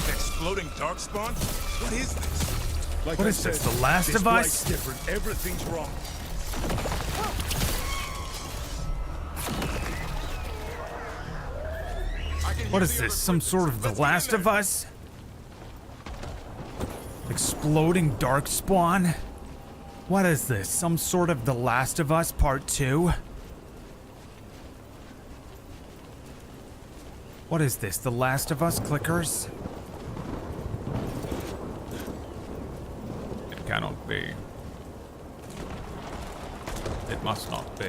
Exploding darkspawn? What is this? Like What I is this, said, The Last this of blight's Us? different. Everything's wrong. What is this? Some sort of The Last of Us? Exploding darkspawn? What is this? Some sort of The Last of Us Part 2? What is this? The Last of Us clickers? It cannot be. It must not be.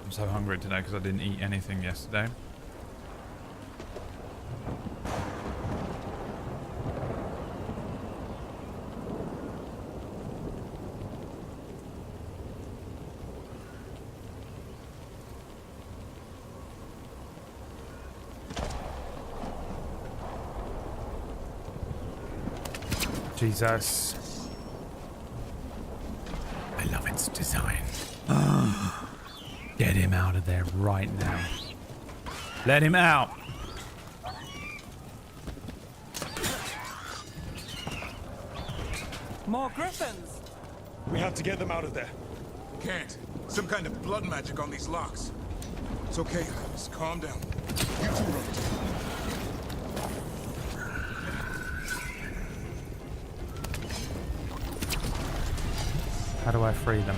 I'm so hungry today because I didn't eat anything yesterday. Jesus. I love its design. Get him out of there right now. Let him out. More griffins! We have to get them out of there. Can't. Some kind of blood magic on these locks. It's okay, just calm down. You two rotate. How do I free them?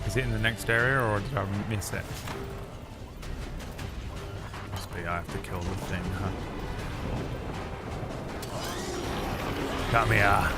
Is it in the next area or did I miss it? Must be I have to kill the thing, huh? Come here.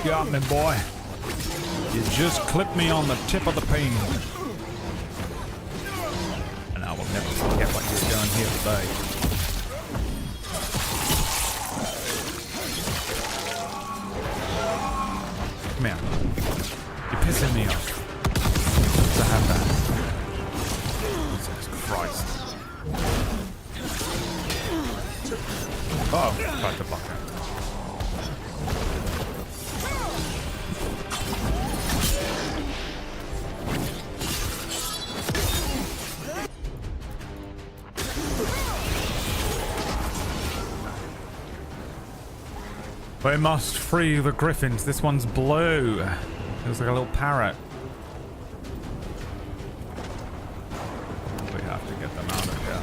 Got me, boy. You just clipped me on the tip of the peen. And I will never forget what you've done here today. Come here. You're pissing me off. To have that. Jesus Christ. Oh, tried to block out. We must free the griffins. This one's blue. Looks like a little parrot. We have to get them out of here.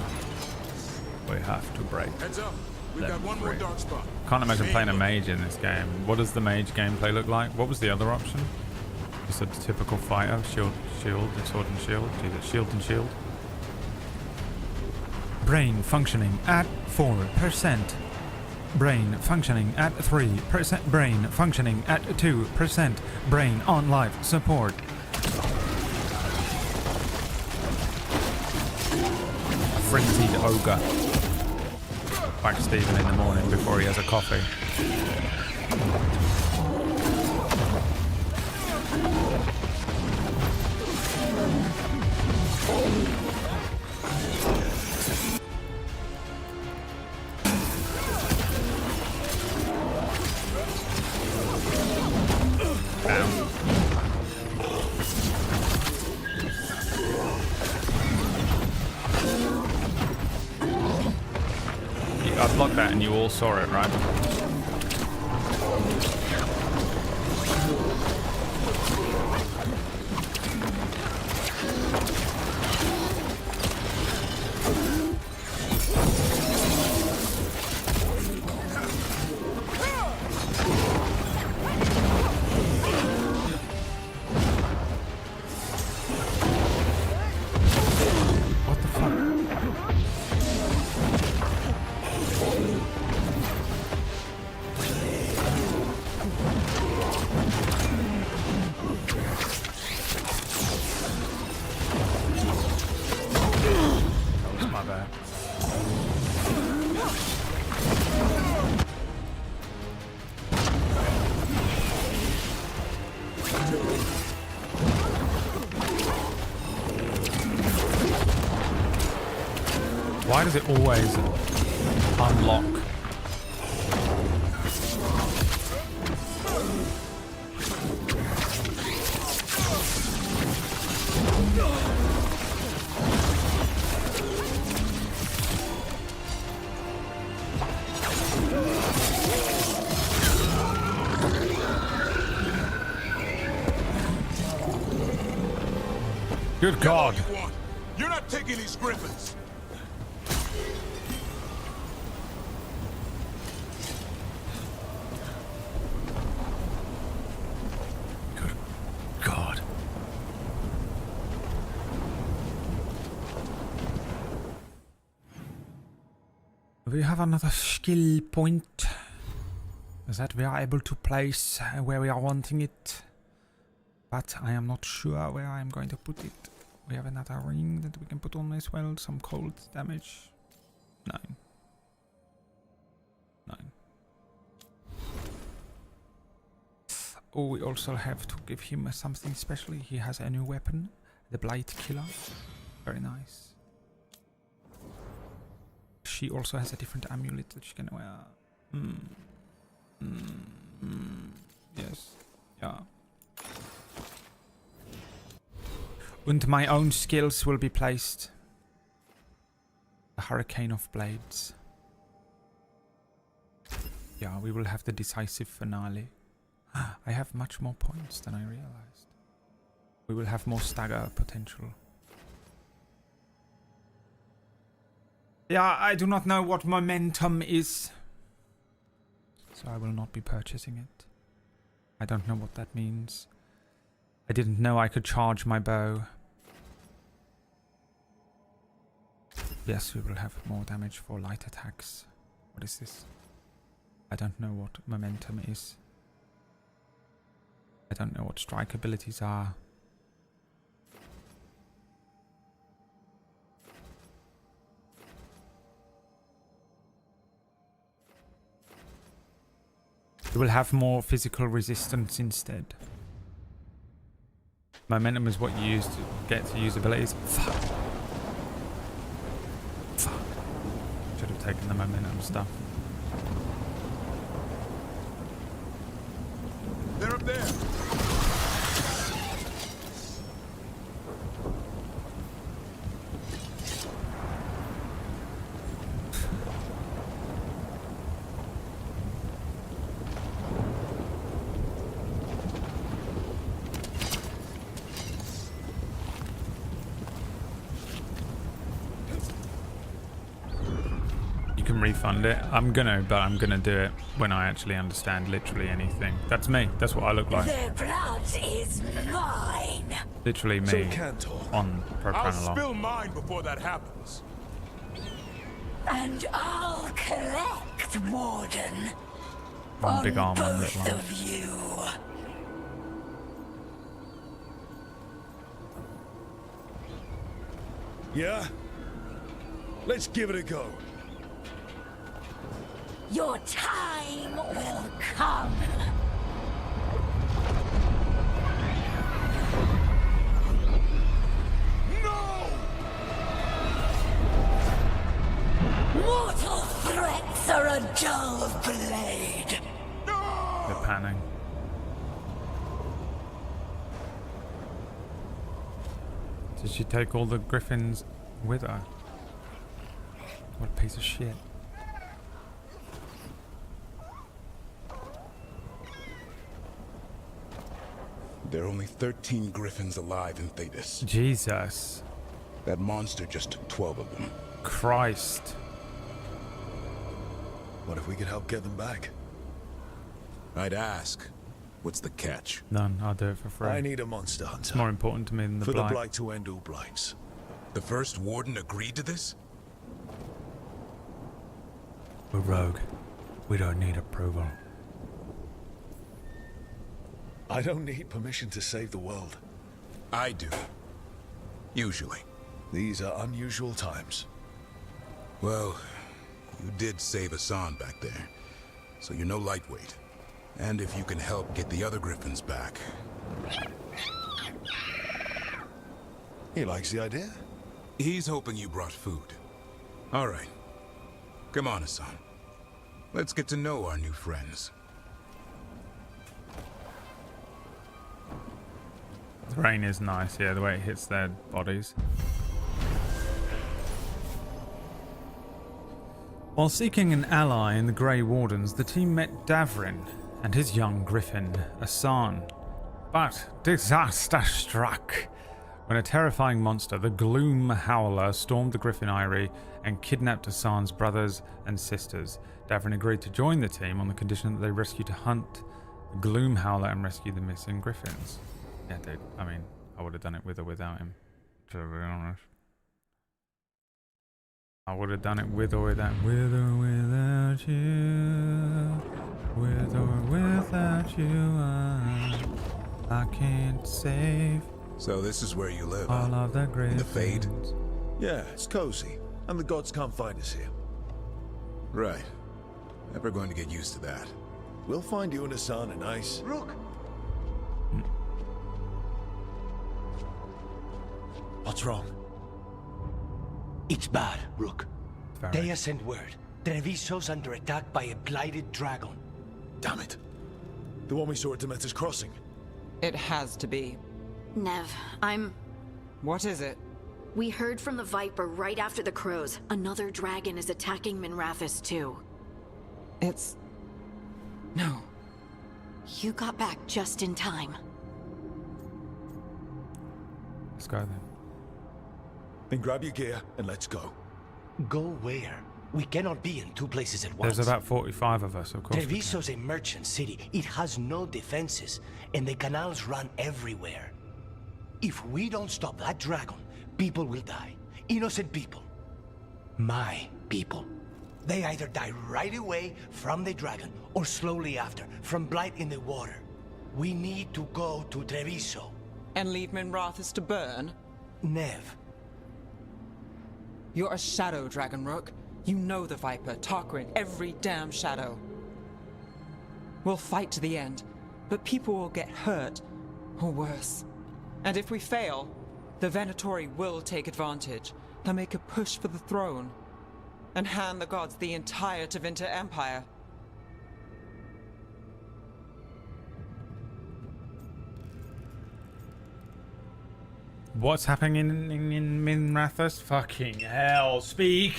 We have to break. Heads up. We've got one more dark spot. Can't imagine playing a mage in this game. What does the mage gameplay look like? What was the other option? Just a typical fighter. Shield, sword and shield. Jesus, shield and shield. Brain functioning at 4%. brain functioning at 3%, brain functioning at 2%, brain on life support. Frenzied ogre. Whack Stephen in the morning before he has a coffee. I blocked that and you all saw it, right? Why does it always unlock? Good God. You're not taking these griffins. God. We have another skill point that we are able to place where we are wanting it, but I am not sure where I'm going to put it. We have another ring that we can put on as well. Some cold damage. 9. Oh, we also have to give him something special. He has a new weapon, the Blight Killer. Very nice. She also has a different amulet that she can wear. Yes. Yeah. And my own skills will be placed. The Hurricane of Blades. Yeah, we will have the decisive finale. I have much more points than I realized. We will have more stagger potential. Yeah, I do not know what momentum is, so I will not be purchasing it. I don't know what that means. I didn't know I could charge my bow. Yes, we will have more damage for light attacks. What is this? I don't know what momentum is. I don't know what strike abilities are. We will have more physical resistance instead. Momentum is what you use to get to use abilities. Fuck. Fuck. Should have taken the momentum stuff. They're up there. Refund it. I'm gonna do it when I actually understand literally anything. That's me. That's what I look like. Their blood is mine. Literally me on I'll propranolol. spill mine before that happens. And I'll collect last warden. One big arm, one little Both arm. of you. Yeah? Let's give it a go. Your time will come. Mortal threats are a dull blade. They're panning. Did she take all the griffins with her? What a piece of shit. There are only 13 griffins alive in Thetis. Jesus. That monster just took 12 of them. Christ. What if we could help get them back? I'd ask, what's the catch? None. I'll do it for free. I need a monster hunter. It's more important to me than the For blight. the blight to end all blights. The first warden agreed to this? We're rogue. We don't need approval. I don't need permission to save the world. I do. Usually. These are unusual times. Well, you did save Hassan back there, so you're no lightweight. And if you can help get the other griffins back... He likes the idea? He's hoping you brought food. All right. Come on, Hassan. Let's get to know our new friends. The rain is nice, yeah, the way it hits their bodies. While seeking an ally in the Grey Wardens, the team met Davrin and his young griffin, Hassan. But disaster struck when a terrifying monster, the Gloom Howler, stormed the Griffin Eyrie and kidnapped Hassan's brothers and sisters. Davrin agreed to join the team on the condition that they rescue to hunt the Gloom Howler and rescue the missing griffins. Yeah, dude. I mean, I would have done it with or without him, to be honest. I would have done it with or without. With or without you. With or without you, I can't save. So this is where you live, all of the In griffins. the Fade? Yeah, it's cozy. And the gods can't find us here. Right. Never going to get used to that. We'll find you and Hassan a nice... Rook! What's wrong? It's bad, Rook. Very. They have sent word. Treviso's under attack by a blighted dragon. Damn it. The one we saw at Demeter's Crossing. It has to be. Nev, What is it? We heard from the Viper right after the crows. Another dragon is attacking Minrathous too. It's... No. You got back just in time. Let's go then. Then grab your gear and let's go. Go where? We cannot be in two places at once. There's about 45 of us, of course. we can. Treviso's a merchant city. It has no defenses, and the canals run everywhere. If we don't stop that dragon, people will die. Innocent people. My people. They either die right away from the dragon, or slowly after, from blight in the water. We need to go to Treviso. And leave Minrathous to burn? Nev. You're a shadow, Dragon Rook. You know the Viper, Tarquin, every damn shadow. We'll fight to the end, but people will get hurt, or worse. And if we fail, the Venatori will take advantage. They'll make a push for the throne, and hand the gods the entire Tevinter Empire. What's happening in Minrathous? Fucking hell. Speak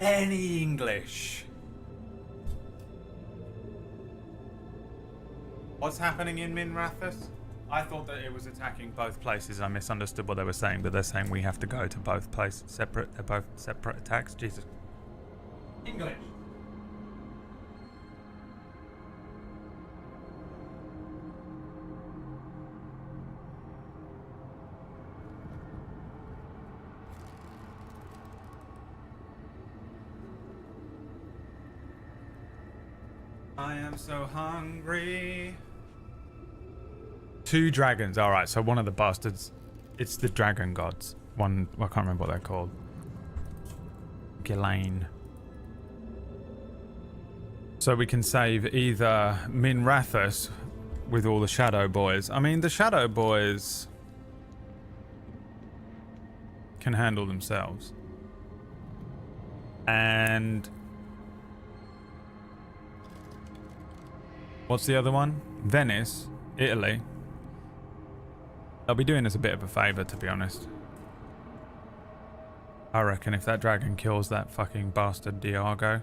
any English. What's happening in Minrathous? I thought that it was attacking both places. I misunderstood what they were saying, but they're saying we have to go to both places separate. They're both separate attacks. Jesus. English. I am so hungry. 2 dragons. All right, so one of the bastards. It's the dragon gods. One, well, I can't remember what they're called. Ghislaine. So we can save either Minrathous with all the Shadow Boys. I mean, the Shadow Boys can handle themselves. And what's the other one? Venice, Italy. They'll be doing us a bit of a favor, to be honest. I reckon if that dragon kills that fucking bastard Diago.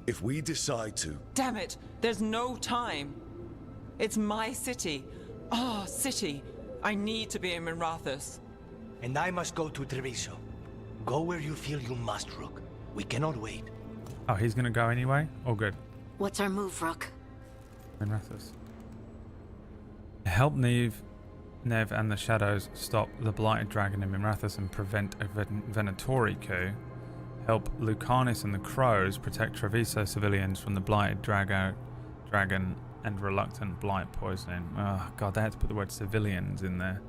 If we decide to... Damn it! There's no time! It's my city. Our city. I need to be in Minrathous. And I must go to Treviso. Go where you feel you must, Rook. We cannot wait. Oh, he's gonna go anyway? All good. What's our move, Rook? Minrathous. Help Nev and the Shadows stop the Blighted Dragon in Minrathous and prevent a Venatori coup. Help Lucanus and the Crows protect Treviso civilians from the Blighted Dragon and reluctant Blight poisoning. Oh god, they had to put the word civilians in there.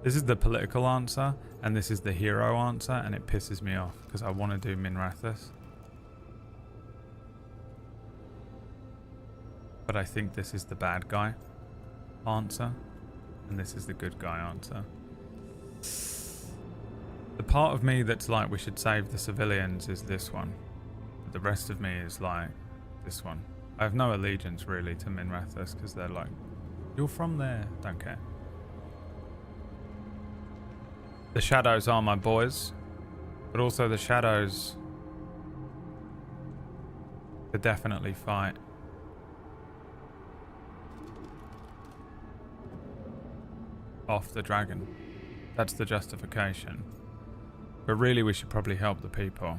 This is the political answer, and this is the hero answer, and it pisses me off, because I want to do Minrathous. But I think this is the bad guy answer, and this is the good guy answer. The part of me that's like, we should save the civilians is this one. But the rest of me is like, this one. I have no allegiance really to Minrathous, because they're like, you're from there, don't care. The Shadows are my boys, but also the Shadows could definitely fight. Off the dragon. That's the justification. But really we should probably help the people.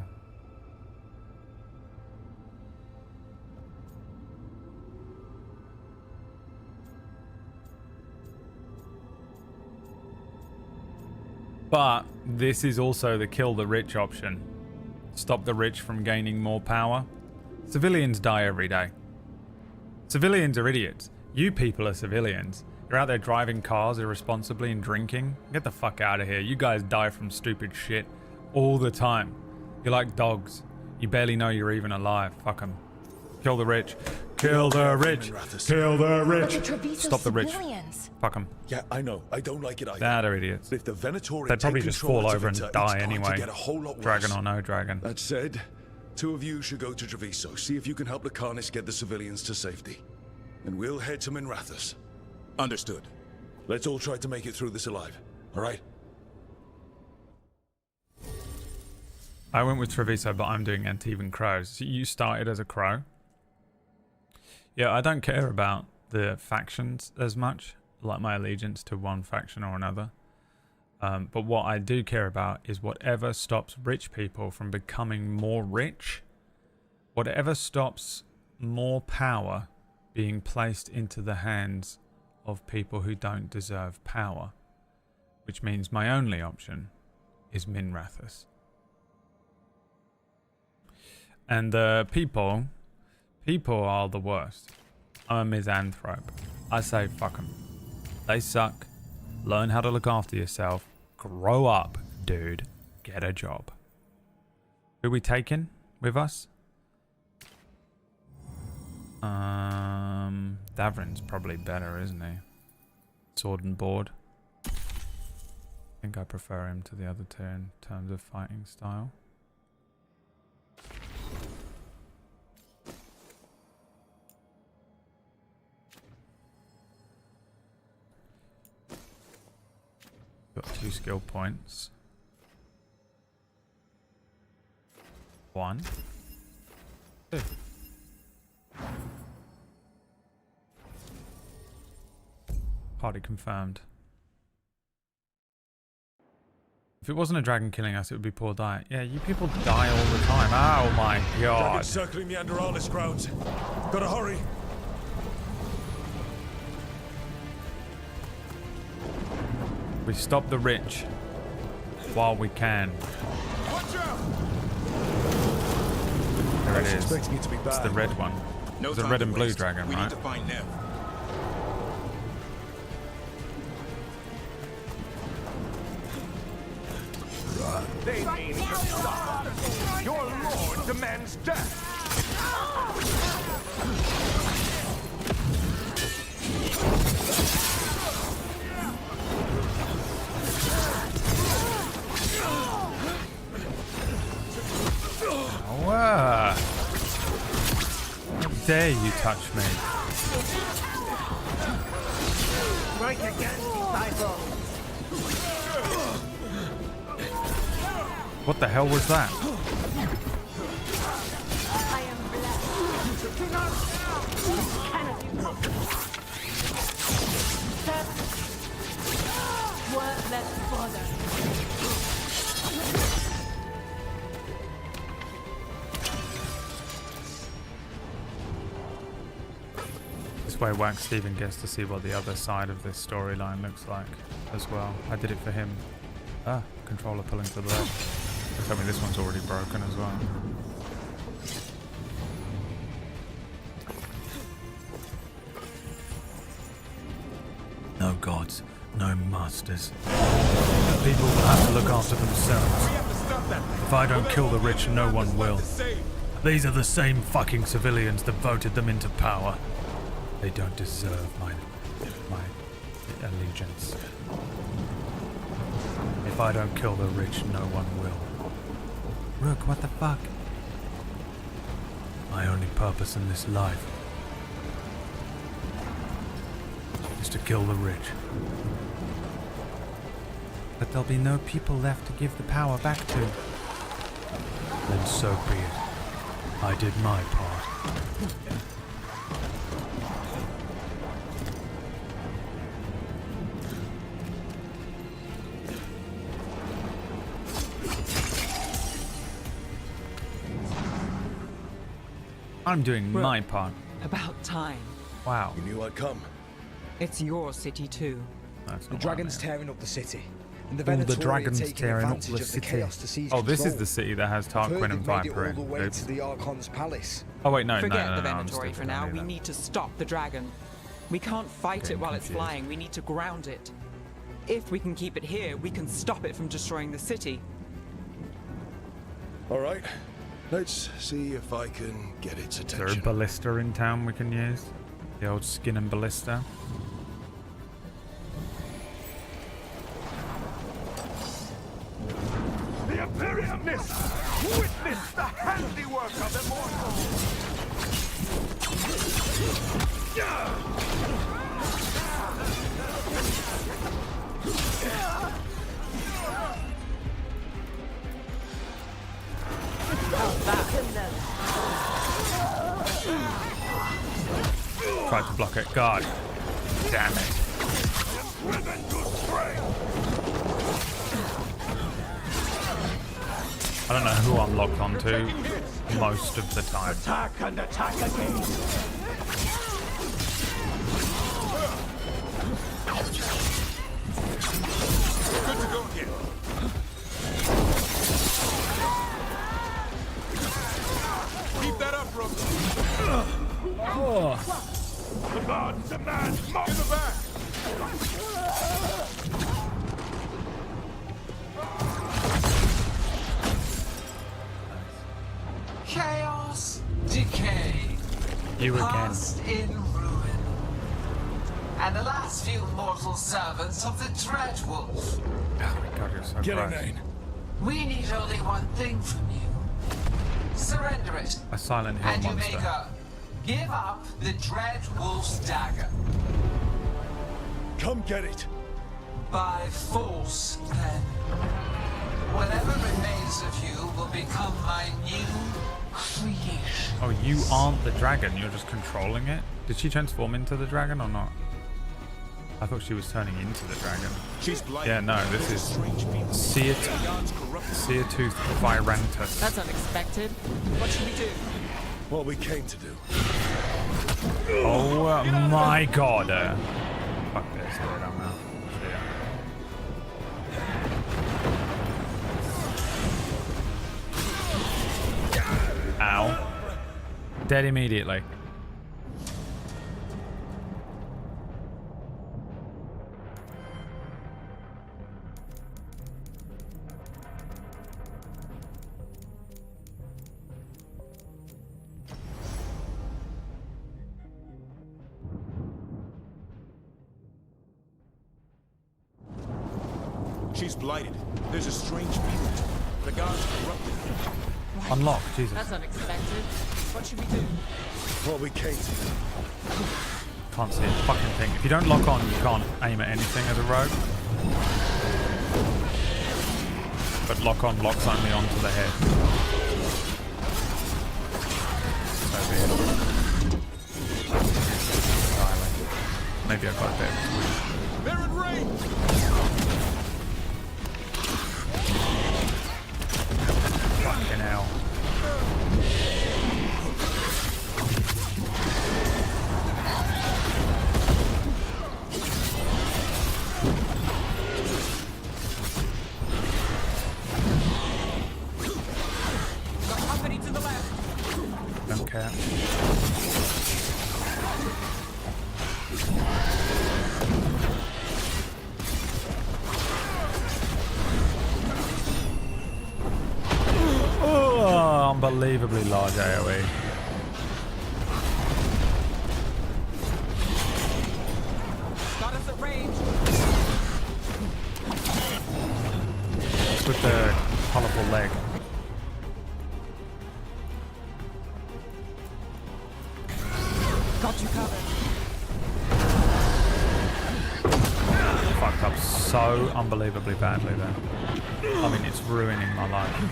But this is also the kill the rich option. Stop the rich from gaining more power. Civilians die every day. Civilians are idiots. You people are civilians. You're out there driving cars irresponsibly and drinking. Get the fuck out of here. You guys die from stupid shit all the time. You're like dogs. You barely know you're even alive. Fuck them. Kill the rich. Kill the rich. Kill the rich. Stop the rich. Fuck them. Yeah, I know. I don't like it either. Nah, they're idiots. If the Venatori they'd probably just fall over and die anyway. Get a whole lot worse. Dragon or no dragon. That said, 2 of you should go to Treviso. See if you can help Lucanus get the civilians to safety. And we'll head to Minrathous. Understood. Let's all try to make it through this alive. All right? I went with Treviso, but I'm doing Antivan Crows. So you started as a crow? Yeah, I don't care about the factions as much, like my allegiance to one faction or another. But what I do care about is whatever stops rich people from becoming more rich, whatever stops more power being placed into the hands of people who don't deserve power, which means my only option is Minrathous. And people are the worst. I'm a misanthrope. I say fuck them. They suck. Learn how to look after yourself. Grow up, dude. Get a job. Who we taking with us? Davrin's probably better, isn't he? Sword and board. I think I prefer him to the other two in terms of fighting style. Got 2 skill points. 1. 2. Party confirmed. If it wasn't a dragon killing us, it would be poor diet. Yeah, you people die all the time. Oh my god. Dragon circling Meanderalis grounds. Gotta hurry. We stop the rich while we can. Watch out! Here it is. expecting it to be It's the bad. red one. No It's a time red to and blue waste. dragon, We right? need to find Nev. They mean to stop. Your lord demands death. Wow. How dare you touch me? Strike again, disciple. What the hell was that? I am blessed. Do not cannot you worthless bother. This way Wax Steven gets to see what the other side of this storyline looks like as well. I did it for him. Ah, controller pulling to the left. Tell me this one's already broken as well. No gods, no masters. People will have to look after themselves. If I don't kill the rich, no one will. These are the same fucking civilians that voted them into power. They don't deserve my allegiance. If I don't kill the rich, no one will. Rook, what the fuck? My only purpose in this life is to kill the rich. But there'll be no people left to give the power back to. Then so be it. I did my part. I'm doing Well, my part. About time. Wow. You knew I'd come. It's your city too. The dragon's tearing up the city. And the Oh, the Venatori are dragon's taking tearing up advantage the of the city. chaos to seize Oh, this is control. the city that has I've heard Tarquin and they've made it Viper all in. the way Oops. to the Archon's palace. Oh wait, no, Forget no, the no, I'm Venatori stupid, for I now. knew We that. need to stop the dragon. We can't fight Getting it while it's confused. flying. We need to ground it. If we can keep it here, we can stop it from destroying the city. All right. Let's see if I can get its Is there a attention. ballista in town we can use? The old skin and ballista. The Imperium witness the handiwork of Tried to block it. God damn it. I don't know who I'm locked onto most of the time. Attack and attack again. Good to go again. Keep that up, Rook. Oh. The gods demand more. In the back. Chaos, decay, You again. past in ruin, and the last few mortal servants of the Dreadwolf. Oh my god, you're so gross. We need only one thing from you. Surrender it, A Silent Hill and you monster. may go. Give up the Dreadwolf's dagger. Come get it. By force, then. Whatever remains of you will become my new creation. Oh, you aren't the dragon, you're just controlling it? Did she transform into the dragon or not? I thought she was turning into the dragon. She's blind. Yeah, no, this is Seatooth Virantus. That's unexpected. What should we do? What we came to do. Oh my god. Fuck this, dude, I'm out. Ow. dead immediately. She's blighted. There's a strange feeling to her. The gods corrupted her. Unlock, Jesus. That's unexpected. What should we do? Well, we can't. Can't see a fucking thing. If you don't lock on, you can't aim at anything as a rogue. But lock on locks only onto the head. So weird. Maybe I got a bit. They're in range! Fucking hell. Got company to the left. Don't care. Oh, unbelievably large AoE. Got us at range. With the colourful leg. Got you covered. Fucked up so unbelievably badly there. I mean, it's ruining my life.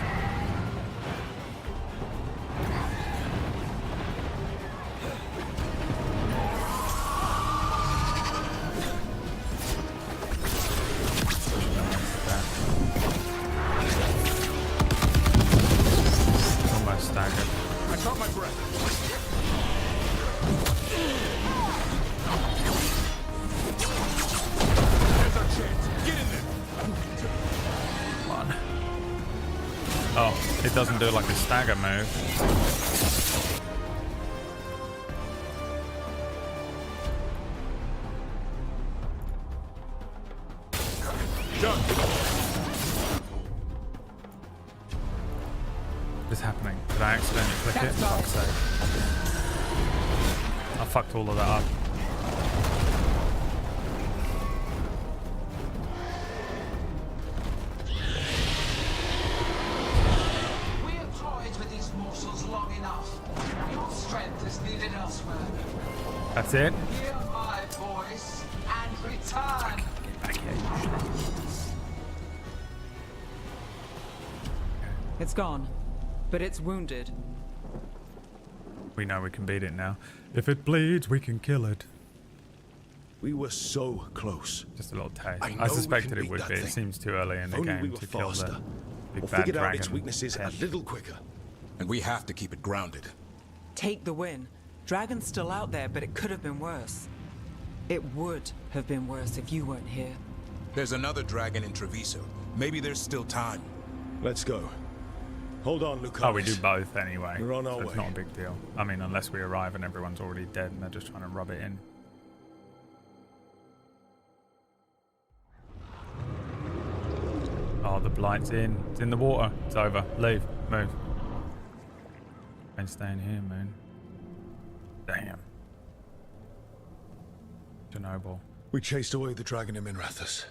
Almost staggered. I caught my breath. There's our chance. Get in there. Come on. Oh, it doesn't do like a stagger move. Done. What is happening? Did I accidentally click it? Fuck's sake. I fucked all of that up. We have toyed with these morsels long enough. Your strength is needed elsewhere. That's it? Hear my voice and return. Get back here, you shit. It's gone, but it's wounded. We know we can beat it now. If it bleeds, we can kill it. We were so close. Just a little taste. I know I we suspected can it beat would that be. It thing. seems too early in If the only game we were to kill faster. the big Or bad figured out its dragon weaknesses head. a little quicker. And we have to keep it grounded. Take the win. Dragon's still out there, but it could have been worse. It would have been worse if you weren't here. There's another dragon in Treviso. Maybe there's still time. Let's go. Hold on, Lucas. Oh, we do both anyway. We're on our so it's way. not a big deal. I mean, unless we arrive and everyone's already dead and they're just trying to rub it in. Oh, the blight's in. It's in the water. It's over. Leave. Move. Ain't staying here, man. Damn. Chernobyl. We chased away the dragon in Minrathus.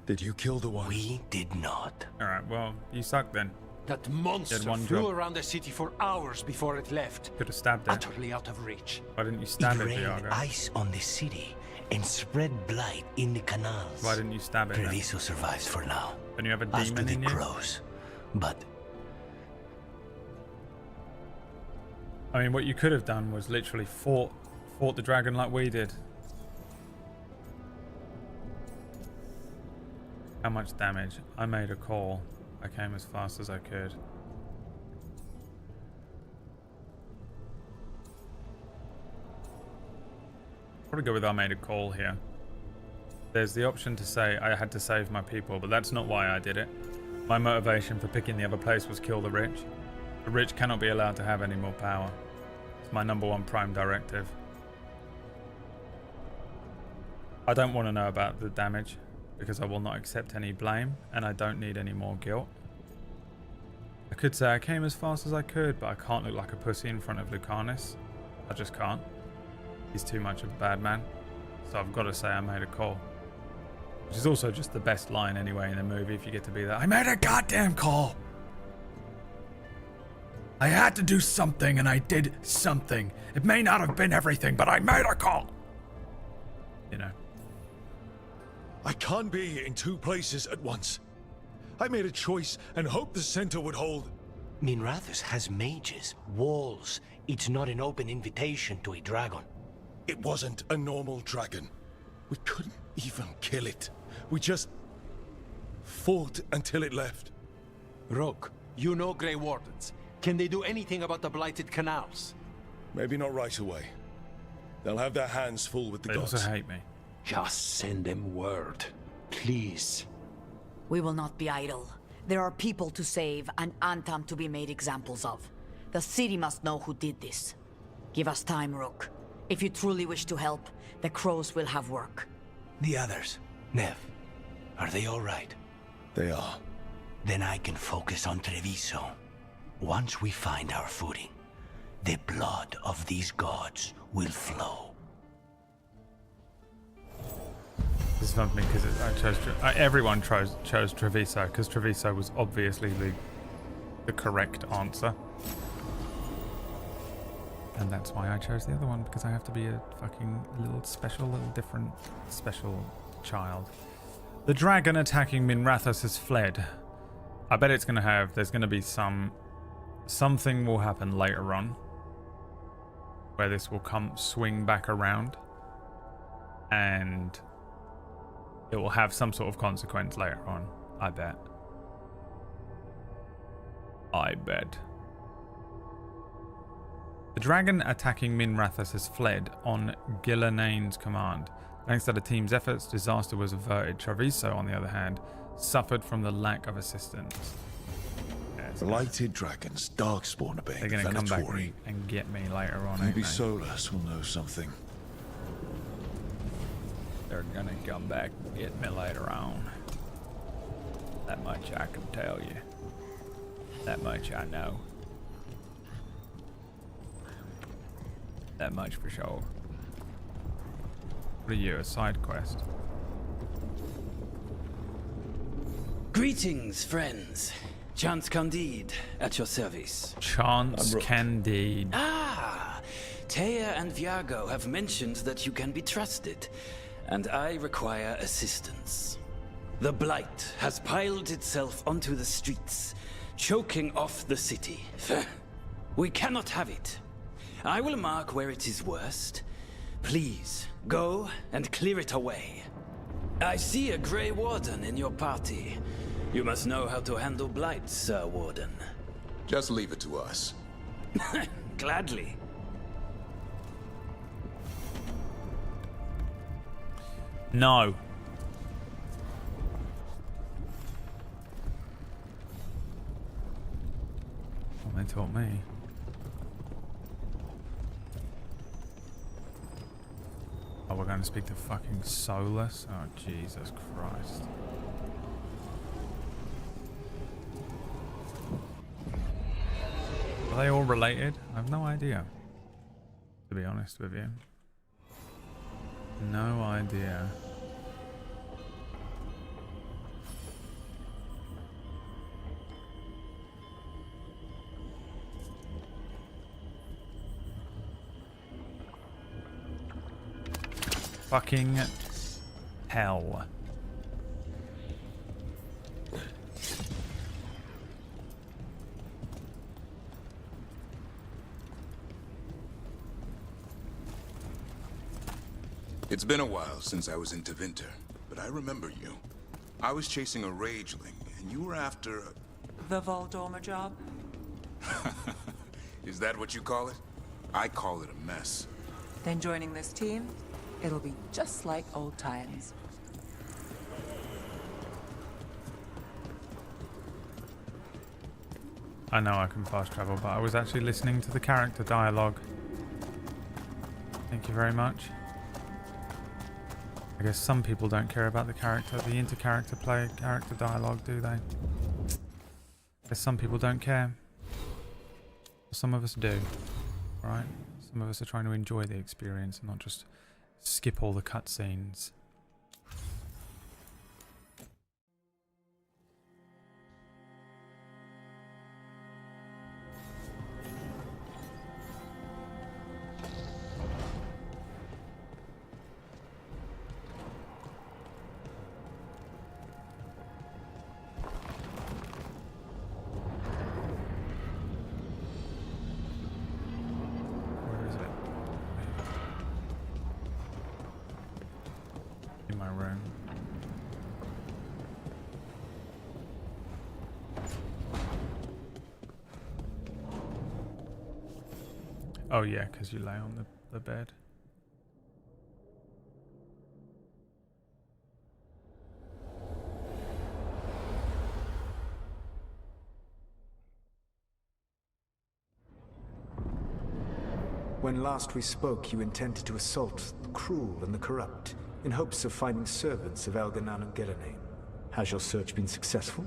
Did you kill the one? We did not. Alright, well, you suck then. That You monster had one flew job. around the city for hours before it left. Could have stabbed it. Utterly out of reach. Why didn't you stab It it, rained Viago? ice on the city and spread blight in the canals. Why didn't you stab it then? Treviso survives for now. Don't you have a As do demon the in you? crows. But I mean, what you could have done was literally fought the dragon like we did. How much damage? I made a call. I came as fast as I could. Probably go with I made a call here. There's the option to say I had to save my people, but that's not why I did it. My motivation for picking the other place was kill the rich. The rich cannot be allowed to have any more power. It's my #1 prime directive. I don't want to know about the damage because I will not accept any blame and I don't need any more guilt. I could say I came as fast as I could, but I can't look like a pussy in front of Lucanus. I just can't. He's too much of a bad man. So I've got to say I made a call. Which is also just the best line anyway in the movie if you get to be that. I made a goddamn call! I had to do something and I did something. It may not have been everything, but I made a call! You know. I can't be in two places at once. I made a choice and hoped the center would hold. Minrathous has mages, walls. It's not an open invitation to a dragon. It wasn't a normal dragon. We couldn't even kill it. We just fought until it left. Rogue, you know Grey Wardens. Can they do anything about the blighted canals? Maybe not right away. They'll have their hands full with the gods. They also hate me. Just send them word, please. We will not be idle. There are people to save and Antam to be made examples of. The city must know who did this. Give us time, Rook. If you truly wish to help, the crows will have work. The others, Nev, are they all right? They are. Then I can focus on Treviso. Once we find our footing, the blood of these gods will flow. This is fun for me because I chose. Everyone chose Treviso because Treviso was obviously the correct answer, and that's why I chose the other one because I have to be a fucking little different special child. The dragon attacking Minrathous has fled. I bet it's gonna have. There's gonna be something will happen later on where this will swing back around, and it will have some sort of consequence later on, I bet. The dragon attacking Minrathous has fled on Gillanane's command. Thanks to the team's efforts, disaster was averted. Treviso, on the other hand, suffered from the lack of assistance. Blighted dragons, darkspawn are being They're going to come back and get me later on. Maybe Solus will know something. They're gonna come back and get me later on. That much I can tell you. That much I know. That much for sure. What are you, a side quest? Greetings, friends. Chance Candide, at your service. Chance Candide. Ah! Taya and Viago have mentioned that you can be trusted, and I require assistance. The Blight has piled itself onto the streets, choking off the city. We cannot have it. I will mark where it is worst. Please, go and clear it away. I see a Grey Warden in your party. You must know how to handle Blight, Sir Warden. Just leave it to us. Gladly. No. Well, they taught me. Oh, we're going to speak to fucking Solus? Oh, Jesus Christ. Are they all related? I have no idea, to be honest with you. No idea. Fucking hell. It's been a while since I was in Tevinter, but I remember you. I was chasing a rageling, and you were after The Voldormer job? Is that what you call it? I call it a mess. Then joining this team, it'll be just like old times. I know I can fast travel, but I was actually listening to the character dialogue. Thank you very much. I guess some people don't care about the inter-character play, character dialogue, do they? I guess some people don't care. Some of us do, right? Some of us are trying to enjoy the experience and not just skip all the cutscenes. Oh yeah, because you lay on the bed. When last we spoke, you intended to assault the cruel and the corrupt, in hopes of finding servants of Elganan and Gillenane. Has your search been successful?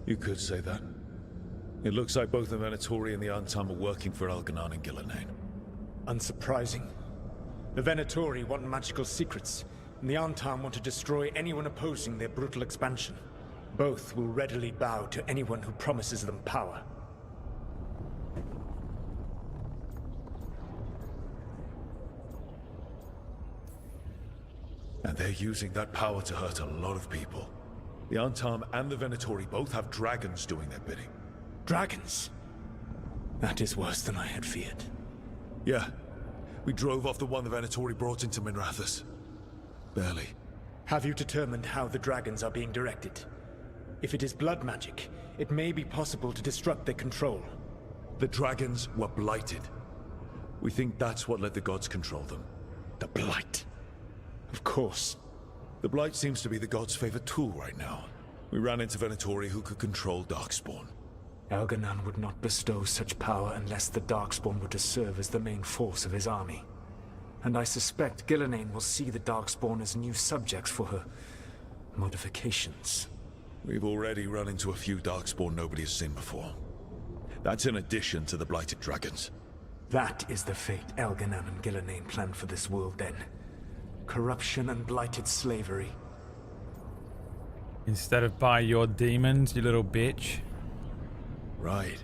You could say that. It looks like both the Venatori and the Antam are working for Elganan and Gillenane. Unsurprising. The Venatori want magical secrets, and the Antam want to destroy anyone opposing their brutal expansion. Both will readily bow to anyone who promises them power. And they're using that power to hurt a lot of people. The Antam and the Venatori both have dragons doing their bidding. Dragons? That is worse than I had feared. Yeah. We drove off the one the Venatori brought into Minrathous. Barely. Have you determined how the dragons are being directed? If it is blood magic, it may be possible to disrupt their control. The dragons were blighted. We think that's what let the gods control them. The blight? Of course. The blight seems to be the gods' favorite tool right now. We ran into Venatori who could control Darkspawn. Elganan would not bestow such power unless the Darkspawn were to serve as the main force of his army. And I suspect Gillenane will see the Darkspawn as new subjects for her modifications. We've already run into a few Darkspawn nobody has seen before. That's in addition to the blighted dragons. That is the fate Elganan and Gillenane planned for this world then. Corruption and blighted slavery. Instead of by your demons, you little bitch. Right.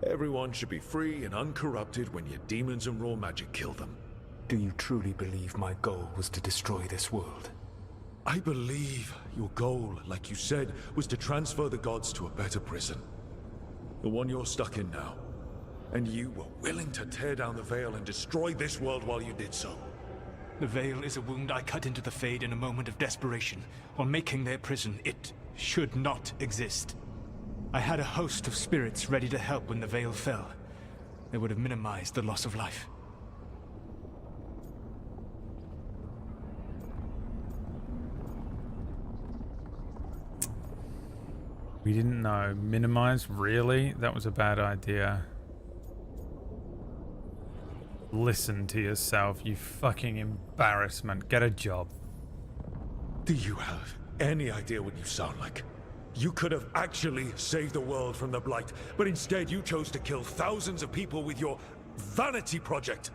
Everyone should be free and uncorrupted when your demons and raw magic kill them. Do you truly believe my goal was to destroy this world? I believe your goal, like you said, was to transfer the gods to a better prison. The one you're stuck in now. And you were willing to tear down the veil and destroy this world while you did so. The veil is a wound I cut into the Fade in a moment of desperation. On making their prison, it should not exist. I had a host of spirits ready to help when the veil fell. They would have minimized the loss of life. We didn't know. Minimize? Really? That was a bad idea. Listen to yourself, you fucking embarrassment. Get a job. Do you have any idea what you sound like? You could have actually saved the world from the Blight, but instead you chose to kill thousands of people with your vanity project.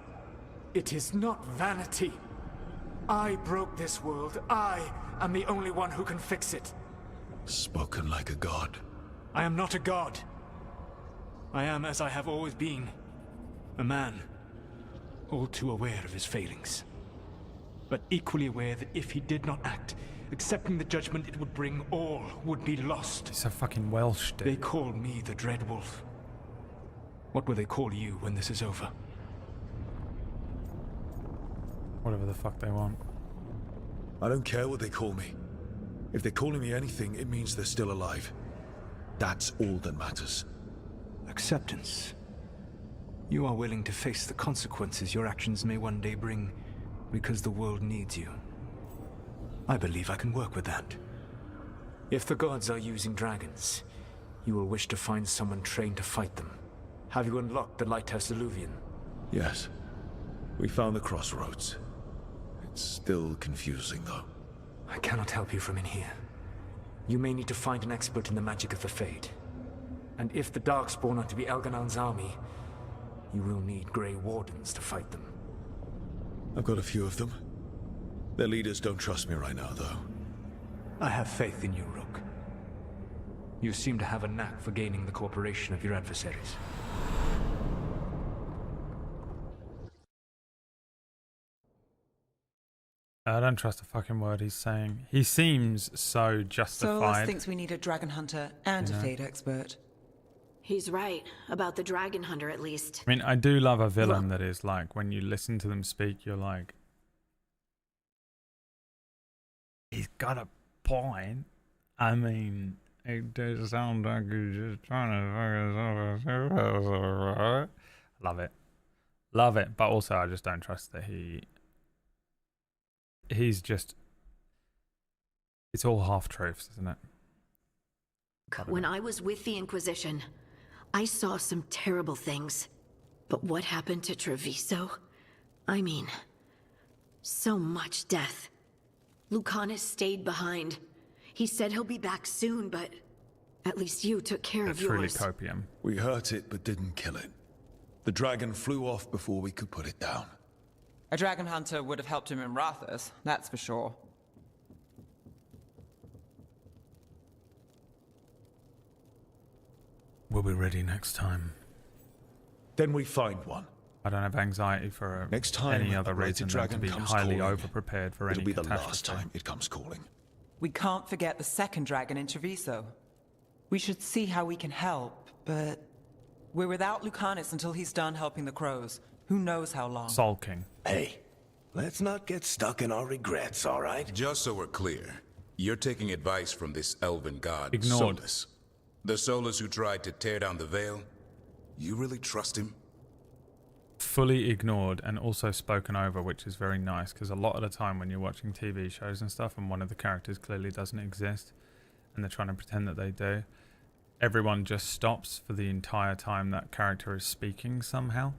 It is not vanity. I broke this world. I am the only one who can fix it. Spoken like a god. I am not a god. I am as I have always been. A man. All too aware of his failings. But equally aware that if he did not act, accepting the judgment it would bring, all would be lost. It's a fucking Welsh dude. They call me the Dread Wolf. What will they call you when this is over? Whatever the fuck they want. I don't care what they call me. If they're calling me anything, it means they're still alive. That's all that matters. Acceptance. You are willing to face the consequences your actions may one day bring because the world needs you. I believe I can work with that. If the gods are using dragons, you will wish to find someone trained to fight them. Have you unlocked the Lighthouse Illuvian? Yes. We found the crossroads. It's still confusing, though. I cannot help you from in here. You may need to find an expert in the magic of the Fade. And if the Darkspawn are to be Elganon's army, you will need Grey Wardens to fight them. I've got a few of them. Their leaders don't trust me right now, though. I have faith in you, Rook. You seem to have a knack for gaining the cooperation of your adversaries. I don't trust a fucking word he's saying. He seems so justified. Solus thinks we need a dragon hunter and a Fade expert. He's right, about the dragon hunter at least. I mean, I do love a villain that is like, when you listen to them speak, you're like, he's got a point. I mean, it does sound like he's just trying to fuck us over. Love it. Love it. But also, I just don't trust that he's just, it's all half-truths, isn't it? When I was with the Inquisition, I saw some terrible things. But what happened to Treviso? I mean, so much death. Lucanus stayed behind. He said he'll be back soon, but at least you took care of yours. Truly copium. We hurt it, but didn't kill it. The dragon flew off before we could put it down. A dragon hunter would have helped him in Rathus, that's for sure. We'll be ready next time. Then we find one. I don't have anxiety for Next time, any other a blighted reason than to dragon be comes highly calling, over-prepared for it'll any be the catastrophe. last time it comes calling. We can't forget the second dragon in Treviso. We should see how we can help, but we're without Lucanus until he's done helping the crows. Who knows how long? Sulking. Hey, let's not get stuck in our regrets, all right? Just so we're clear, you're taking advice from this elven god, Ignored. Solus. The Solus who tried to tear down the Veil? You really trust him? Fully ignored and also spoken over, which is very nice, because a lot of the time when you're watching TV shows and stuff and one of the characters clearly doesn't exist and they're trying to pretend that they do, everyone just stops for the entire time that character is speaking somehow.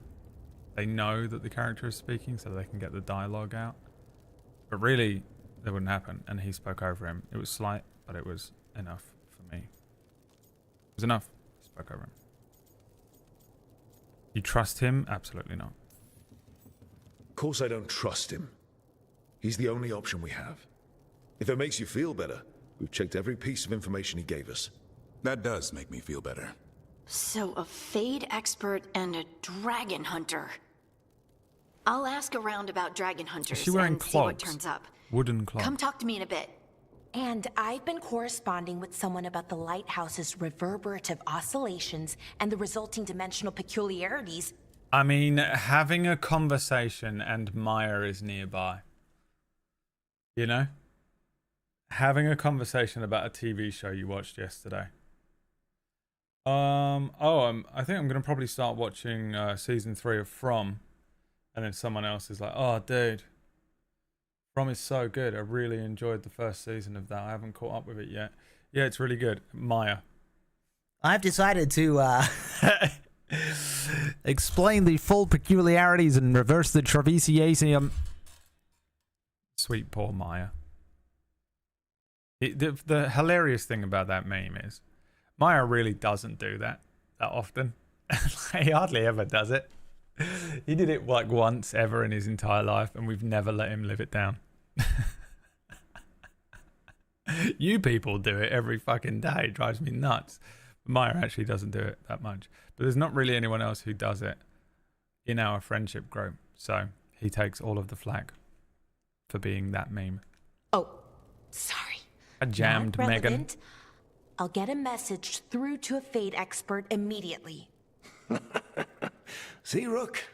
They know that the character is speaking so they can get the dialogue out. But really, that wouldn't happen, and he spoke over him. It was slight, but it was enough for me. It was enough. He spoke over him. You trust him? Absolutely not. Of course I don't trust him. He's the only option we have. If it makes you feel better, we've checked every piece of information he gave us. That does make me feel better. So a Fade expert and a dragon hunter. I'll ask around about dragon hunters Is she wearing and see what clogs? turns up. Wooden clogs. Come talk to me in a bit. And I've been corresponding with someone about the lighthouse's reverberative oscillations and the resulting dimensional peculiarities. I mean, having a conversation and Maya is nearby. You know? Having a conversation about a TV show you watched yesterday. I think I'm going to probably start watching season 3 of From. And then someone else is like, oh, dude, From is so good. I really enjoyed the first season of that. I haven't caught up with it yet. Yeah, it's really good. Maya. I've decided to explain the full peculiarities and reverse the Travesiasium. Sweet poor Maya. The hilarious thing about that meme is Maya really doesn't do that often. He hardly ever does it. He did it like once ever in his entire life, and we've never let him live it down. You people do it every fucking day. It drives me nuts. Maya actually doesn't do it that much. But there's not really anyone else who does it in our friendship group. So he takes all of the flack for being that meme. Oh, sorry. A jammed Not Megan. relevant. I'll get a message through to a Fade expert immediately. See, Rook?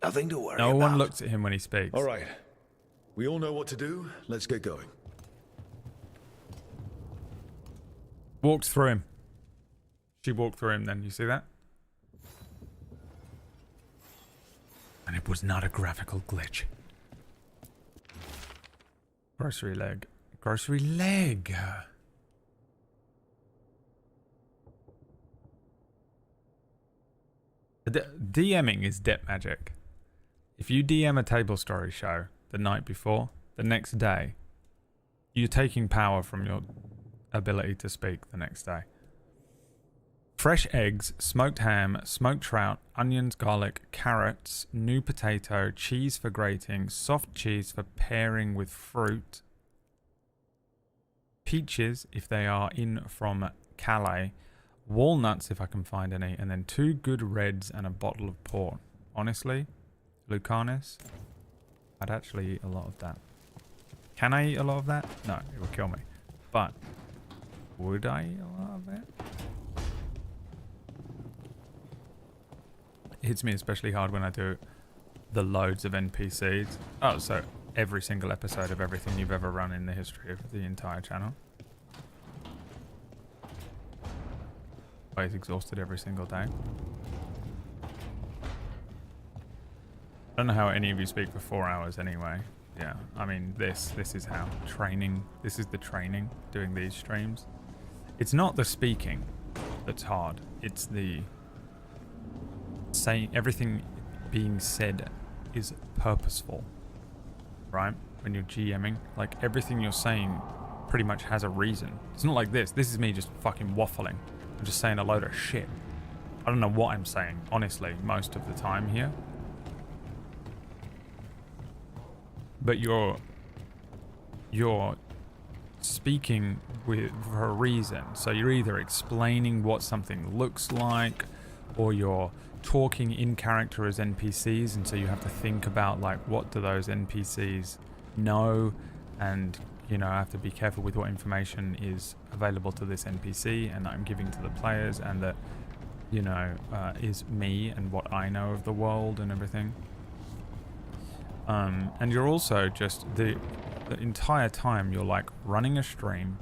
Nothing to worry No about. one looks at him when he speaks. All right. We all know what to do. Let's get going. Walked through him. She walked through him then. You see that? And it was not a graphical glitch. Grocery leg. Grocery leg. DMing is debt magic. If you DM a table story show the night before, the next day, you're taking power from your ability to speak the next day. Fresh eggs, smoked ham, smoked trout, onions, garlic, carrots, new potato, cheese for grating, soft cheese for pairing with fruit, peaches if they are in from Calais, walnuts if I can find any, and then 2 good reds and a bottle of port. Honestly, Lucanus, I'd actually eat a lot of that. Can I eat a lot of that? No, it would kill me. But would I eat a lot of it? It hits me especially hard when I do the loads of NPCs. Oh, so every single episode of everything you've ever run in the history of the entire channel. Always exhausted every single day. I don't know how any of you speak for 4 hours anyway. Yeah, I mean, this is how. Training. This is the training, doing these streams. It's not the speaking that's hard. It's the saying, everything being said is purposeful, right? When you're GMing, like everything you're saying pretty much has a reason. It's not like this. This is me just fucking waffling. I'm just saying a load of shit. I don't know what I'm saying, honestly, most of the time here. But you're speaking for a reason. So you're either explaining what something looks like, or you're talking in character as NPCs, and so you have to think about like, what do those NPCs know, and you know, I have to be careful with what information is available to this NPC and that I'm giving to the players, and that, you know, is me and what I know of the world and everything. And you're also just the entire time you're like running a stream,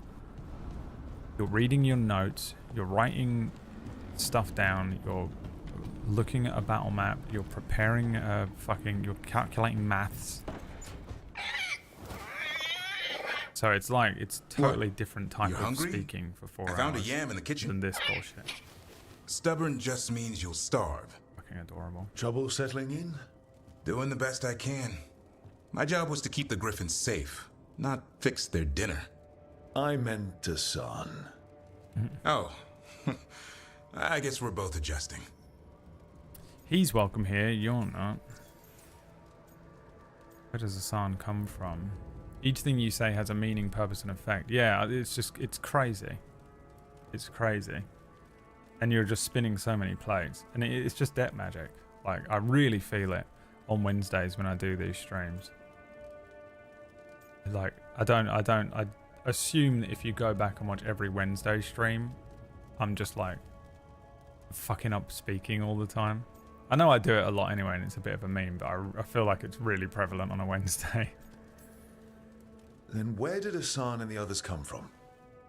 you're reading your notes, you're writing stuff down, you're looking at a battle map, you're preparing you're calculating maths. So it's like, it's totally different type of speaking for 4 hours. I found a yam in the kitchen. Than this bullshit. Stubborn just means you'll starve. Fucking adorable. Trouble settling in? Doing the best I can. My job was to keep the Griffins safe, not fix their dinner. I meant Hassan. Oh. I guess we're both adjusting. He's welcome here, you're not. Where does Hassan come from? Each thing you say has a meaning, purpose, and effect. Yeah, it's just, it's crazy. It's crazy. And you're just spinning so many plates. And it's just debt magic. Like, I really feel it on Wednesdays when I do these streams. Like, I assume that if you go back and watch every Wednesday stream, I'm just like fucking up speaking all the time. I know I do it a lot anyway, and it's a bit of a meme, but I feel like it's really prevalent on a Wednesday. Then where did Hassan and the others come from?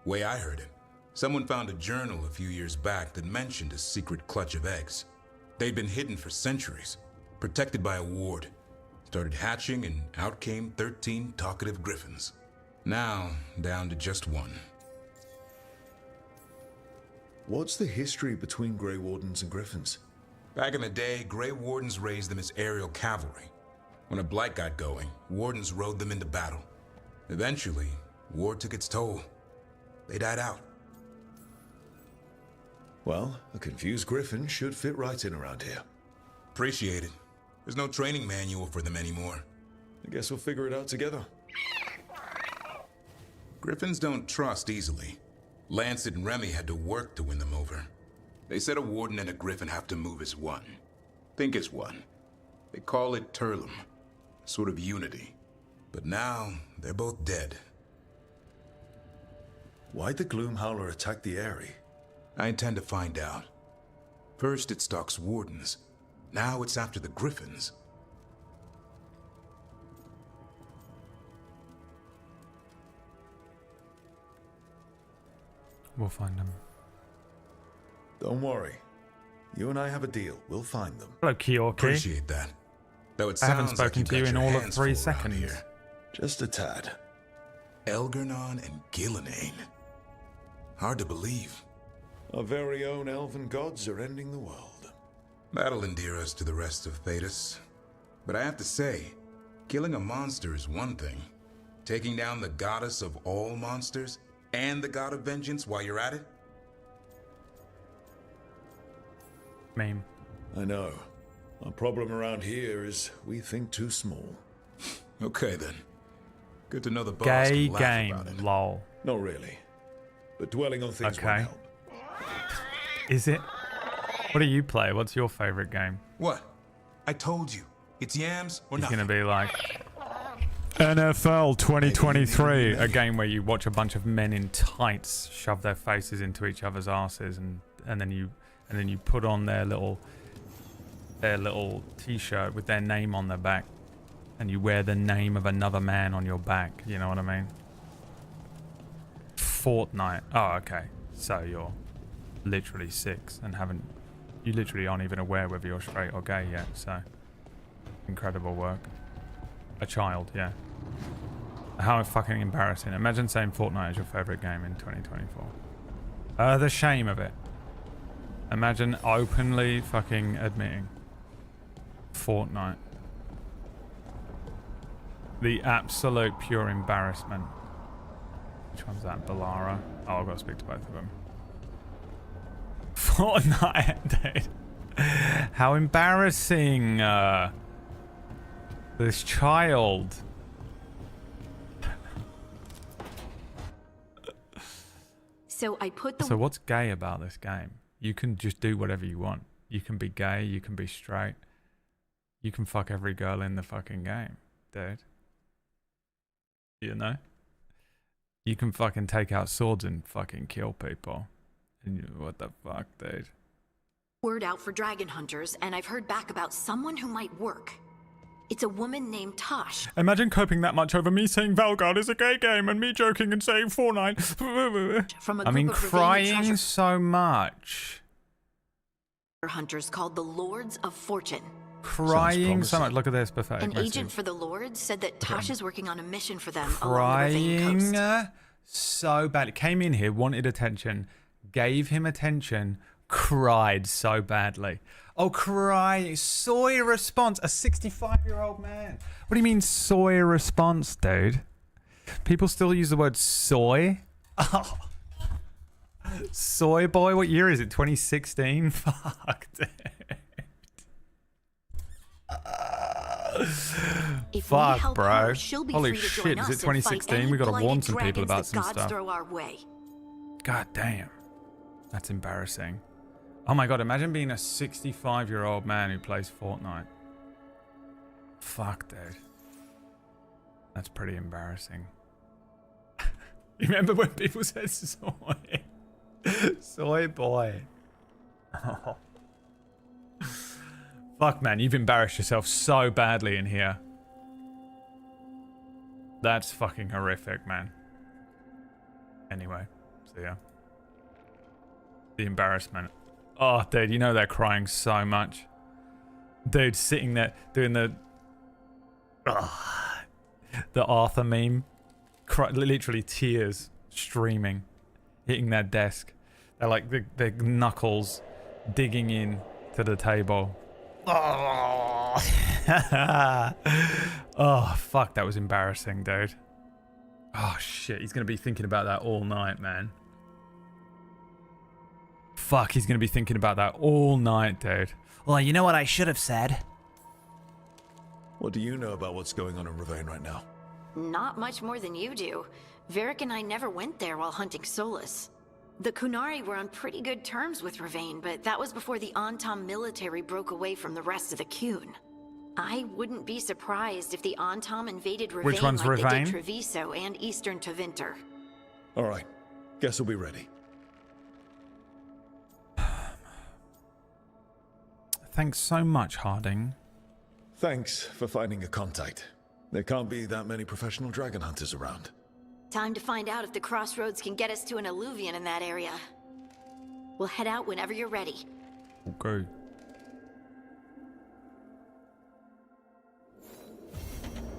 Way I heard it, someone found a journal a few years back that mentioned a secret clutch of eggs. They'd been hidden for centuries, protected by a ward. Started hatching, and out came 13 talkative griffins. Now, down to just one. What's the history between Grey Wardens and Griffins? Back in the day, Grey Wardens raised them as aerial cavalry. When a blight got going, Wardens rode them into battle. Eventually, war took its toll. They died out. Well, a confused griffin should fit right in around here. Appreciate it. There's no training manual for them anymore. I guess we'll figure it out together. Griffins don't trust easily. Lancet and Remy had to work to win them over. They said a warden and a griffin have to move as one. Think as one. They call it Turlum. Sort of unity. But now, they're both dead. Why'd the Gloomhowler attack the Eyrie? I intend to find out. First it stalks wardens. Now it's after the griffins. We'll find them. Don't worry. You and I have a deal. We'll find them. Hello, Kyorki. Appreciate that. Though it I haven't sounds like spoken to you in all of 3 seconds. Here. Just a tad. Elgarnon and Gillenane. Hard to believe. Our very own elven gods are ending the world. That'll endear us to the rest of Thedas. But I have to say, killing a monster is one thing. Taking down the goddess of all monsters and the god of vengeance while you're at it? Meme. I know. Our problem around here is we think too small. Okay then. Good to know the boss Gay can laugh game, about it. lol. Not really. But dwelling on things Okay. won't help. Is it? What do you play? What's your favorite game? What? I told you. It's yams or It's nothing. gonna be like NFL 2023, a game where you watch a bunch of men in tights shove their faces into each other's asses, and then you put on their little t-shirt with their name on their back, and you wear the name of another man on your back. You know what I mean? Fortnite. Oh, okay. So you're literally 6 and you literally aren't even aware whether you're straight or gay yet. So incredible work. A child, yeah. How fucking embarrassing. Imagine saying Fortnite is your favorite game in 2024. The shame of it. Imagine openly fucking admitting Fortnite. The absolute pure embarrassment. Which one's that? Balara? Oh, I've got to speak to both of them. Fortnite, dude. How embarrassing. This child. So I put the... So what's gay about this game? You can just do whatever you want. You can be gay, you can be straight. You can fuck every girl in the fucking game, dude. You know? You can fucking take out swords and fucking kill people. And what the fuck, dude? Word out for dragon hunters, and I've heard back about someone who might work. It's a woman named Tosh. Imagine coping that much over me saying Veilguard is a gay game and me joking and saying Fortnite. From a I mean, group of crying treasure so much. hunters called the Lords of Fortune. Crying so much. Look at this pathetic An message. agent for the Lords said that Tosh is working on a mission for them along the Ravine Crying coast. so bad. Came in here, wanted attention, gave him attention, cried so badly. Oh, cry. Soy response. A 65-year-old man. What do you mean soy response, dude? People still use the word soy? Oh. Soy boy? What year is it? 2016? Fuck, dude. If we Fuck, help bro. her, she'll be Holy free to shit, join is us it and fight 2016? any We gotta warn blighted some people dragons about that some gods stuff. throw our way. God damn. That's embarrassing. Oh my god, imagine being a 65-year-old man who plays Fortnite. Fuck, dude. That's pretty embarrassing. You remember when people said soy? Soy boy. Oh. Fuck, man, you've embarrassed yourself so badly in here. That's fucking horrific, man. Anyway, so yeah. The embarrassment. Oh, dude, you know they're crying so much. Dude, sitting there doing the Arthur meme. Literally tears streaming, hitting their desk. They're like their knuckles digging in to the table. Oh. Oh, fuck, that was embarrassing, dude. Oh, shit, he's going to be thinking about that all night, man. Fuck, he's going to be thinking about that all night, dude. Well, you know what I should have said? What do you know about what's going on in Ravine right now? Not much more than you do. Varric and I never went there while hunting Solus. The Kunari were on pretty good terms with Ravine, but that was before the Antam military broke away from the rest of the Qun. I wouldn't be surprised if the Antam invaded Ravine Which one's like they Ravine? did Treviso and Eastern Tevinter. All right. Guess we'll be ready. Thanks so much, Harding. Thanks for finding a contact. There can't be that many professional dragon hunters around. Time to find out if the crossroads can get us to an alluvion in that area. We'll head out whenever you're ready. Okay.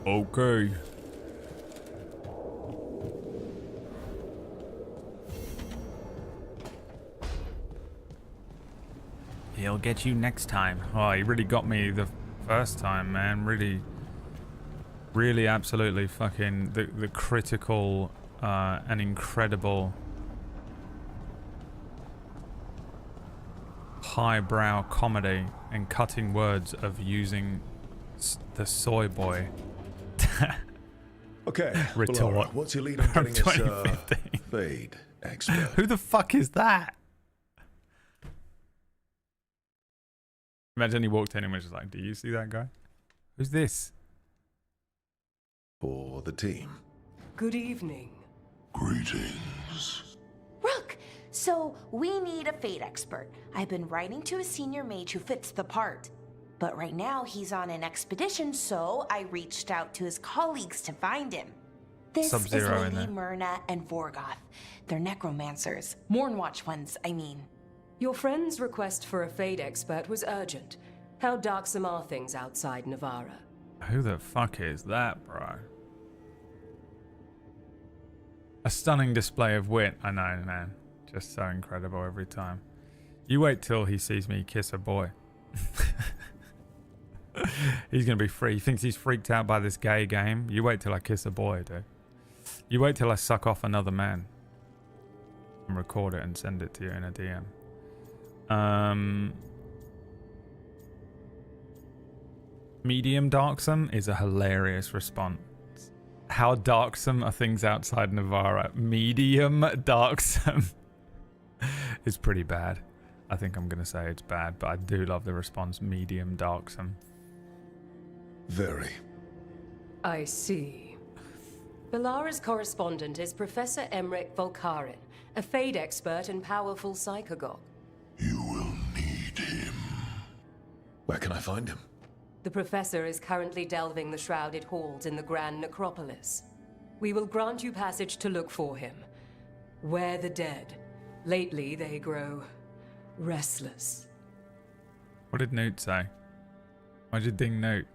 Okay. He'll get you next time. Oh, he really got me the first time, man. Really absolutely fucking the critical and incredible highbrow comedy and cutting words of using the soy boy. Okay, retort. Laura, what's your lead on From getting us 2015. Fade expert? Who the fuck is that? Imagine he walked in and was just like, do you see that guy? Who's this? For the team. Good evening. Greetings. Rook, so we need a fate expert. I've been writing to a senior mage who fits the part. But right now he's on an expedition, so I reached out to his colleagues to find him. This is Sub-Zero in Lady there. Myrna and Vorgoth. They're necromancers. Mournwatch ones, I mean. Your friend's request for a fate expert was urgent. How darksome are things outside Navarra? Who the fuck is that, bro? A stunning display of wit. I know, man. Just so incredible every time. You wait till he sees me kiss a boy. He's gonna be free. He thinks he's freaked out by this gay game. You wait till I kiss a boy, dude. You wait till I suck off another man. And record it and send it to you in a DM. Medium darksome is a hilarious response. How darksome are things outside Navarra? Medium darksome is pretty bad. I think I'm going to say it's bad, but I do love the response, medium darksome. Very. I see. Belara's correspondent is Professor Emmerich Volkarin, a fate expert and powerful psychagogue. Where can I find him? The professor is currently delving the shrouded halls in the Grand Necropolis. We will grant you passage to look for him. Where the dead. Lately they grow restless. What did Newt say? Why'd you ding Newt?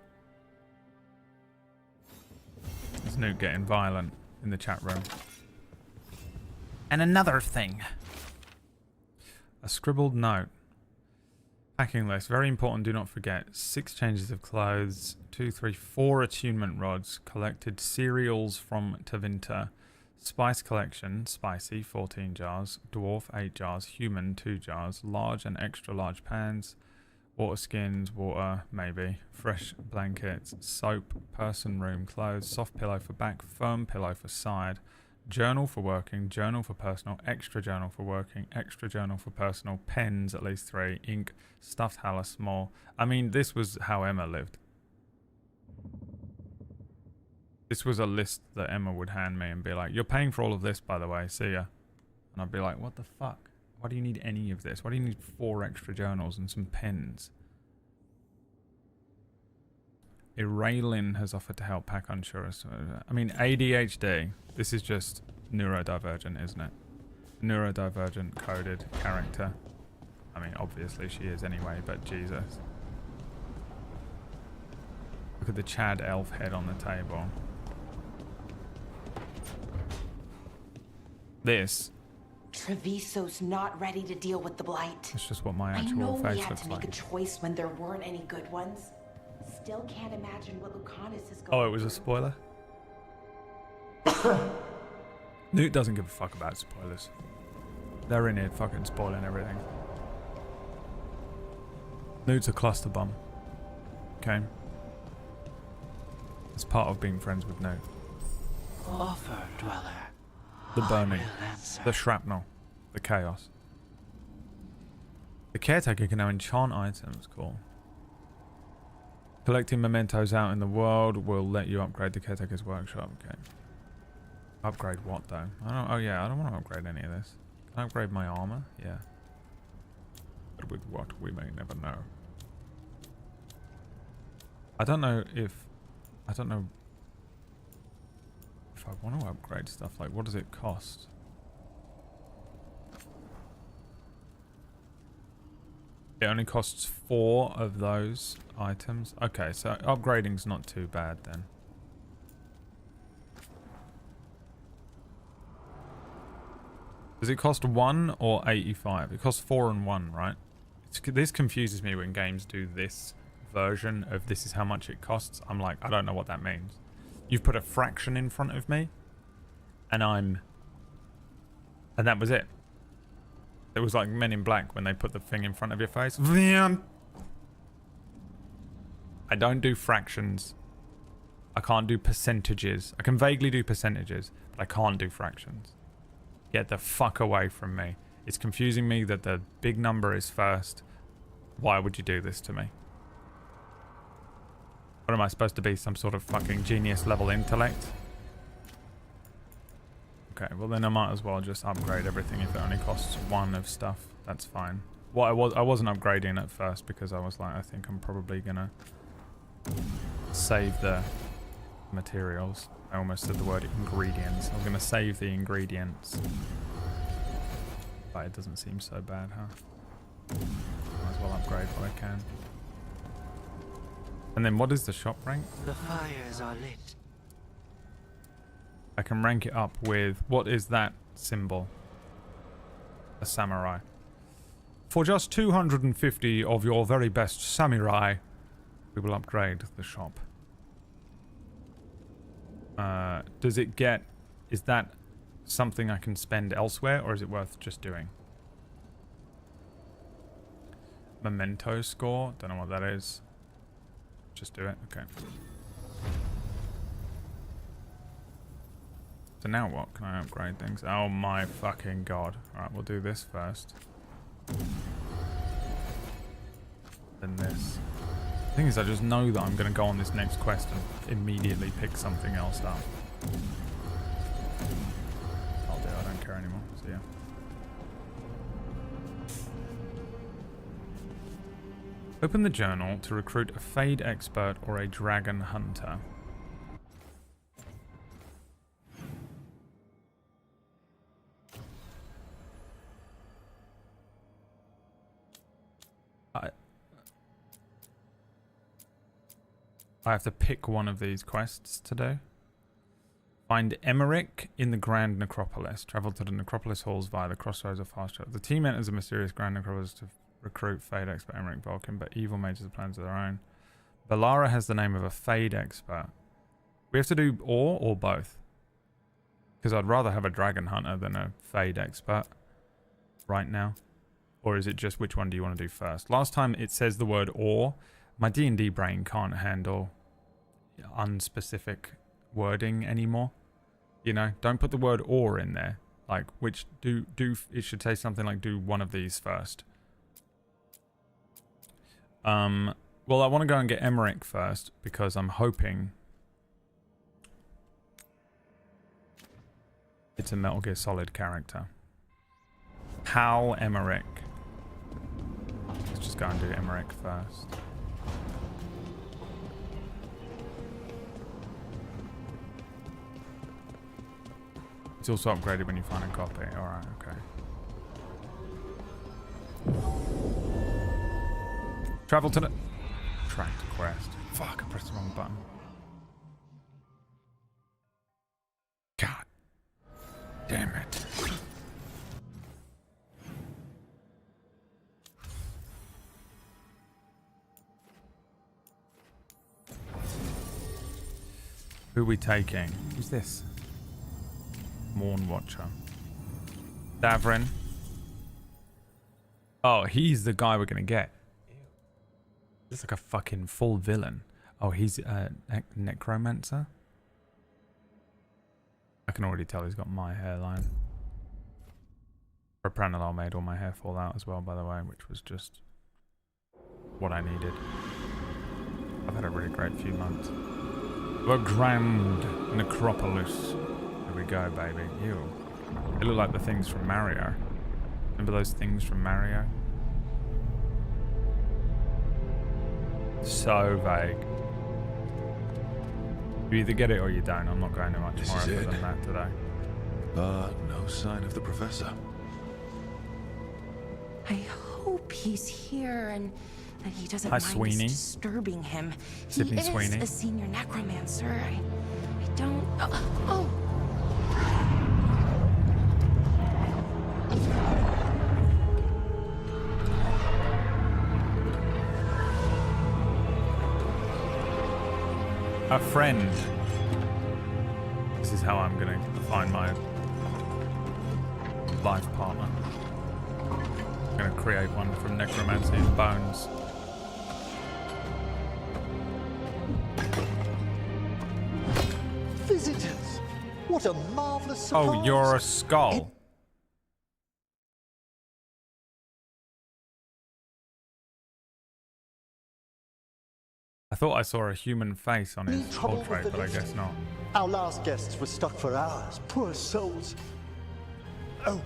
Is Newt getting violent in the chat room? And another thing. A scribbled note. Packing list. Very important, do not forget. 6 changes of clothes. 2, 3, 4 attunement rods. Collected cereals from Tavinta. Spice collection. Spicy, 14 jars. Dwarf, 8 jars. Human, 2 jars. Large and extra large pans. Water skins, water, maybe. Fresh blankets. Soap, person room clothes. Soft pillow for back. Firm pillow for side. Journal for working, journal for personal, extra journal for working, extra journal for personal, pens at least 3, ink, stuffed Halla small. I mean, this was how Emma lived. This was a list that Emma would hand me and be like, you're paying for all of this, by the way, see ya. And I'd be like, what the fuck? Why do you need any of this? Why do you need 4 extra journals and some pens? Iraylin has offered to help pack unsure. I mean, ADHD. This is just neurodivergent, isn't it? Neurodivergent coded character. I mean, obviously she is anyway, but Jesus. Look at the Chad elf head on the table. This. Treviso's not ready to deal with the Blight. It's just what my I actual know we face had looks to make like. a choice when there weren't any good ones. Still can't imagine what Lucanus is going Oh, it was a spoiler? Newt doesn't give a fuck about spoilers. They're in here fucking spoiling everything. Newt's a cluster bomb. Okay? It's part of being friends with Newt. Offer, dweller. The burning. The shrapnel. The chaos. The caretaker can now enchant items. Cool. Collecting mementos out in the world will let you upgrade the caretaker's workshop. Okay. Upgrade what though? Oh yeah, I don't want to upgrade any of this. Can I upgrade my armor? Yeah. But with what, we may never know. I don't know if I want to upgrade stuff. Like, what does it cost? It only costs 4 of those items. Okay, so upgrading's not too bad then. Does it cost 1 or 85? It costs 4 and 1, right? This confuses me when games do this version of this is how much it costs, I'm like, I don't know what that means. You've put a fraction in front of me, and that was it. It was like Men in Black when they put the thing in front of your face. I don't do fractions. I can't do percentages. I can vaguely do percentages, but I can't do fractions. Get the fuck away from me. It's confusing me that the big number is first. Why would you do this to me? What am I supposed to be? Some sort of fucking genius level intellect? Okay, well then I might as well just upgrade everything if it only costs 1 of stuff. That's fine. Well, I wasn't upgrading at first because I was like, I think I'm probably gonna save the materials. I almost said the word ingredients. I'm gonna save the ingredients. But it doesn't seem so bad, huh? Might as well upgrade what I can. And then what is the shop rank? The fires are lit. I can rank it up with, what is that symbol? A samurai. For just 250 of your very best samurai, we will upgrade the shop. Does it get... Is that something I can spend elsewhere, or is it worth just doing? Memento score? Don't know what that is. Just do it? Okay. So now what? Can I upgrade things? Oh my fucking god. Alright, we'll do this first. Then this. The thing is, I just know that I'm going to go on this next quest and immediately pick something else up. I'll do it, I don't care anymore. So yeah. Open the journal to recruit a Fade expert or a Dragon Hunter. I have to pick one of these quests to do. Find Emmerich in the Grand Necropolis. Travel to the Necropolis halls via the crossroads of fast travel. The team enters a mysterious Grand Necropolis to recruit Fade expert Emmerich Balkan, but evil mages have plans of their own. Balara has the name of a Fade expert. We have to do or both? Because I'd rather have a Dragon Hunter than a Fade expert right now. Or is it just which one do you want to do first? Last time it says the word or. My D&D brain can't handle unspecific wording anymore. You know, don't put the word or in there. Like, which do it should say something like do one of these first. Well, I want to go and get Emmerich first because I'm hoping it's a Metal Gear Solid character. Hal Emmerich. Let's just go and do Emmerich first. It's also upgraded when you find a copy. Alright, okay. Travel to the... Tracked quest. Fuck, I pressed the wrong button. God. Damn it. Who are we taking? Who's this? Morn Watcher. Davrin. Oh, he's the guy we're gonna get. He's like a fucking full villain. Oh, he's a necromancer? I can already tell he's got my hairline. Propranolol made all my hair fall out as well, by the way, which was just what I needed. I've had a really great few months. The Grand Necropolis. Here we go, baby. Ew. They look like the things from Mario. Remember those things from Mario? So vague. You either get it or you don't. I'm not going to much more effort than that today. But no sign of the professor. I hope he's here and that he doesn't Hi, mind Sweeney. us disturbing him. Sydney he is Sweeney. a senior necromancer. I don't... Oh! A friend. This is how I'm gonna find my life partner. I'm gonna create one from necromancy and bones. Visitors! What a marvelous surprise! Oh, you're a skull. I thought I saw a human face on his portrait, but I guess not. Our last guests were stuck for hours. Poor souls. Oh.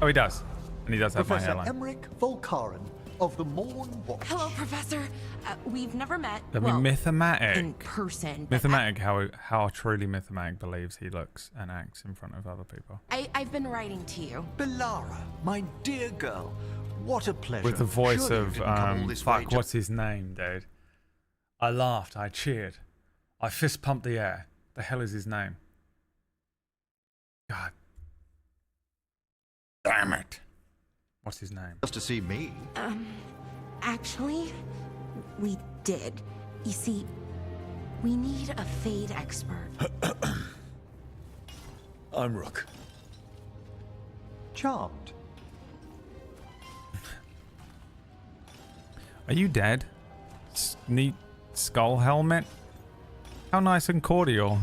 Oh, he does. And he does have Professor my hairline. Emmerich Volkaren of the Morn Watch. Hello, Professor. We've never met. I mean, Mythomatic. In person. but Mythomatic, how truly Mythomatic believes he looks and acts in front of other people. I've been writing to you. Belara, my dear girl. What a pleasure. With the voice Surely you of, didn't come all this way fuck, what's his name, dude? I laughed, I cheered. I fist pumped the air. The hell is his name? God. Damn it. What's his name? Just to see me. Actually, we did. You see, we need a Fade expert. I'm Rook. Charmed. Are you dead? Neat skull helmet? How nice and cordial.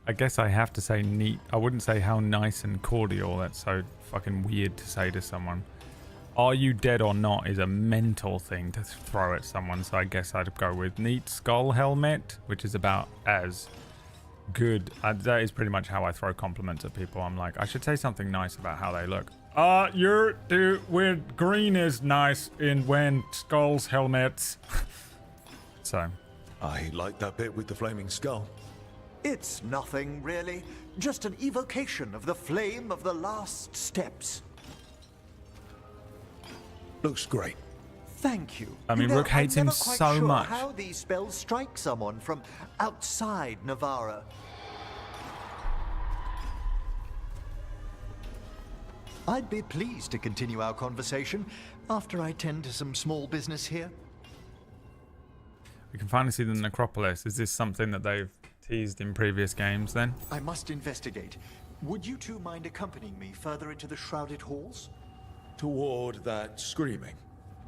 I guess I have to say neat. I wouldn't say how nice and cordial. That's so fucking weird to say to someone. Are you dead or not is a mental thing to throw at someone, so I guess I'd go with neat skull helmet, which is about as good. That is pretty much how I throw compliments at people. I'm like, I should say something nice about how they look. With green is nice in when skulls helmets. So. I like that bit with the flaming skull. It's nothing, really. Just an evocation of the flame of the last steps. Looks great. Thank you. I mean, You know, Rook hates I'm him never quite so sure much. How these spells strike someone from outside Navarra. I'd be pleased to continue our conversation after I tend to some small business here. We can finally see the necropolis. Is this something that they've teased in previous games then? I must investigate. Would you two mind accompanying me further into the shrouded halls? Toward that screaming.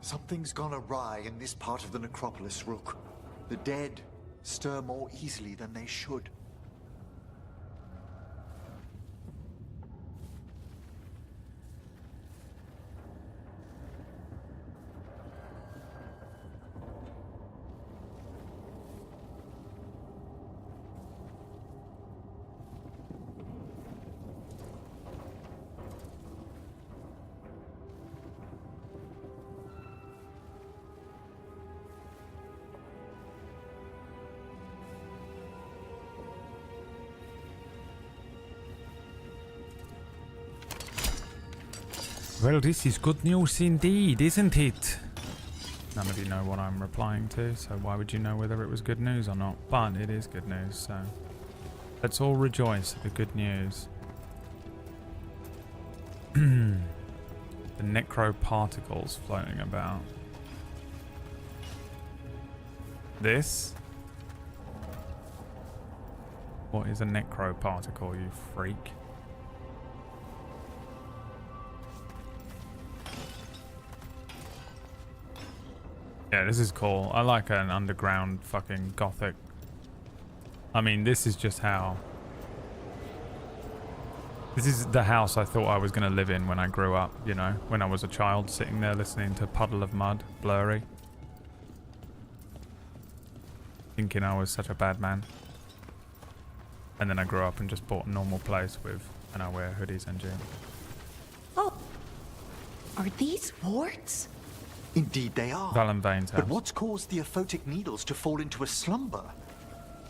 Something's gone awry in this part of the necropolis, Rook. The dead stir more easily than they should. Well, this is good news indeed, isn't it? None of you know what I'm replying to, so why would you know whether it was good news or not? But it is good news, so let's all rejoice at the good news. The necro particles floating about. This? What is a necro particle, you freak? Yeah, this is cool. I like an underground fucking gothic. I mean, this is just how... This is the house I thought I was going to live in when I grew up, you know? When I was a child, sitting there listening to Puddle of Mud, Blurry. Thinking I was such a bad man. And then I grew up and just bought a normal place with... And I wear hoodies and jeans. Oh, are these warts? Indeed they are. Valen Vane's house. But what's caused the aphotic needles to fall into a slumber?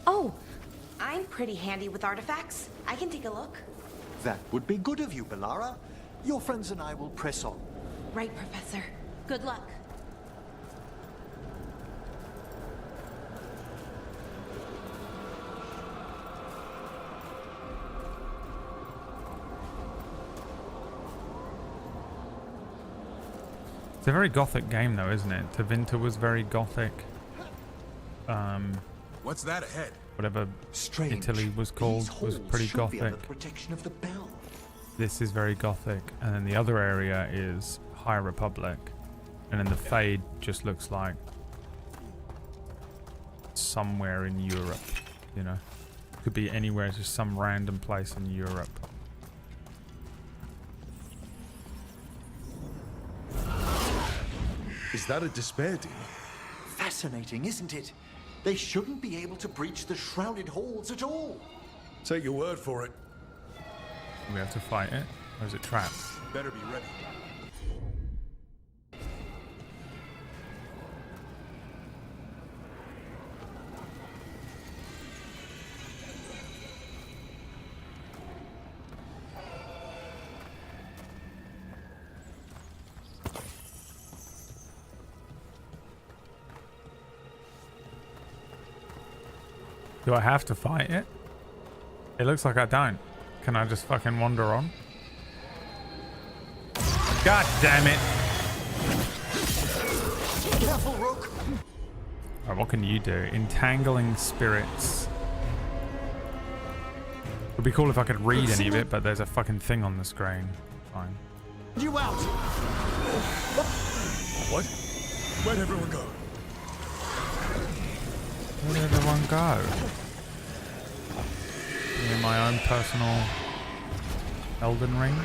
Oh, I'm pretty handy with artifacts. I can take a look. That would be good of you, Belara. Your friends and I will press on. Right, Professor. Good luck. It's a very gothic game though, isn't it? Tevinter was very gothic. What's that ahead? whatever Strange. Italy was called was pretty Should be under gothic. the protection of the bell. This is very gothic, and then the other area is High Republic, and then the Fade just looks like somewhere in Europe, you know. Could be anywhere, it's just some random place in Europe. Is that a despair demon? Fascinating, isn't it? They shouldn't be able to breach the shrouded halls at all. Take your word for it. Do we have to fight it, or is it trapped? Better be ready. Do I have to fight it? It looks like I don't. Can I just fucking wander on? God damn it! Careful, Rook. Alright, what can you do? Entangling spirits. Would be cool if I could read any of it, but there's a fucking thing on the screen. Fine. You out! What? Where'd everyone go? Where did everyone go? In my own personal Elden Ring.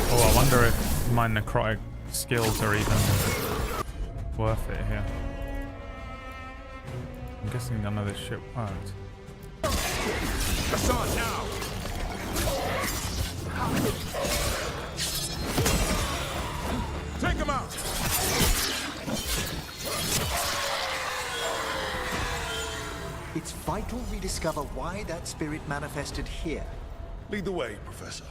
Oh, I wonder if my necrotic skills are even worth it here. I'm guessing none of this shit worked. Hassan, now! Take him out! It's vital we discover why that spirit manifested here. Lead the way, Professor.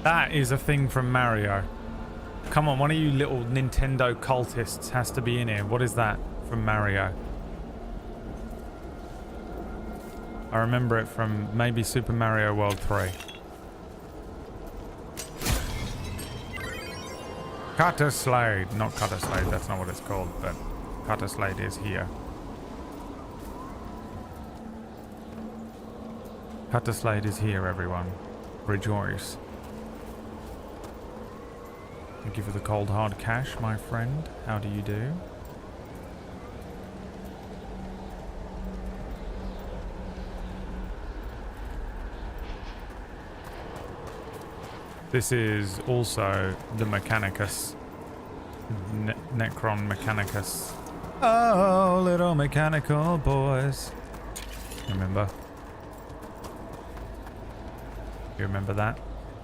That is a thing from Mario. Come on, one of you little Nintendo cultists has to be in here. What is that from Mario? I remember it from maybe Super Mario World 3. Cutter Slade. Not Cutter Slade, that's not what it's called, but Cutter Slade is here. Cutter Slade is here, everyone. Rejoice. Thank you for the cold hard cash, my friend. How do you do? This is also the Mechanicus. Necron Mechanicus. Oh, little mechanical boys. Remember? You remember that?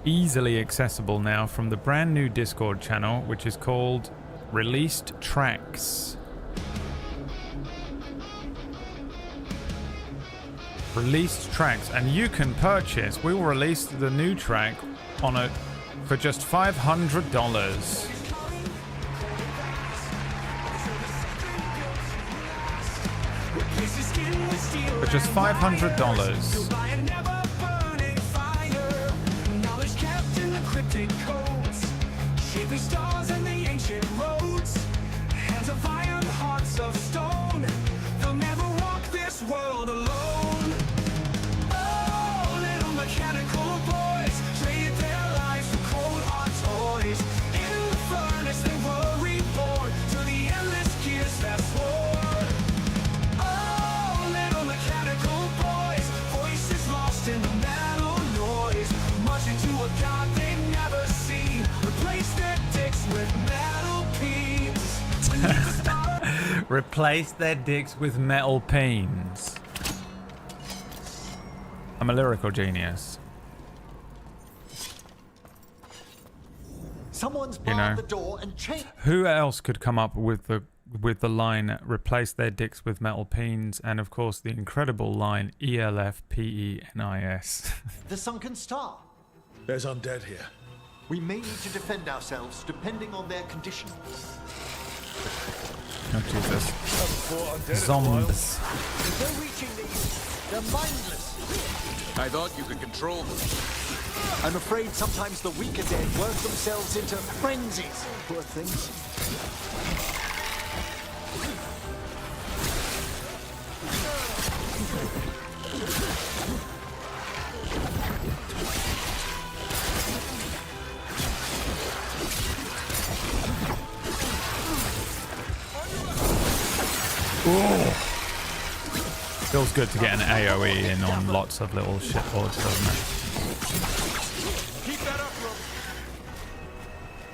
Easily accessible now from the brand new Discord channel, which is called Released Tracks. Released Tracks, and you can purchase. We will release the new track on it for just $500. For just $500. Shaping stars in the ancient roads, hands of iron, hearts of stone. They'll never walk this world alone. Oh, little mechanical boys trade their lives for cold hard toys. In the furnace they were reborn to the endless gears that swore. Oh, little mechanical boys, voices lost in the metal noise, marching to a god they never seen. Replace their dicks with metal peens. Replace their dicks with metal peens. I'm a lyrical genius. Someone's You barred know. the door and chained. Who else could come up with the line replace their dicks with metal peens, and of course the incredible line ELFPENIS. The sunken star. There's undead here. We may need to defend ourselves depending on their condition. Oh Jesus. Zombies. If they're reaching these, they're mindless. I thought you could control them. I'm afraid sometimes the weaker dead work themselves into frenzies. Poor things. Ooh. Feels good to get an AoE in on lots of little shitboards, doesn't it? Keep that up, Rook.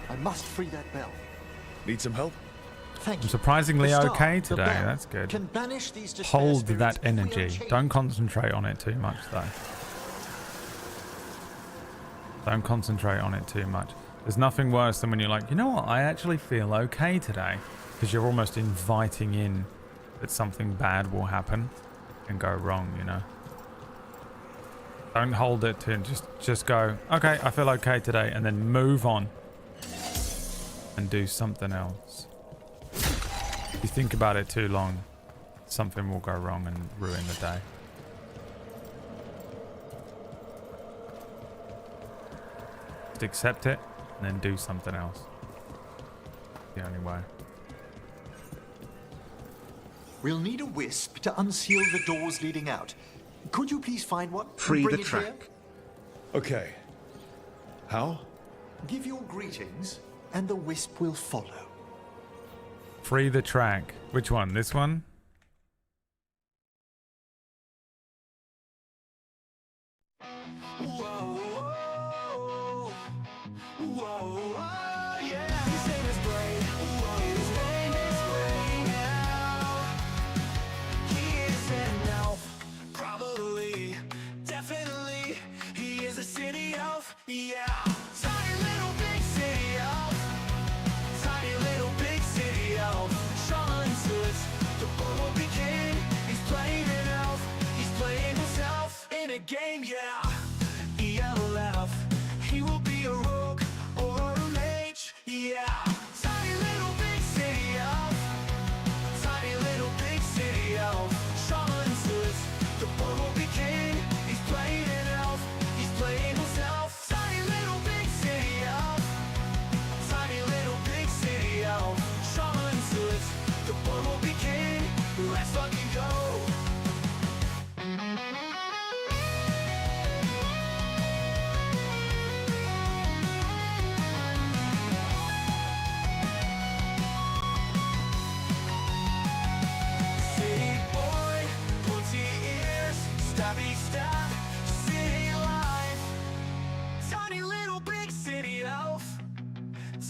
I must free that bell. Need some help? Thank I'm you. surprisingly The star, okay the today. bell, That's good. can banish these despair Hold spirits that if we energy. unchain Don't concentrate on it too much, though. Don't concentrate on it too much. There's nothing worse than when you're like, you know what? I actually feel okay today, because you're almost inviting in that something bad will happen and go wrong. You know. Don't hold it to just go. Okay, I feel okay today, and then move on and do something else. If you think about it too long, something will go wrong and ruin the day. Just accept it and then do something else. The only way. We'll need a wisp to unseal the doors leading out. Could you please find one? and Free bring the it here? track. Okay. How? Give your greetings, and the wisp will follow. Free the track. Which one? This one? Yeah, tiny little big city elf, tiny little big city elf. Sean says the boy will be king. He's playing an elf, he's playing himself in a game. Yeah, ELF. He will be a rogue or a mage. Yeah, tiny little big city elf, tiny little big city elf. Sean says the boy will be king. He's playing an elf, he's playing himself. Tiny little big city elf, tiny little big city elf. Sean says the boy will be king. Let's fucking go. City boy, pointy ears, stabby stab, city life. Tiny little big city elf,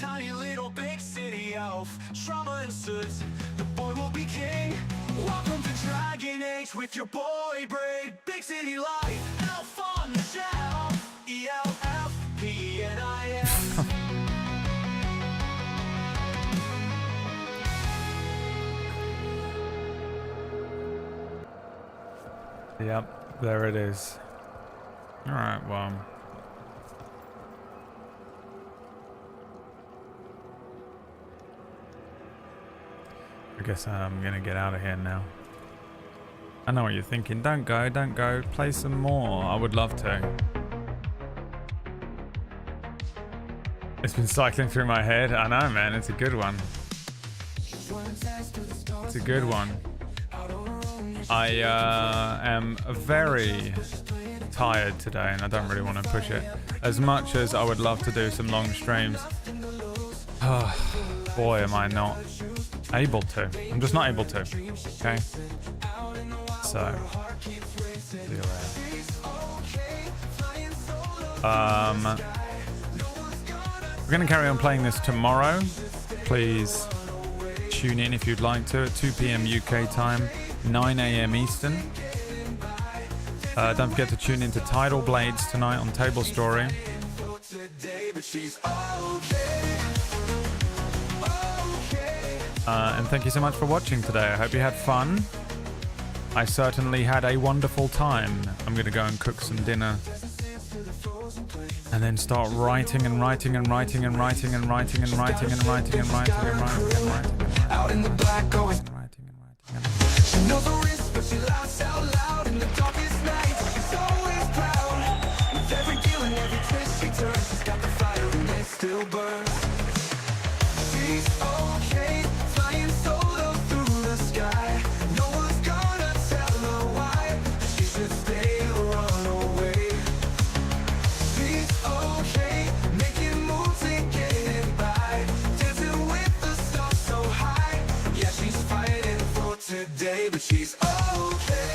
tiny little big city elf. Trauma and suits, the boy will be king. Welcome to Dragon Age with your boy Braid. Big city life, elf on the shelf. ELFPENIS. Yep, there it is. Alright, well. I guess I'm gonna get out of here now. I know what you're thinking. Don't go, don't go. Play some more. I would love to. It's been cycling through my head. I know, man. It's a good one. It's a good one. I am very tired today, and I don't really want to push it. As much as I would love to do some long streams, oh, boy, am I not able to. I'm just not able to. Okay? So, see you around. We're going to carry on playing this tomorrow. Please tune in if you'd like to at 2 p.m. UK time, 9 a.m. Eastern. Don't forget to tune into Tidal Blades tonight on Table Story. today, but she's okay. Okay. And thank you so much for watching today. I hope you had fun. I certainly had a wonderful time. I'm going to go and cook some dinner. And then start writing and writing and writing and writing and writing and writing and writing and writing and writing and writing. Out in the black going. She knows the risk, but she laughs out loud in the darkest nights. She's always proud. With every deal and every twist she turns, she's got the fire and it still burns. She's okay, flying solo through the sky. No one's gonna tell her why she should stay or run away. She's okay, making moves and getting by, dancing with the stars so high. Yeah, she's fighting for today, but she's okay.